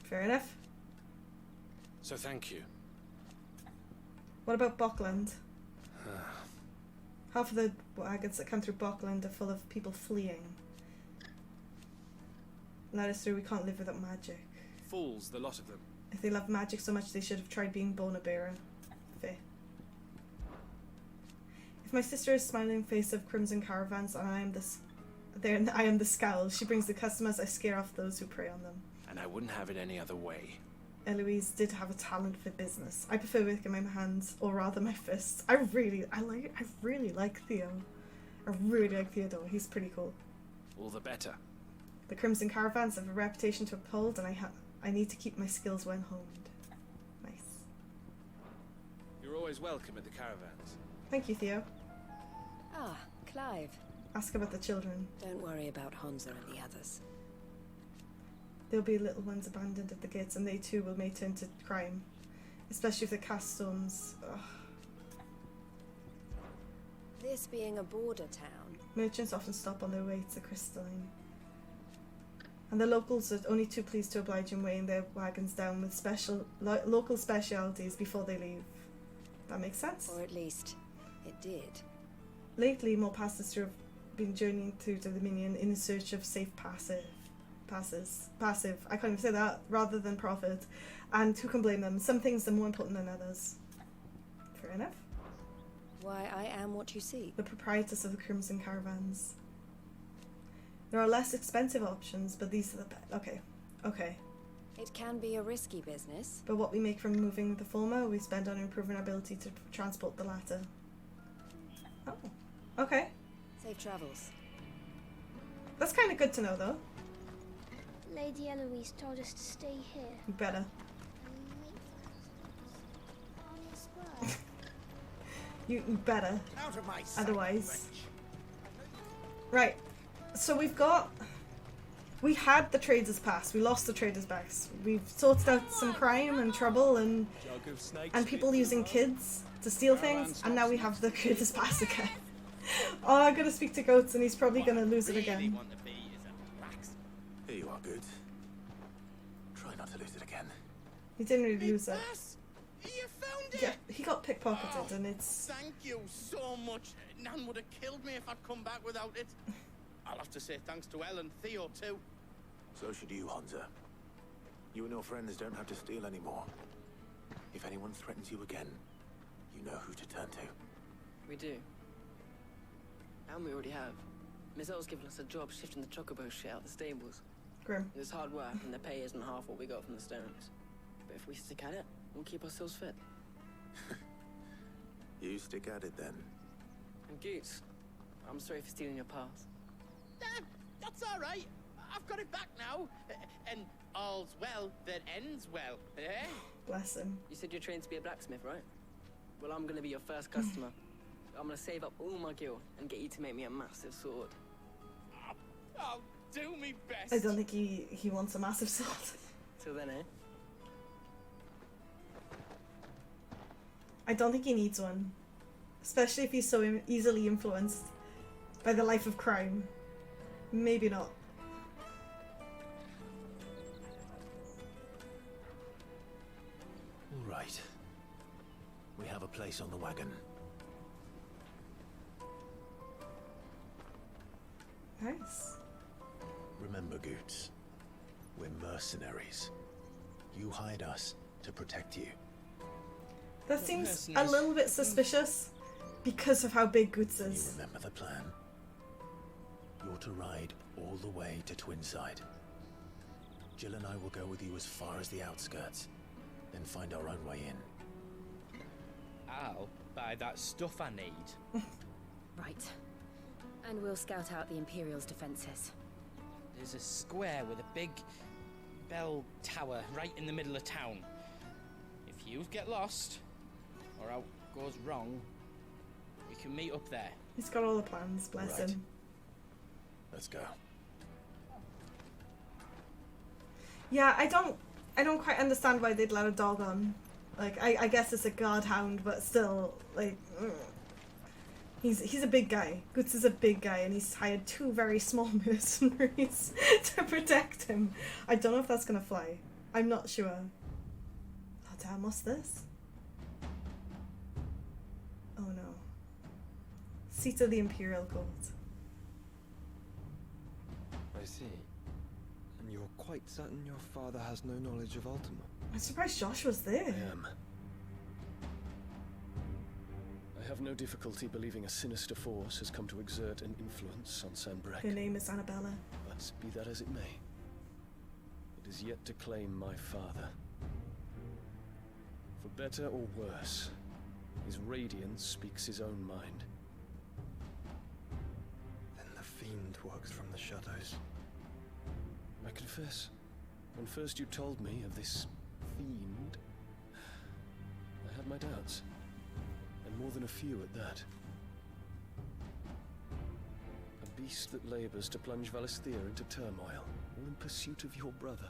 Fair enough. So thank you. What about Bockland? Half of the wagons that come through Bockland are full of people fleeing. Let us through, we can't live without magic. Fools, the lot of them. If they love magic so much, they should have tried being Bona Bearer. Fair. If my sister is smiling face of crimson caravans and I am the scowl, she brings the customers, I scare off those who prey on them. And I wouldn't have it any other way. Eloise did have a talent for business. I prefer working my hands, or rather my fists. I really like Theo. I really like Theodore. He's pretty cool. All the better. The Crimson Caravans have a reputation to uphold, and I need to keep my skills when honed. Nice. You're always welcome at the caravans. Thank you, Theo. Ah, Clive. Ask about the children. Don't worry about Honza and the others. There'll be little ones abandoned at the gates, and they too will may turn to crime. Especially if the cast storms. Ugh. This being a border town. Merchants often stop on their way to the crystalline. And the locals are only too pleased to oblige in weighing their wagons down with local specialities before they leave. That makes sense? Or at least, it did. Lately, more passers through have been journeying through the Dominion in search of safe passive, I can't even say that, rather than profit. And who can blame them? Some things are more important than others. Fair enough. Why, I am what you see. The proprietors of the Crimson Caravans. There are less expensive options, but these are the best. Okay. It can be a risky business. But what we make from moving the former, we spend on improving our ability to transport the latter. Oh, okay. Safe travels. That's kind of good to know, though. Lady Eloise told us to stay here. You better. You better. Out of my sight, Otherwise. Right. So we had the Trader's Pass. We lost the Trader's Pass. We've sorted out some crime and trouble and people using kids to steal things, and now we have the Trader's Pass again. Oh, I'm gonna speak to Goats, and he's probably gonna lose it again. Here you are, Goots. Try not to lose it again. He didn't really lose it. You found it! Yeah, he got pickpocketed, and it's... Thank you so much. Nan would have killed me if I'd come back without it. I'll have to say thanks to Elle and Theo, too. So should you, Honza. You and your friends don't have to steal anymore. If anyone threatens you again, you know who to turn to. We do. And we already have. Miss Earl's given us a job shifting the chocobo shit out the stables. Grim. It's hard work, and the pay isn't half what we got from the stones. But if we stick at it, we'll keep ourselves fit. You stick at it, then. And Goots, I'm sorry for stealing your pass. That's all right. I've got it back now. And all's well that ends well, eh? Bless him. You said you're trained to be a blacksmith, right? Well, I'm gonna be your first customer. I'm gonna save up all my gil and get you to make me a massive sword. I'll do me best. I don't think he wants a massive sword. Till then, eh? I don't think he needs one. Especially if he's so easily influenced by the life of crime. Maybe not. All right. We have a place on the wagon. Nice. Remember, Goots, we're mercenaries. You hired us to protect you. That Not seems personally. a little bit suspicious because of how big Goots You is. remember the plan? You're to ride all the way to Twinside. Jill and I will go with you as far as the outskirts, then find our own way in. I'll buy that stuff I need. Right. And we'll scout out the Imperial's defenses. There's a square with a big bell tower right in the middle of town. If you get lost, or out goes wrong, we can meet up there. He's got all the plans, bless Right. him. Let's go. Yeah, I don't quite understand why they'd let a dog on. Like, I guess it's a guard hound, but still, like, ugh. He's a big guy. Goots is a big guy, and he's hired 2 very small mercenaries to protect him. I don't know if that's gonna fly. I'm not sure. Oh damn, what's this? Oh no. Seat of the Imperial Court. I see. And you're quite certain your father has no knowledge of Ultima? I'm surprised Josh was there. I am. I have no difficulty believing a sinister force has come to exert an influence on Sanbreque. Her name is Anabella. But be that as it may, it is yet to claim my father. For better or worse, his radiance speaks his own mind. Then the fiend works from the shadows. I confess, when first you told me of this fiend, I had my doubts. And more than a few at that. A beast that labors to plunge Valisthea into turmoil, all in pursuit of your brother.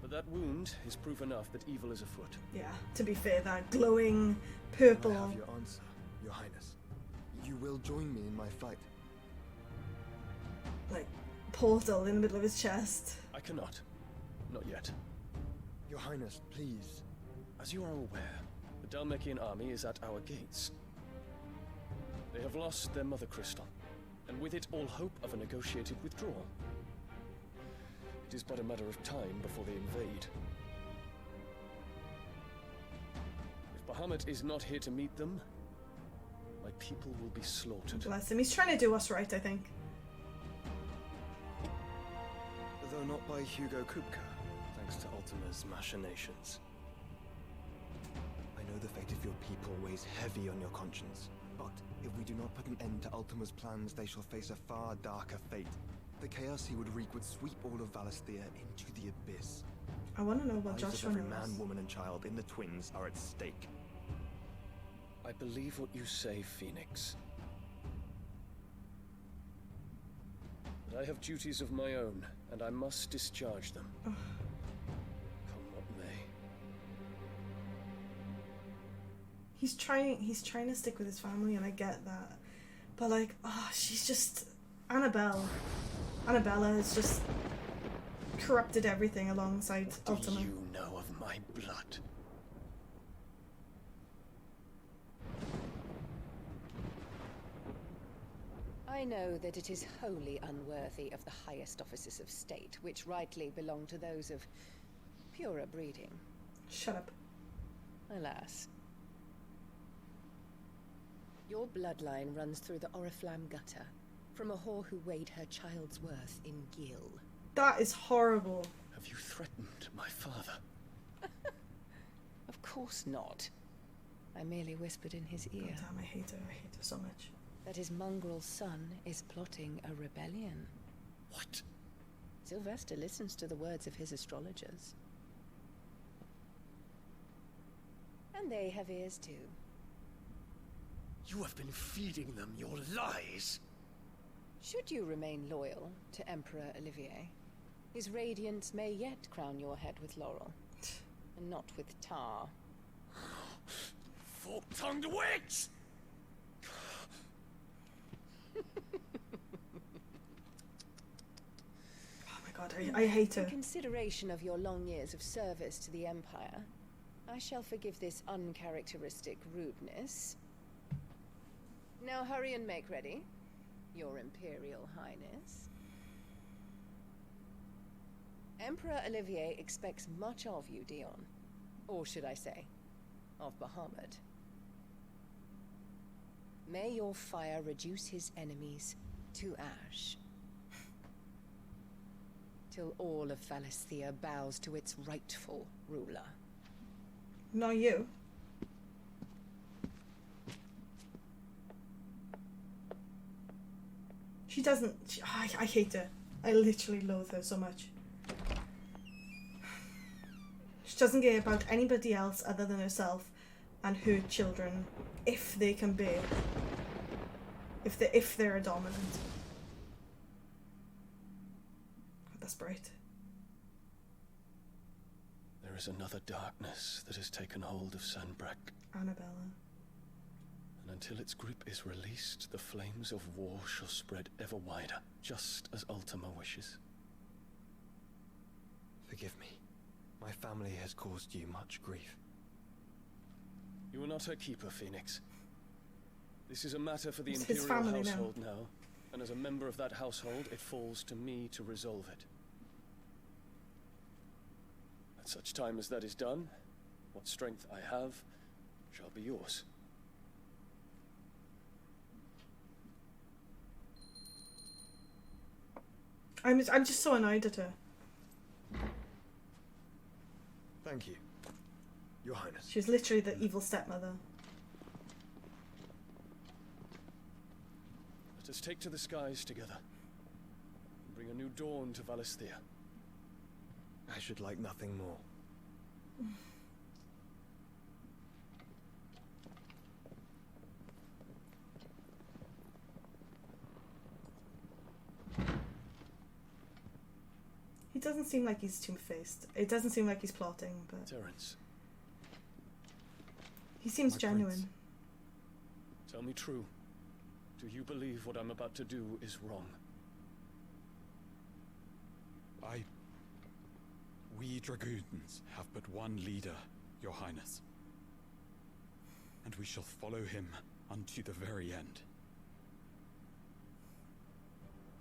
But that wound is proof enough that evil is afoot. Yeah, to be fair, that glowing purple. I have your answer, Your Highness. You will join me in my fight. Like, portal in the middle of his chest. I cannot. Not yet. Your Highness, please. As you are aware, the Dhalmekian army is at our gates. They have lost their mother crystal, and with it all hope of a negotiated withdrawal. It is but a matter of time before they invade. If Bahamut is not here to meet them, my people will be slaughtered. Bless him. He's trying to do what's right, I think. Though not by Hugo Kupka, thanks to Ultima's machinations. I know the fate of your people weighs heavy on your conscience, but if we do not put an end to Ultima's plans, they shall face a far darker fate. The chaos he would wreak would sweep all of Valisthea into the abyss. I want to know what Lives Joshua of every knows. man, woman, and child in the Twins are at stake. I believe what you say, Phoenix. But I have duties of my own, and I must discharge them. Come what may. He's trying to stick with his family, and I get that. But like, she's just Anabella has just corrupted everything alongside Ultima. Do you know of my blood? I know that it is wholly unworthy of the highest offices of state, which rightly belong to those of purer breeding. Shut up. Alas. Your bloodline runs through the Oriflamme gutter, from a whore who weighed her child's worth in Gil. That is horrible. Have you threatened my father? Of course not. I merely whispered in his ear. God damn, I hate her so much. That his mongrel son is plotting a rebellion. What? Sylvester listens to the words of his astrologers. And they have ears too. You have been feeding them your lies. Should you remain loyal to Emperor Olivier, his radiance may yet crown your head with laurel, and not with tar. Fork-tongued witch! Oh my god, I hate her. In consideration of your long years of service to the Empire, I shall forgive this uncharacteristic rudeness. Now hurry and make ready, Your Imperial Highness. Emperor Olivier expects much of you, Dion. Or should I say, of Bahamut. May your fire reduce his enemies to ash, till all of Valisthea bows to its rightful ruler. Not you. She doesn't... I hate her. I literally loathe her so much. She doesn't care about anybody else other than herself and her children, if they can bear. If they're a dominant. God, that's bright. There is another darkness that has taken hold of Sanbreque. Anabella. And until its grip is released, the flames of war shall spread ever wider, just as Ultima wishes. Forgive me. My family has caused you much grief. You are not her keeper, Phoenix. This is a matter for the It's his Imperial family household now, and as a member of that household, it falls to me to resolve it. At such time as that is done, what strength I have shall be yours. I'm just so annoyed at her. Thank you, Your Highness. She's literally the evil stepmother. Let us take to the skies together, and bring a new dawn to Valisthea. I should like nothing more. He doesn't seem like he's two-faced. It doesn't seem like he's plotting, but... Terence. He seems My genuine. prince. Tell me true. Do you believe what I'm about to do is wrong? We dragoons have but one leader, Your Highness. And we shall follow him unto the very end.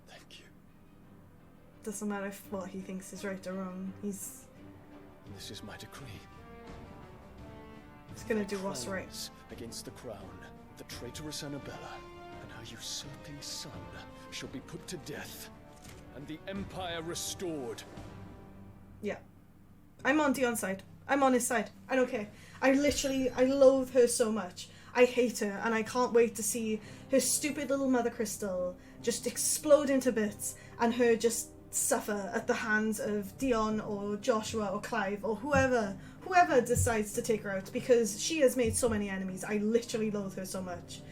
Thank you. Doesn't matter if what he thinks is right or wrong. He's This is my decree. gonna do what's right. Against the crown, the traitorous Anabella and her usurping son shall be put to death, and the Empire restored. Yeah. I'm on Dion's side. I'm on his side. I don't care. I loathe her so much. I hate her, and I can't wait to see her stupid little Mother Crystal just explode into bits, and her just suffer at the hands of Dion or Joshua or Clive or whoever decides to take her out, because she has made so many enemies. I literally loathe her so much.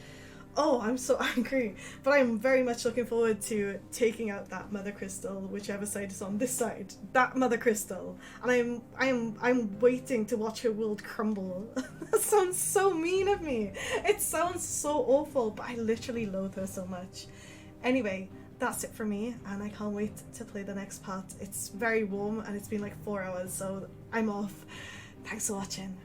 Oh, I'm so angry. But I'm very much looking forward to taking out that Mother Crystal, whichever side is on this side. That Mother Crystal. And I'm waiting to watch her world crumble. That sounds so mean of me. It sounds so awful, but I literally loathe her so much. Anyway, that's it for me, and I can't wait to play the next part. It's very warm, and it's been like 4 hours, so I'm off. Thanks for watching.